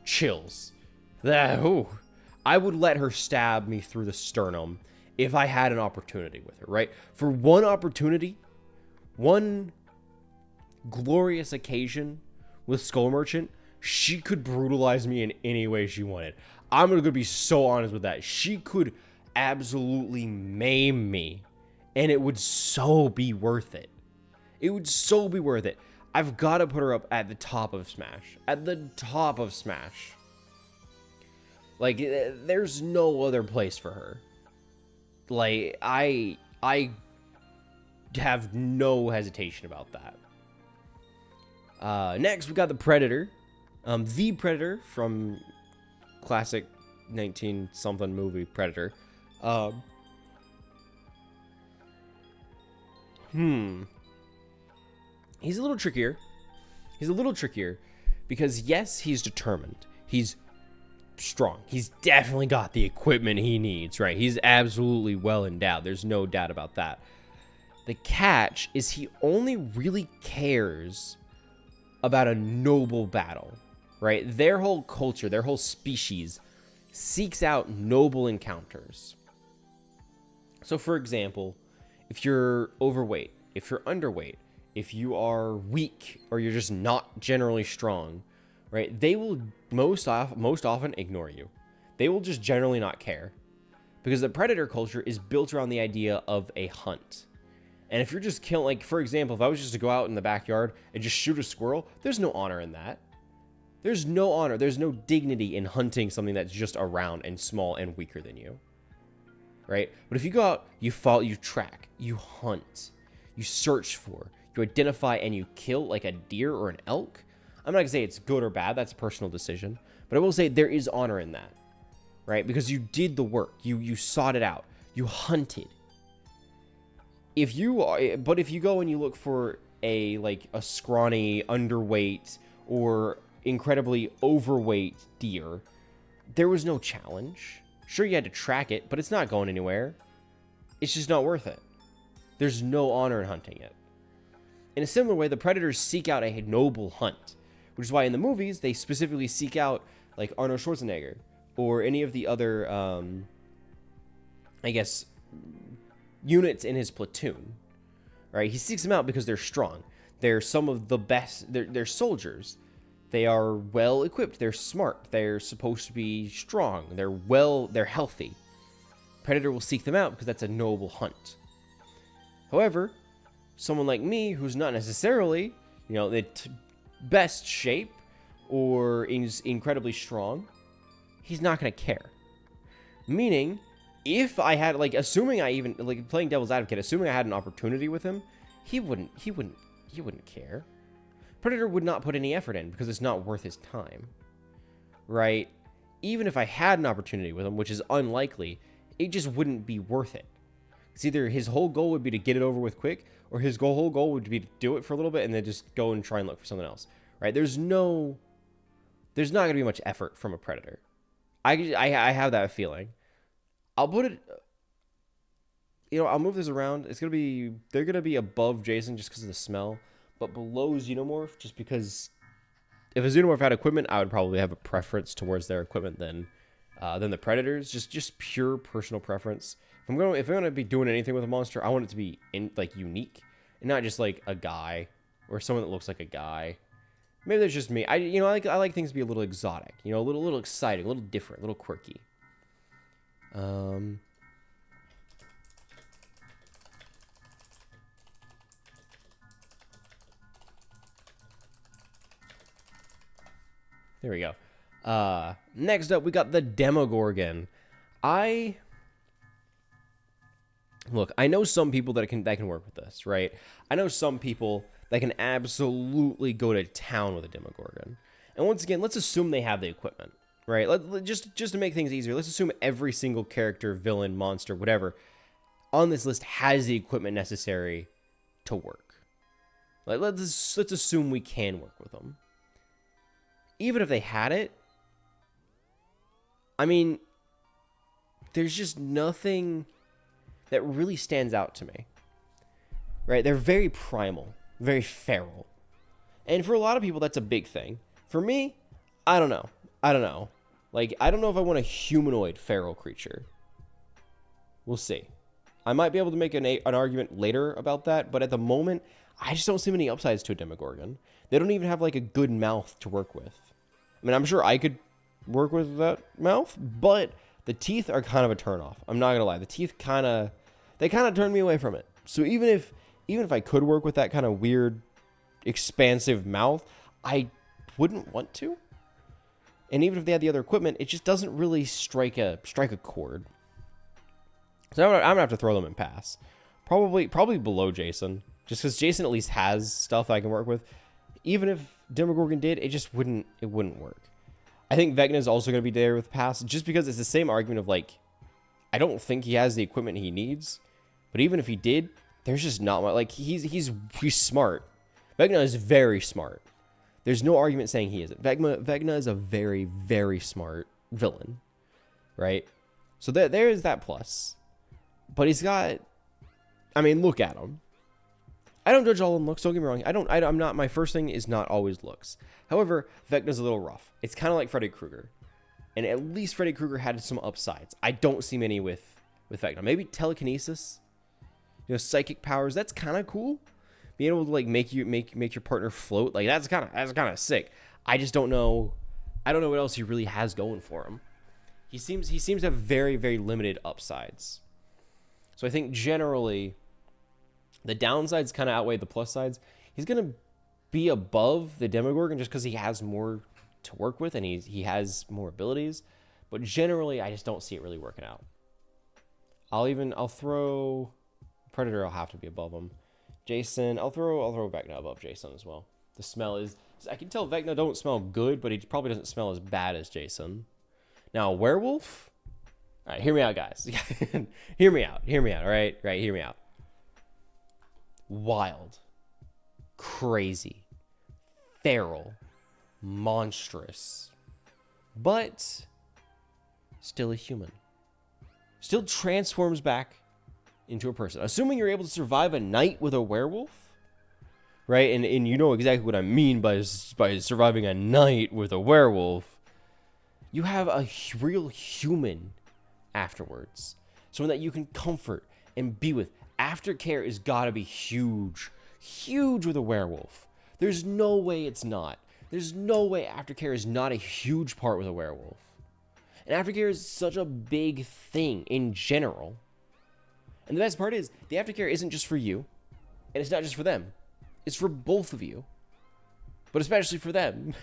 chills. I would let her stab me through the sternum if I had an opportunity with her, right? For one opportunity, one glorious occasion with Skull Merchant, she could brutalize me in any way she wanted. I'm going to be so honest with that. She could absolutely maim me, and it would so be worth it. It would so be worth it. I've got to put her up at the top of Smash. At the top of Smash. Like, there's no other place for her. Like, I have no hesitation about that. Next, we got the Predator. The Predator from classic 19-something movie Predator. He's a little trickier. Because, yes, he's determined. He's strong. He's definitely got the equipment he needs, right? He's absolutely well endowed. There's no doubt about that. The catch is he only really cares about a noble battle, right? Their whole culture, their whole species seeks out noble encounters. So, for example, if you're overweight, if you're underweight, if you are weak, or you're just not generally strong, right? They will most often ignore you. They will just generally not care. Because the predator culture is built around the idea of a hunt. And if you're just killing, like, for example, if I was just to go out in the backyard and just shoot a squirrel, there's no honor in that. There's no honor. There's no dignity in hunting something that's just around and small and weaker than you. Right? But if you go out, you follow, you track, you hunt, you search for, you identify, and you kill like a deer or an elk. I'm not going to say it's good or bad. That's a personal decision. But I will say there is honor in that. Right? Because you did the work. You sought it out. You hunted. If you go and you look for a scrawny, underweight, or incredibly overweight deer, there was no challenge. Sure, you had to track it, but it's not going anywhere. It's just not worth it. There's no honor in hunting it. In a similar way, the predators seek out a noble hunt, which is why in the movies, they specifically seek out, like, Arnold Schwarzenegger, or any of the other, units in his platoon, right? He seeks them out because they're strong. They're some of the best. They're soldiers. They are well equipped. They're smart. They're supposed to be strong. They're healthy. Predator will seek them out because that's a noble hunt. However, someone like me who's not necessarily, the best shape or is incredibly strong, he's not going to care. Meaning, if I had, assuming I even, playing devil's advocate, assuming I had an opportunity with him, he wouldn't care. Predator would not put any effort in because it's not worth his time, right? Even if I had an opportunity with him, which is unlikely, it just wouldn't be worth it. It's either his whole goal would be to get it over with quick, or his whole goal would be to do it for a little bit and then just go and try and look for something else, right? There's not going to be much effort from a predator. I have that feeling. I'll put it, I'll move this around. They're going to be above Jason just because of the smell, but below Xenomorph just because if a Xenomorph had equipment, I would probably have a preference towards their equipment than the Predators. Just pure personal preference. If I'm going to be doing anything with a monster, I want it to be unique and not just like a guy or someone that looks like a guy. Maybe that's just me. I like things to be a little exotic, a little exciting, a little different, a little quirky. There we go. Next up, we got the Demogorgon. I know some people that can work with this, right? I know some people that can absolutely go to town with a Demogorgon. And once again, let's assume they have the equipment, right? Just to make things easier, let's assume every single character, villain, monster, whatever, on this list has the equipment necessary to work. Let's assume we can work with them. Even if they had it, I mean, there's just nothing that really stands out to me, right? They're very primal, very feral. And for a lot of people, that's a big thing. For me, I don't know. I don't know if I want a humanoid feral creature. We'll see. I might be able to make an argument later about that, but at the moment, I just don't see many upsides to a Demogorgon. They don't even have, a good mouth to work with. I mean, I'm sure I could work with that mouth, but The teeth are kind of a turnoff. I'm not gonna lie. The teeth kind of turn me away from it. So even if I could work with that kind of weird, expansive mouth, I wouldn't want to. And even if they had the other equipment, it just doesn't really strike a chord. So I'm gonna have to throw them in pass. Probably below Jason, just because Jason at least has stuff that I can work with. Even if Demogorgon did, it just wouldn't work. I think Vecna is also going to be there with pass, just because it's the same argument of like, I don't think he has the equipment he needs, but even if he did, there's just not much. Like he's smart. Vecna is very smart. There's no argument saying he isn't. Vecna is a very, very smart villain, right? So there is that plus, but he's got. I mean, look at him. I don't judge all of them looks. Don't get me wrong. I'm not. My first thing is not always looks. However, Vecna's a little rough. It's kind of like Freddy Krueger, and at least Freddy Krueger had some upsides. I don't see many with Vecna. Maybe telekinesis, psychic powers. That's kind of cool. Being able to like make your partner float, like that's kind of sick. I just don't know. I don't know what else he really has going for him. He seems to have very, very limited upsides. So I think generally the downsides kind of outweigh the plus sides. He's going to be above the Demogorgon just because he has more to work with and he has more abilities. But generally, I just don't see it really working out. I'll throw Predator. I'll have to be above him. Jason, I'll throw Vecna above Jason as well. The smell is, I can tell Vecna don't smell good, but he probably doesn't smell as bad as Jason. Now, a werewolf. All right, hear me out, guys. hear me out. All right, hear me out. Wild, crazy, feral, monstrous, but still a human. Still transforms back into a person. Assuming you're able to survive a night with a werewolf, right? And you know exactly what I mean by surviving a night with a werewolf. You have a real human afterwards. Someone that you can comfort and be with. Aftercare has got to be huge with a werewolf. There's no way it's not. There's no way aftercare is not a huge part with a werewolf. And aftercare is such a big thing in general. And the best part is, the aftercare isn't just for you, and it's not just for them. It's for both of you. But especially for them.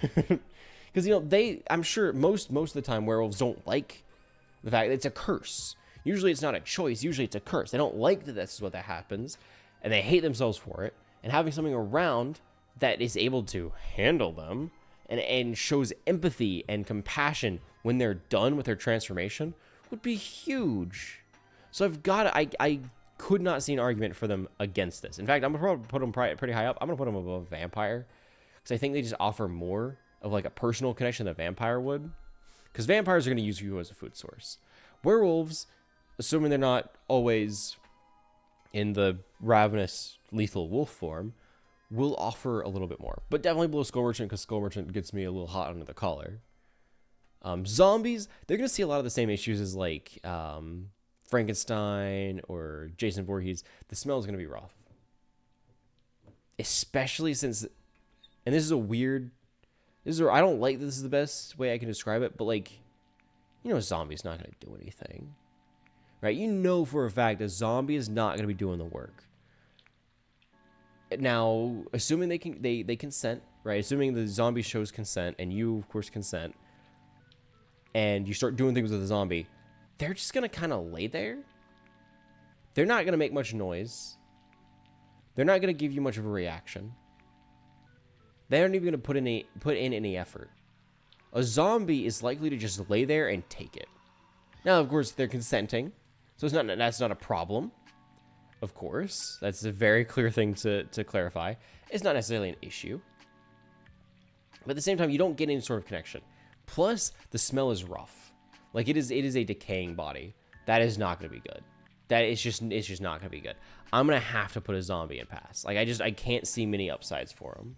Because, I'm sure most of the time werewolves don't like the fact that it's a curse. Usually it's not a choice. Usually it's a curse. They don't like that this is what that happens, and they hate themselves for it. And having something around that is able to handle them and shows empathy and compassion when they're done with their transformation would be huge. So I could not see an argument for them against this. In fact, I'm going to put them pretty high up. I'm going to put them above vampire, because I think they just offer more of like a personal connection than vampire would. Because vampires are going to use you as a food source. Werewolves, assuming they're not always in the ravenous, lethal wolf form, will offer a little bit more. But definitely below Skull Merchant, because Skull Merchant gets me a little hot under the collar. Zombies, they're going to see a lot of the same issues as like Frankenstein or Jason Voorhees. The smell is going to be rough. Especially since, and this is a weird, I don't like this is the best way I can describe it, but like, a zombie's not going to do anything. Right? You know for a fact a zombie is not going to be doing the work. Now, assuming they consent, right? Assuming the zombie shows consent, and you, of course, consent, and you start doing things with the zombie, they're just going to kind of lay there. They're not going to make much noise. They're not going to give you much of a reaction. They aren't even going to put in any effort. A zombie is likely to just lay there and take it. Now, of course, they're consenting, so that's not a problem. Of course, that's a very clear thing to clarify. It's not necessarily an issue. But at the same time, you don't get any sort of connection. Plus, the smell is rough. Like, it is a decaying body. That is not going to be good. It's just not going to be good. I'm going to have to put a zombie in pass. Like, I can't see many upsides for him.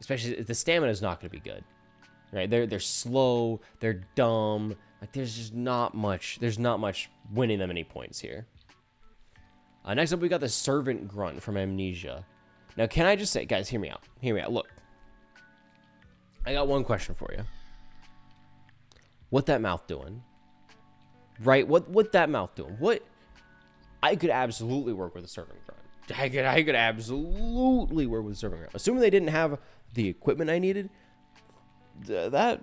Especially, the stamina is not going to be good. Right? They're slow. They're dumb. Like, there's just not much. There's not much winning them any points here. Next up, we got the Servant Grunt from Amnesia. Now, can I just say, guys, hear me out. Hear me out. Look. I got one question for you. what that mouth doing? Right? What that mouth doing? What? I could absolutely work with a servant grunt. I could absolutely work with a servant grunt. Assuming they didn't have the equipment I needed, that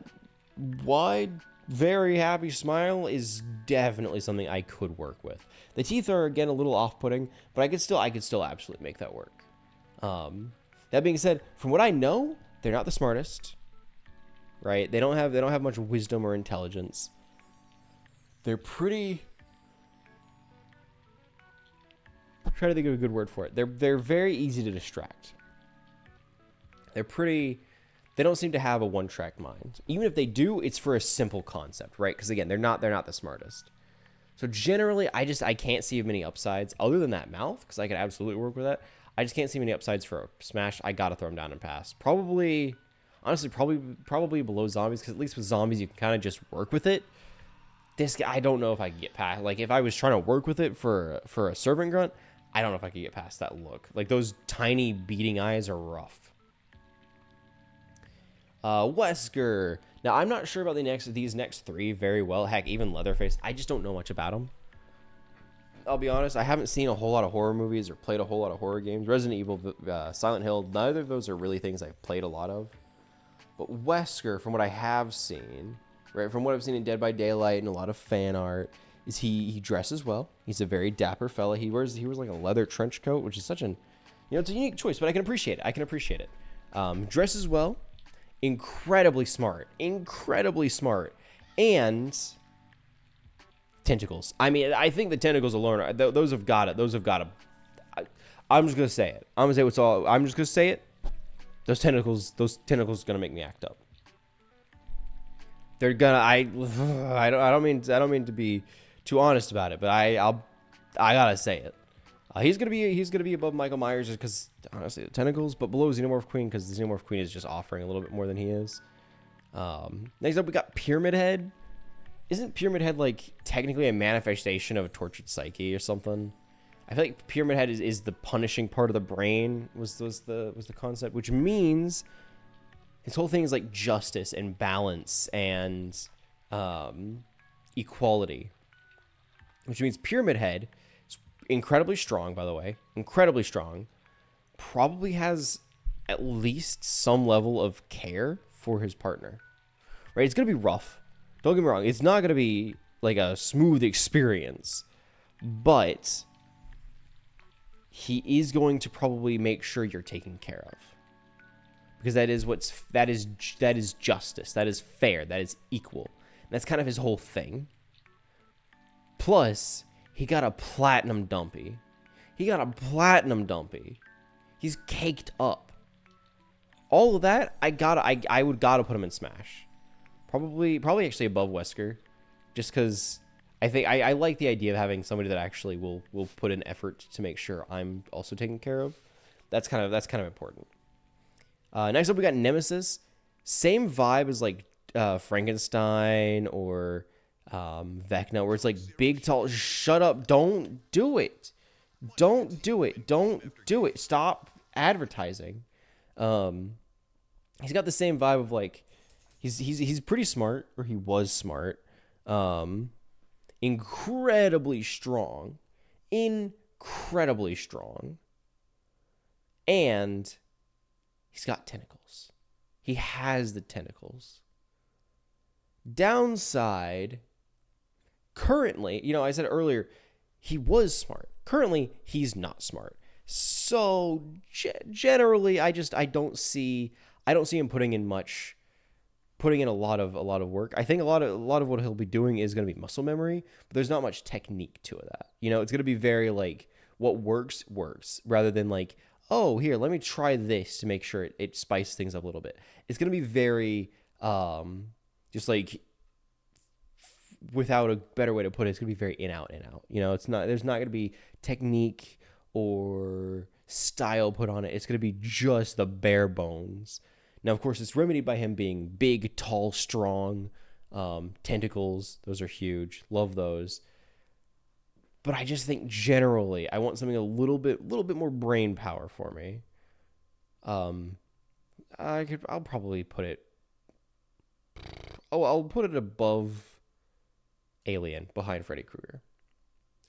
wide, very happy smile is definitely something I could work with. The teeth are, again, a little off-putting, but I could still absolutely make that work. That being said, from what I know, they're not the smartest, right? They don't have much wisdom or intelligence. They're pretty... I'm trying to think of a good word for it. They're very easy to distract. They're pretty... They don't seem to have a one-track mind. Even if they do, it's for a simple concept, right? Because again, they're not the smartest. So generally, I can't see many upsides other than that mouth, because I could absolutely work with that. I just can't see many upsides for a smash. I gotta throw them down and pass. Probably, honestly, probably below zombies, because at least with zombies you can kind of just work with it. This guy, I don't know if I can get past. Like if I was trying to work with it for a servant grunt, I don't know if I could get past that look. Like those tiny beating eyes are rough. Wesker. Now, I'm not sure about these next three very well. Heck, even Leatherface. I just don't know much about them. I'll be honest. I haven't seen a whole lot of horror movies or played a whole lot of horror games. Resident Evil, Silent Hill, neither of those are really things I've played a lot of. But Wesker, from what I have seen, right, from what I've seen in Dead by Daylight and a lot of fan art, is he dresses well. He's a very dapper fella. He wears like a leather trench coat, which is such an, it's a unique choice, but I can appreciate it. Dresses well. Incredibly smart, and tentacles. I mean, I think the tentacles alone, those have got it. I'm just gonna say it. I'm just gonna say it. Those tentacles are gonna make me act up. They're gonna. I don't mean to be too honest about it, but I gotta say it. He's gonna be above Michael Myers just because honestly the tentacles, but below Xenomorph Queen because the Xenomorph Queen is just offering a little bit more than he is. Next up we got Pyramid Head. Isn't Pyramid Head like technically a manifestation of a tortured psyche or something? I feel like Pyramid Head is the punishing part of the brain was the concept, which means his whole thing is like justice and balance and equality, which means Pyramid Head. Incredibly strong, by the way. Incredibly strong. Probably has at least some level of care for his partner. Right? It's going to be rough. Don't get me wrong. It's not going to be like a smooth experience. But he is going to probably make sure you're taken care of. Because that is justice. That is fair. That is equal. And that's kind of his whole thing. Plus, he got a platinum dumpy. He's caked up. All of that, I would gotta put him in Smash. Probably actually above Wesker. Just because I think I like the idea of having somebody that actually will put in effort to make sure I'm also taken care of. That's kind of important. Next up we got Nemesis. Same vibe as like Frankenstein or Vecna, where it's like big, tall, shut up, don't do it. Stop advertising. He's got the same vibe of like, he's pretty smart, or he was smart. Incredibly strong. And he's got tentacles. He has the tentacles. Downside, currently, I said earlier, he was smart. Currently, he's not smart. So generally, I don't see him putting in a lot of work. I think a lot of what he'll be doing is going to be muscle memory, but there's not much technique to that. It's going to be very like what works, rather than like, oh, here, let me try this to make sure it spices things up a little bit. It's going to be very just like, without a better way to put it, it's gonna be very in out. There's not gonna be technique or style put on it. It's gonna be just the bare bones. Now, of course, it's remedied by him being big, tall, strong, tentacles. Those are huge. Love those. But I just think generally, I want something a little bit more brain power for me. I'll probably put it. I'll put it above Alien, behind Freddy Krueger.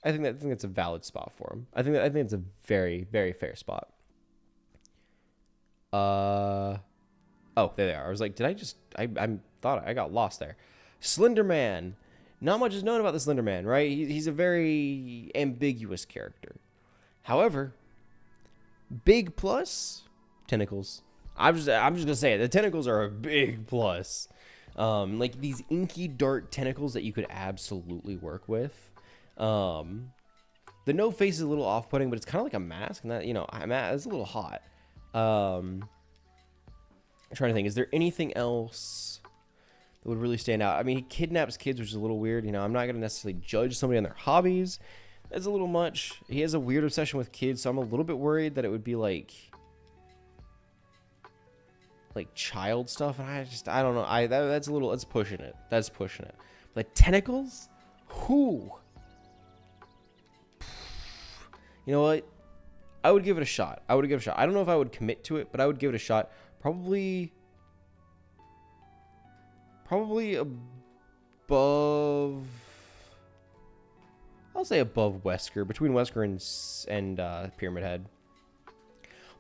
I think that's a valid spot for him. I think it's a very, very fair spot. Oh, there they are. I was like, I thought I got lost there. Slender Man. Not much is known about the Slender Man, right? He's a very ambiguous character. However, big plus, tentacles. I'm just gonna say it. The tentacles are a big plus. Like these inky dark tentacles that you could absolutely work with. The no face is a little off-putting, but it's kind of like a mask, and that, you know, it's a little hot. I'm trying to think, is there anything else that would really stand out? I mean, he kidnaps kids, which is a little weird. You know, I'm not going to necessarily judge somebody on their hobbies. That's a little much. He has a weird obsession with kids, so I'm a little bit worried that it would be like child stuff, and I don't know. That's a little, that's pushing it. That's pushing it. But tentacles? Who? You know what? I would give it a shot. I don't know if I would commit to it, but I would give it a shot. Probably above. I'll say above Wesker, between Wesker and Pyramid Head.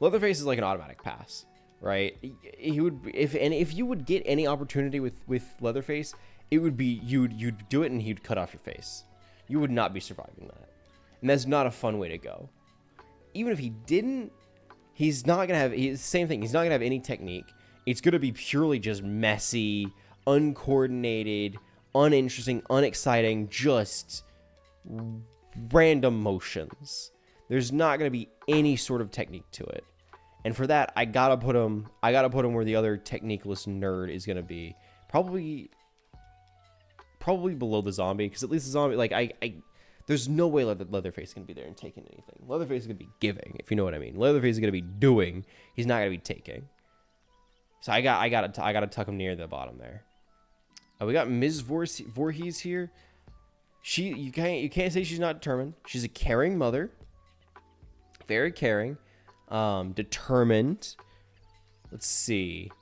Leatherface is like an automatic pass, right? He would, if you would get any opportunity with Leatherface, it would be you'd do it and he'd cut off your face. You would not be surviving that, and that's not a fun way to go. Even if he didn't, he's not gonna have. Same thing. He's not gonna have any technique. It's gonna be purely just messy, uncoordinated, uninteresting, unexciting, just random motions. There's not gonna be any sort of technique to it, and for that, I gotta put him where the other techniqueless nerd is gonna be. Probably below the zombie, because at least the zombie, like there's no way Leatherface is gonna be there and taking anything. Leatherface is gonna be giving, if you know what I mean. Leatherface is gonna be doing. He's not gonna be taking. So I gotta tuck him near the bottom there. We got Ms. Voorhees here. You can't say she's not determined. She's a caring mother, very caring, determined. Let's see,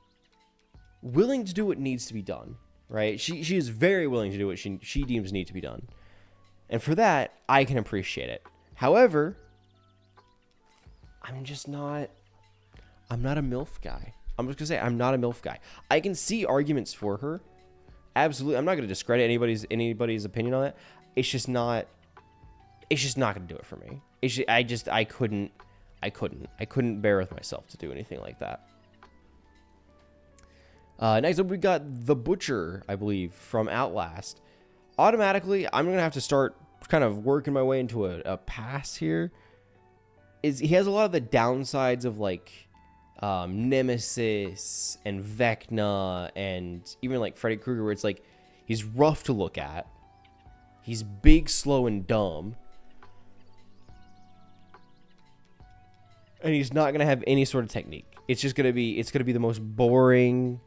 willing to do what needs to be done. Right? She is very willing to do what she deems need to be done. And for that, I can appreciate it. However, I'm not a MILF guy. I'm just gonna say I'm not a MILF guy. I can see arguments for her. Absolutely. I'm not gonna discredit anybody's opinion on that. It's just not gonna do it for me. I couldn't bear with myself to do anything like that. Next up, we got the Butcher, I believe, from Outlast. Automatically, I'm going to have to start kind of working my way into a pass here. He has a lot of the downsides of, like, Nemesis and Vecna and even, like, Freddy Krueger, where it's, like, he's rough to look at. He's big, slow, and dumb. And he's not going to have any sort of technique. It's just going to be the most boring,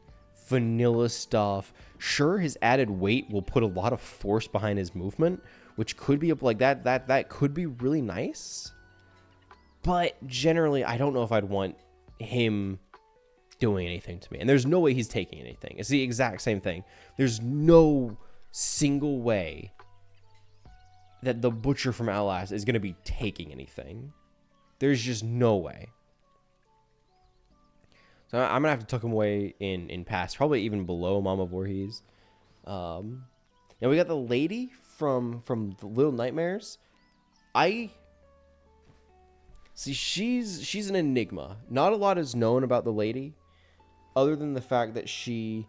vanilla stuff. Sure, his added weight will put a lot of force behind his movement, which could be like that could be really nice. But generally, I don't know if I'd want him doing anything to me. And there's no way he's taking anything. It's the exact same thing. There's no single way that the Butcher from Outlast is going to be taking anything. There's just no way. So I'm going to have to tuck him away in pass, probably even below Mama Voorhees. Now we got the lady from the Little Nightmares. See, she's an enigma. Not a lot is known about the lady, other than the fact that she's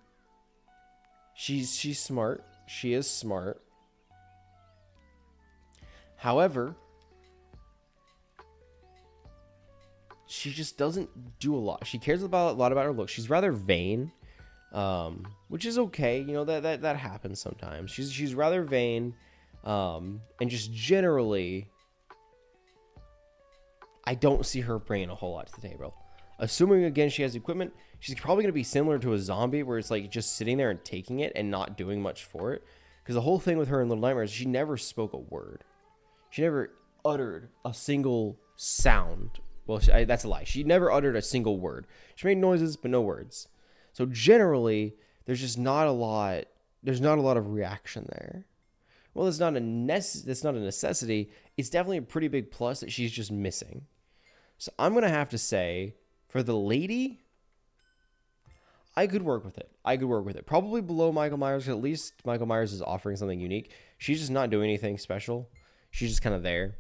smart. She is smart. However, she just doesn't do a lot. She cares a lot about her look. She's rather vain, which is okay. You know, that happens sometimes. She's rather vain, and just generally, I don't see her bringing a whole lot to the table. Assuming, again, she has equipment, she's probably going to be similar to a zombie, where it's like just sitting there and taking it and not doing much for it. Because the whole thing with her in Little Nightmares, she never spoke a word. She never uttered a single sound. Well, that's a lie. She never uttered a single word. She made noises, but no words. So generally, there's just not a lot there's not a lot of reaction there. Well, it's not a necessity. It's definitely a pretty big plus that she's just missing. So I'm gonna have to say, for the lady, I could work with it. Probably below Michael Myers, because at least Michael Myers is offering something unique. She's just not doing anything special. She's just kind of there.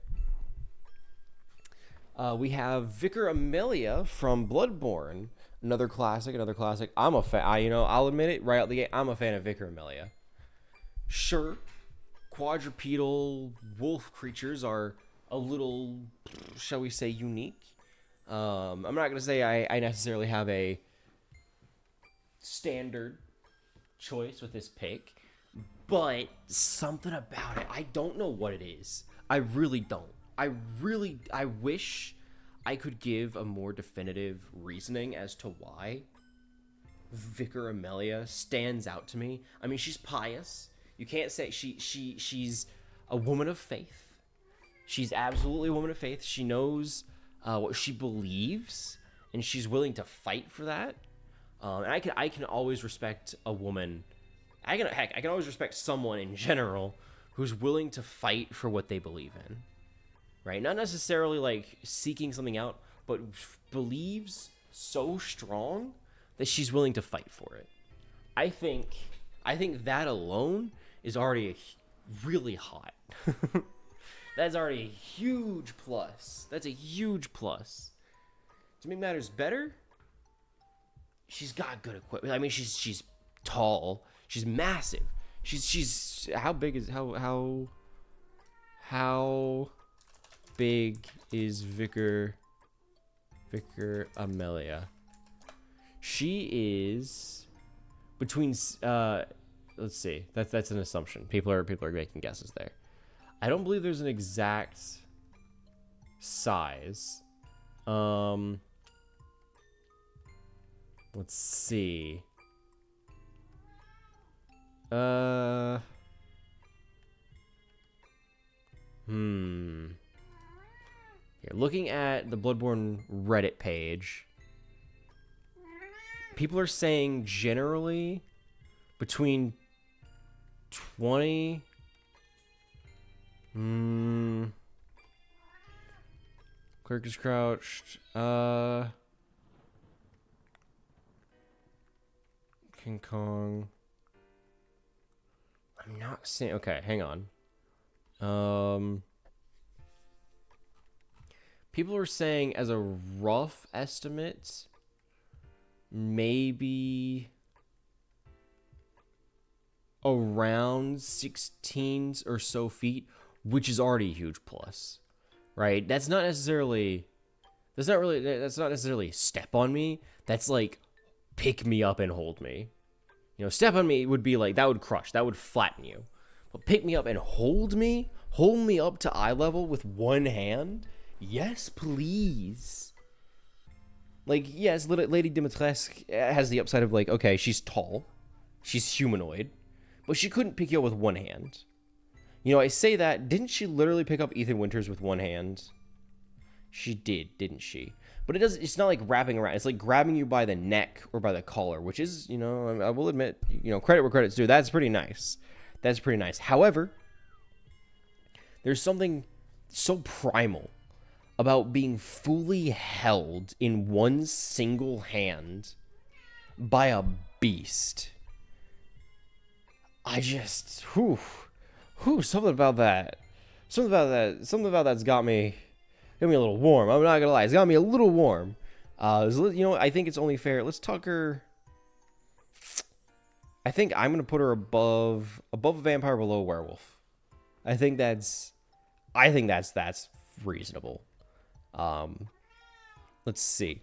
We have Vicar Amelia from Bloodborne. Another classic. I'm a fan. I'll admit it right out the gate. I'm a fan of Vicar Amelia. Sure, quadrupedal wolf creatures are a little, shall we say, unique. I'm not going to say I necessarily have a standard choice with this pick, but something about it, I don't know what it is. I really don't. I wish I could give a more definitive reasoning as to why Vicar Amelia stands out to me. I mean, she's pious. You can't say she's a woman of faith. She's absolutely a woman of faith. She knows what she believes, and she's willing to fight for that. And I can always respect a woman. I can always respect someone in general who's willing to fight for what they believe in. Right? Not necessarily like seeking something out, but believes so strong that she's willing to fight for it. I think that alone is already really hot. That's already a huge plus. That's a huge plus. To make matters better, she's got good equipment. I mean, she's tall. She's massive. She's how big is how big is Vicar Amelia? She is between let's see. That's an assumption. People are making guesses there. I don't believe there's an exact size. Let's see. Here, looking at the Bloodborne Reddit page, people are saying generally between 20. Clerk is crouched. King Kong. I'm not seeing. Okay, hang on. People are saying, as a rough estimate, maybe around 16 or so feet, which is already a huge plus, right? That's not necessarily step on me. That's like pick me up and hold me. You know, step on me would be like, that would crush, that would flatten you. But pick me up and hold me up to eye level with one hand. Yes, please. Like, yes, Lady Dimitrescu has the upside of, like, okay, she's tall. She's humanoid. But she couldn't pick you up with one hand. You know, I say that. Didn't she literally pick up Ethan Winters with one hand? She did, didn't she? But it's not like wrapping around. It's like grabbing you by the neck or by the collar, which is, you know, I will admit, you know, credit where credit's due. That's pretty nice. That's pretty nice. However, there's something so primal about being fully held in one single hand by a beast. I just, something about that's got me a little warm. I'm not gonna lie, it's got me a little warm. You know, I think it's only fair. Let's talk her. I think I'm gonna put her above a vampire, below a werewolf. I think that's reasonable. Let's see.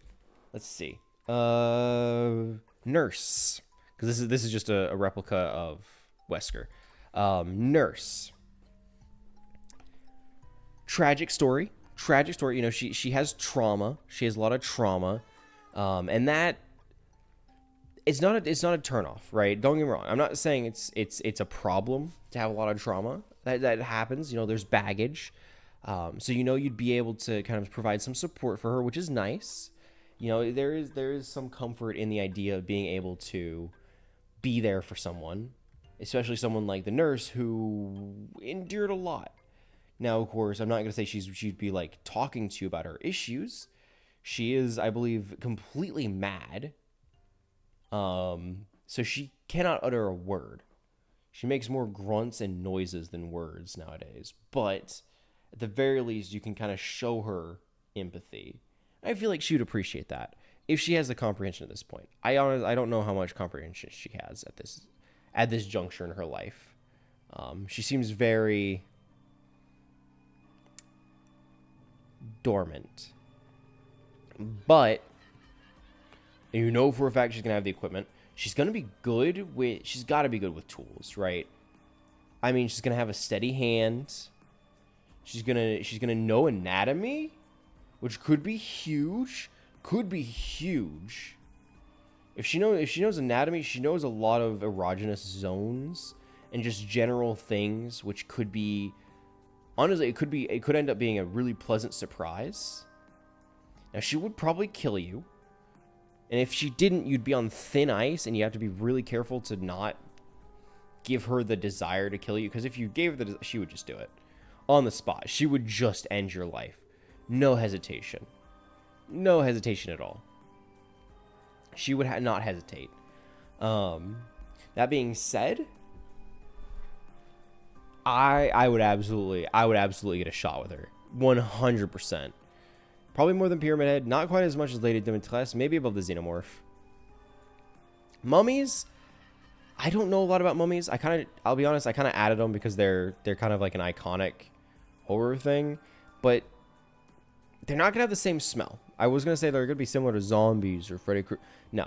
Nurse, because this is just a replica of Wesker. Nurse. Tragic story. You know, she has trauma. She has a lot of trauma, and that it's not a turnoff, right? Don't get me wrong. I'm not saying it's a problem to have a lot of trauma. That happens. You know, there's baggage. So, you know, you'd be able to kind of provide some support for her, which is nice. You know, there is some comfort in the idea of being able to be there for someone especially someone like the nurse who endured a lot. Now, of course, I'm not going to say she'd be like talking to you about her issues. She is, I believe, completely mad. So she cannot utter a word. She makes more grunts and noises than words nowadays. But at the very least, you can kind of show her empathy. I feel like she would appreciate that if she has the comprehension at this point. I don't know how much comprehension she has at this juncture in her life. She seems very dormant. But you know for a fact she's gonna have the equipment. She's got to be good with tools, right? I mean, she's gonna have a steady hand. She's gonna know anatomy, which could be huge. If she knows anatomy, she knows a lot of erogenous zones and just general things, which could be, honestly, it could end up being a really pleasant surprise. Now, she would probably kill you. And if she didn't, you'd be on thin ice, and you have to be really careful to not give her the desire to kill you. Because if you gave her she would just do it. On the spot. She would just end your life. No hesitation. No hesitation at all. She would not hesitate. That being said, I would absolutely get a shot with her. 100%. Probably more than Pyramid Head. Not quite as much as Lady Dimitrescu. Maybe above the Xenomorph. Mummies. I don't know a lot about mummies. I'll be honest, I kind of added them because they're kind of like an iconic horror thing. But they're not going to have the same smell. I was going to say they're going to be similar to zombies or Freddy Krueger. No.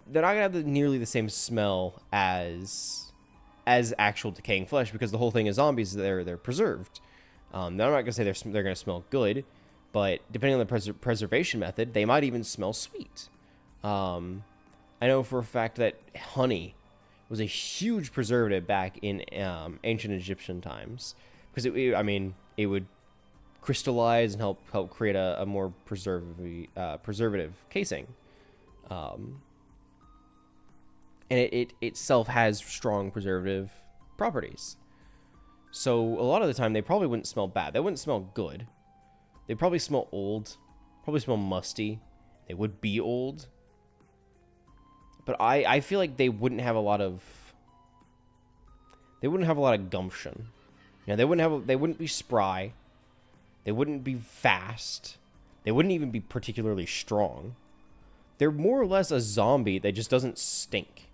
They're not going to have nearly the same smell as actual decaying flesh, because the whole thing is zombies. They're preserved. Now, I'm not going to say they're going to smell good. But depending on the preservation method, they might even smell sweet. I know for a fact that honey was a huge preservative back in ancient Egyptian times, because it would crystallize and help create a more preservative casing. And it itself has strong preservative properties. So a lot of the time, they probably wouldn't smell bad. They wouldn't smell good. They probably smell old, probably smell musty. They would be old. But I feel like they wouldn't have a lot of gumption. You know, they wouldn't be spry. They wouldn't be fast. They wouldn't even be particularly strong. They're more or less a zombie that just doesn't stink.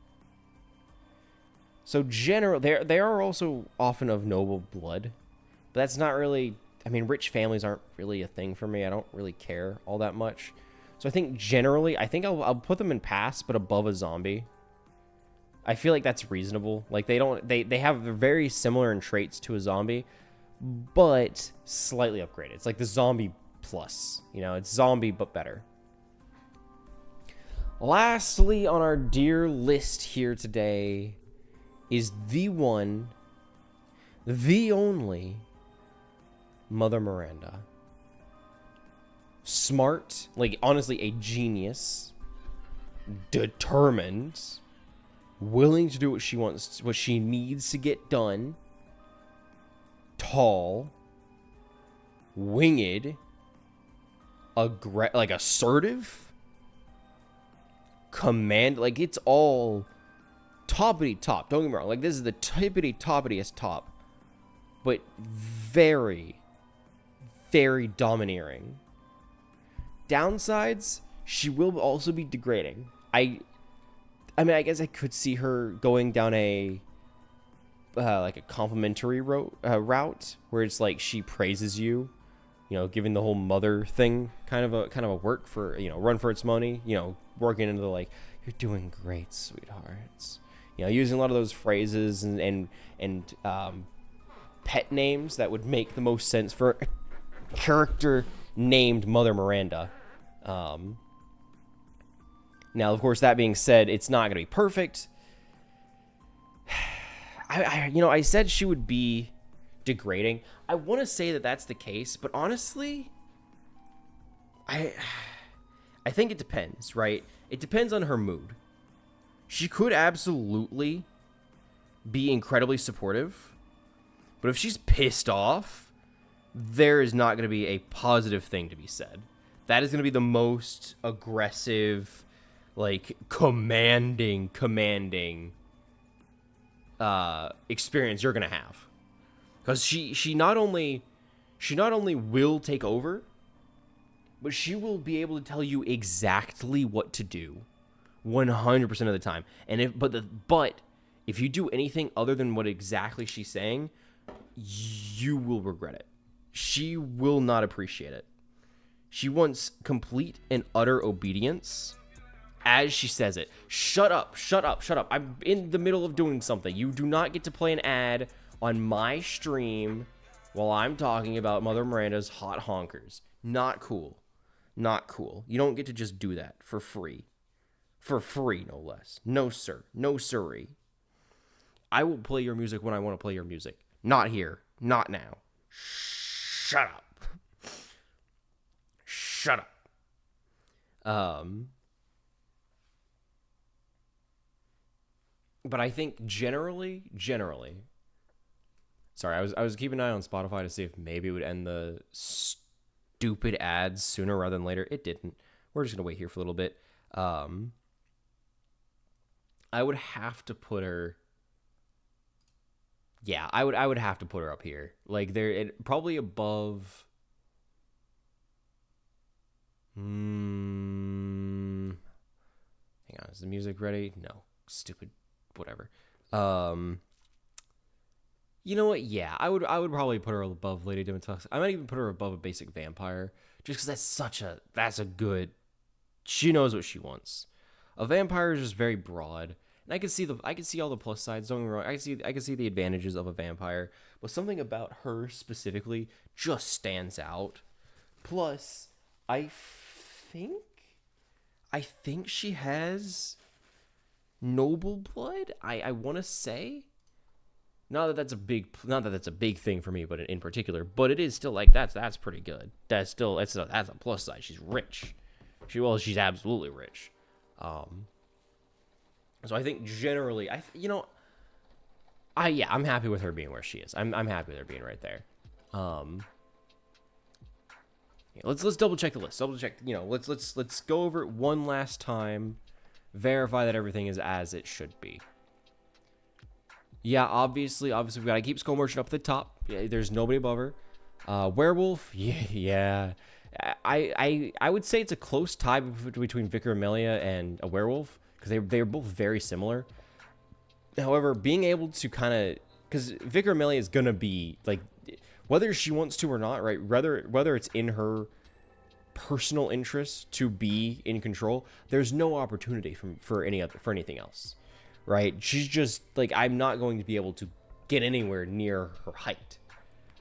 So they are also often of noble blood, but that's not really. I mean, rich families aren't really a thing for me. I don't really care all that much. So I think generally, I'll put them in pass, but above a zombie. I feel like that's reasonable. Like they have very similar in traits to a zombie, but slightly upgraded. It's like the zombie plus, you know, it's zombie but better. Lastly on our dear list here today is the one, the only Mother Miranda. Smart, like honestly a genius, determined, willing to do what she wants, what she needs to get done, tall, winged, like assertive, command, like it's all toppity top. Don't get me wrong, like this is the tippity toppitiest top, but very, very domineering. Downsides, she will also be degrading. I mean, I guess I could see her going down a like a complimentary route where it's like she praises you, you know, giving the whole mother thing kind of a work for, you know, run for its money, you know, working into the like, you're doing great, sweethearts, you know, using a lot of those phrases and pet names that would make the most sense for a character named Mother Miranda. Now, of course, that being said, it's not going to be perfect. I said she would be degrading. I want to say that that's the case, but honestly, I think it depends, right? It depends on her mood. She could absolutely be incredibly supportive. But if she's pissed off, there is not going to be a positive thing to be said. That is going to be the most aggressive, like, commanding experience you're going to have. Because she not only will take over, but she will be able to tell you exactly what to do 100% of the time. And but if you do anything other than what exactly she's saying, you will regret it. She will not appreciate it. She wants complete and utter obedience as she says it. Shut up, shut up, shut up. I'm in the middle of doing something. You do not get to play an ad on my stream while I'm talking about Mother Miranda's hot honkers. Not cool. Not cool. You don't get to just do that for free. For free, no less. No, sir. No, sirree. I will play your music when I want to play your music. Not here. Not now. Shut up. Shut up. But I think generally, sorry, I was keeping an eye on Spotify to see if maybe it would end the stupid ads sooner rather than later. It didn't. We're just gonna wait here for a little bit. I would have to put her. Yeah, I would have to put her up here. Like probably above. Hang on, is the music ready? No, stupid. Whatever. You know what? Yeah, I would probably put her above Lady Dimitrescu. I might even put her above a basic vampire, just because that's a good. She knows what she wants. A vampire is just very broad, and I can see all the plus sides. Don't get me wrong. I can see the advantages of a vampire, but something about her specifically just stands out. Plus, I think she has noble blood. I want to say, not that that's a big thing for me, but in particular, but it is still like that's pretty good. That's a plus side. She's rich. She's absolutely rich. So I think generally, I'm happy with her being where she is. I'm happy with her being right there. Let's double check the list. Let's go over it one last time. Verify that everything is as it should be. Yeah, obviously we gotta keep Skull Merchant up at the top. Yeah, there's nobody above her. Werewolf, yeah. I would say it's a close tie between Vicar Amelia and a werewolf, because they're both very similar. However, being able to because Vicar Amelia is gonna be like, whether she wants to or not, right? Whether it's in her personal interest to be in control, there's no opportunity for anything else, right? She's just like, I'm not going to be able to get anywhere near her height,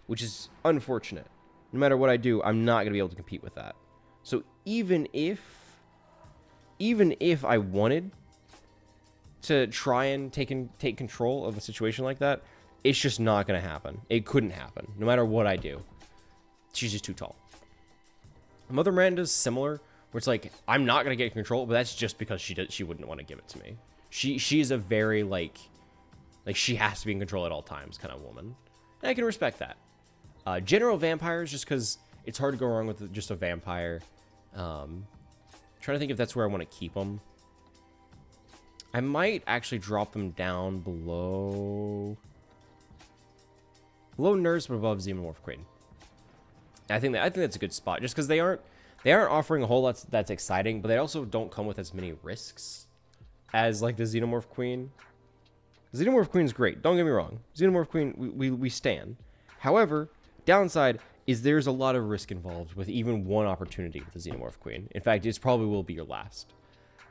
which is unfortunate. No matter what I do, I'm not going to be able to compete with that. So even if I wanted to try and take control of a situation like that, it's just not going to happen. It couldn't happen. No matter what I do. She's just too tall. Mother Miranda's similar, where it's like, I'm not going to get control, but that's just because she wouldn't want to give it to me. She's a very, like she has to be in control at all times kind of woman. And I can respect that. General vampires, just because it's hard to go wrong with just a vampire. Trying to think if that's where I want to keep them. I might actually drop them down below Nurse, but above Xenomorph Queen. I think that's a good spot, just because they aren't offering a whole lot that's exciting, but they also don't come with as many risks as like the Xenomorph Queen. Xenomorph Queen's great, don't get me wrong. Xenomorph Queen, we stand. However, downside is there's a lot of risk involved with even one opportunity with the Xenomorph Queen. In fact, it probably will be your last.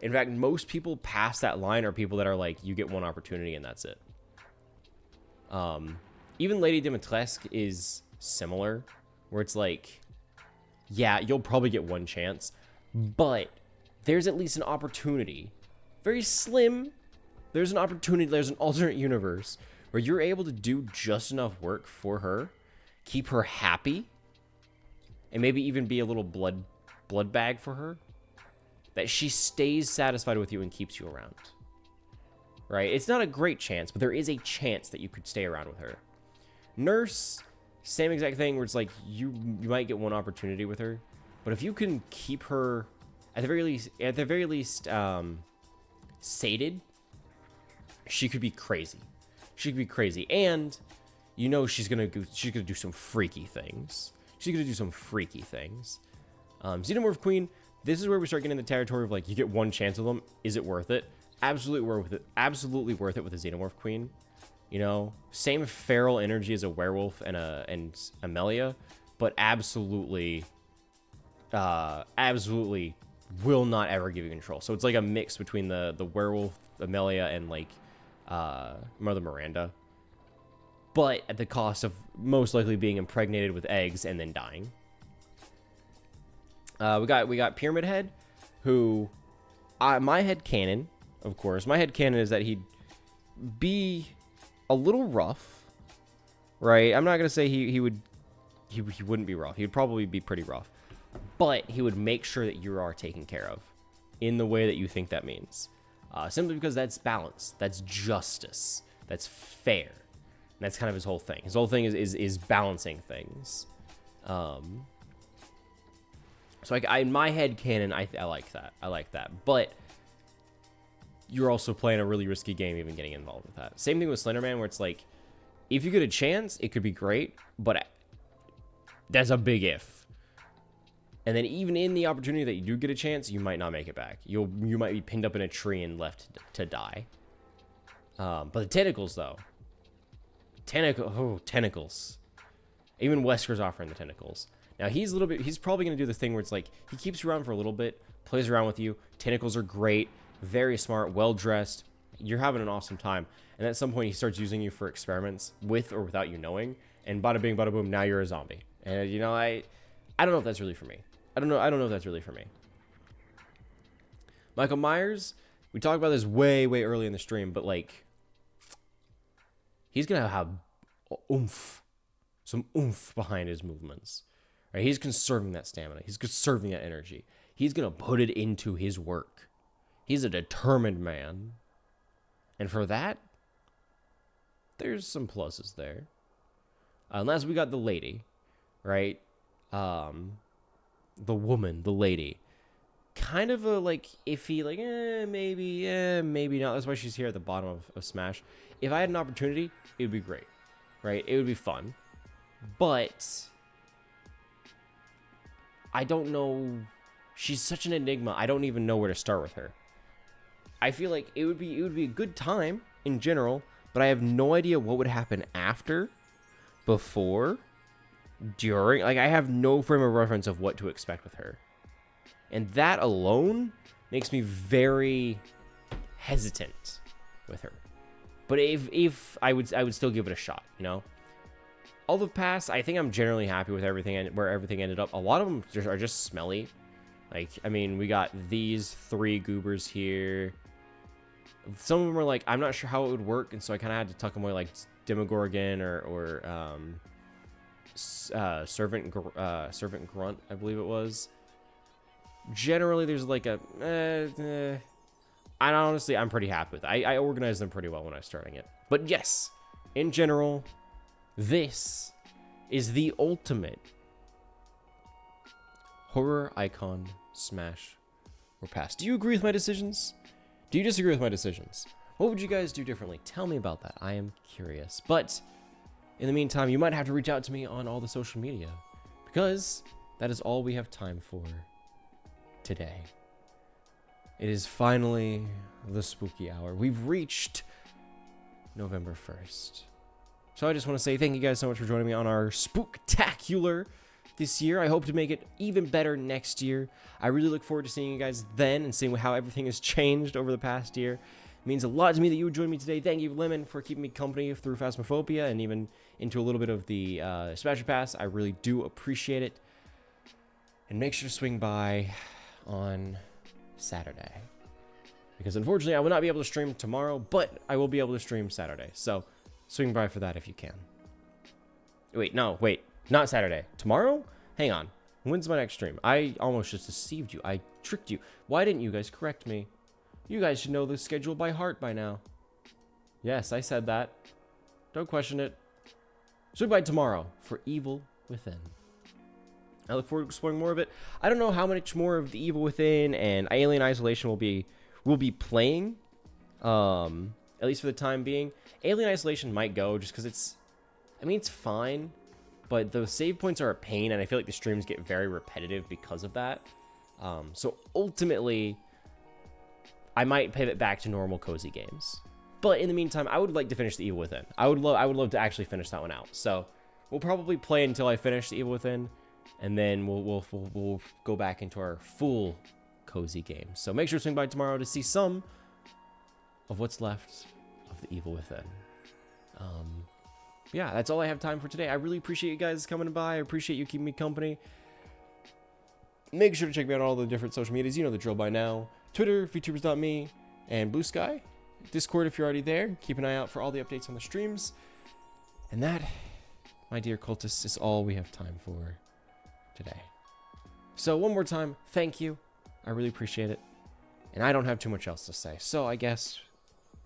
In fact, most people past that line are people that are like, you get one opportunity and that's it. Even Lady Dimitrescu is similar, where it's like, yeah, you'll probably get one chance, but there's at least an opportunity. Very slim. There's an opportunity, there's an alternate universe where you're able to do just enough work for her, keep her happy, and maybe even be a little blood bag for her, that she stays satisfied with you and keeps you around. right? It's not a great chance, but there is a chance that you could stay around with her. Nurse, same exact thing, where it's like you might get one opportunity with her, but if you can keep her at the very least sated, she could be crazy. She could be crazy, and you know she's gonna do some freaky things. She's gonna do some freaky things. Xenomorph Queen. This is where we start getting the territory of like you get one chance with them. Is it worth it? Absolutely worth it. Absolutely worth it with a Xenomorph Queen. You know, same feral energy as a werewolf and Amelia, but absolutely will not ever give you control. So it's like a mix between the werewolf Amelia and like Mother Miranda, but at the cost of most likely being impregnated with eggs and then dying. We got Pyramid Head, who my headcanon, of course, my headcanon is that he'd be a little rough, right? I'm not gonna say he wouldn't be rough. He would probably be pretty rough, but he would make sure that you are taken care of in the way that you think that means. Simply because that's balance, that's justice, that's fair. And that's kind of his whole thing. His whole thing is balancing things. So in my head canon, I like that. I like that. But you're also playing a really risky game even getting involved with that. Same thing with Slenderman, where it's like, if you get a chance, it could be great, but that's a big if. And then even in the opportunity that you do get a chance, you might not make it back. You might be pinned up in a tree and left to die. But the tentacles, though. Tentacles. Even Wesker's offering the tentacles. Now, he's probably going to do the thing where it's like, he keeps you around for a little bit, plays around with you. Tentacles are great, very smart, well-dressed. You're having an awesome time. And at some point, he starts using you for experiments with or without you knowing. And bada bing, bada boom, now you're a zombie. And, you know, I don't know if that's really for me. I don't know if that's really for me. Michael Myers, we talked about this way early in the stream, but like, he's gonna have some oomph behind his movements. Right? He's conserving that stamina. He's conserving that energy. He's gonna put it into his work. He's a determined man, and for that, there's some pluses there. Unless we got the lady, right? The woman, the lady, kind of a like iffy, like maybe not. That's why she's here at the bottom of Smash. If I had an opportunity, it would be great, right? It would be fun, but I don't know. She's such an enigma. I don't even know where to start with her. I feel like it would be a good time in general, but I have no idea what would happen after, before, during. Like, I have no frame of reference of what to expect with her. And that alone makes me very hesitant with her. But if I would still give it a shot, you know? All the past, I think I'm generally happy with everything and where everything ended up. A lot of them are just smelly. Like, I mean, we got these 3 goobers here. Some of them are like, I'm not sure how it would work, and so I kind of had to tuck them away, like Demogorgon or Servant Grunt, I believe it was. Generally, there's like a, I'm pretty happy with it. I organized them pretty well when I was starting it. But yes, in general, this is the ultimate horror icon smash or pass. Do you agree with my decisions? Do you disagree with my decisions? What would you guys do differently? Tell me about that. I am curious. But in the meantime, you might have to reach out to me on all the social media, because that is all we have time for today. It is finally the spooky hour. We've reached November 1st. So I just want to say thank you guys so much for joining me on our Spooktacular this year. I hope to make it even better next year. I really look forward to seeing you guys then and seeing how everything has changed over the past year. It means a lot to me that you would join me today. Thank you, Lemon, for keeping me company through Phasmophobia and even into a little bit of the Smasher Pass. I really do appreciate it. And make sure to swing by on Saturday, because unfortunately I will not be able to stream tomorrow, but I will be able to stream Saturday. So swing by for that if you can. Wait, not Saturday. Tomorrow? Hang on. When's my next stream? I almost just deceived you. I tricked you. Why didn't you guys correct me? You guys should know the schedule by heart by now. Yes, I said that. Don't question it. Swing by tomorrow for Evil Within. I look forward to exploring more of it. I don't know how much more of the Evil Within and Alien Isolation will be playing. At least for the time being. Alien Isolation might go just because it's fine, but those save points are a pain, and I feel like the streams get very repetitive because of that. So ultimately, I might pivot back to normal cozy games. But in the meantime, I would like to finish the Evil Within. I would love to actually finish that one out. So we'll probably play until I finish the Evil Within, and then we'll go back into our full cozy game. So make sure to swing by tomorrow to see some of what's left of the Evil Within. Yeah, that's all I have time for today. I really appreciate you guys coming by. I appreciate you keeping me company. Make sure to check me out on all the different social medias. You know the drill by now. Twitter, VTubers.me, and Blue Sky. Discord if you're already there. Keep an eye out for all the updates on the streams. And that, my dear cultists, is all we have time for today. So one more time, thank you. I really appreciate it. And I don't have too much else to say. So I guess,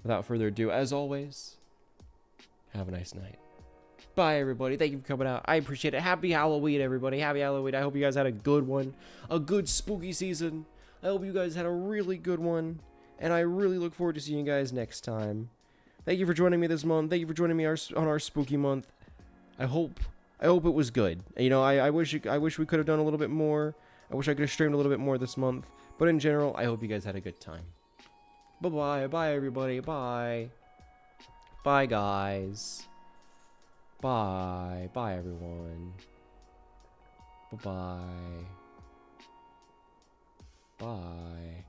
without further ado, as always, have a nice night. Bye, everybody. Thank you for coming out. I appreciate it. Happy Halloween, everybody. Happy Halloween. I hope you guys had a good one. A good spooky season. I hope you guys had a really good one. And I really look forward to seeing you guys next time. Thank you for joining me this month. Thank you for joining me on our spooky month. I hope it was good. You know, I wish we could have done a little bit more. I wish I could have streamed a little bit more this month. But in general, I hope you guys had a good time. Bye-bye. Bye, everybody. Bye. Bye, guys. Bye. Bye, everyone. Bye-bye. Bye.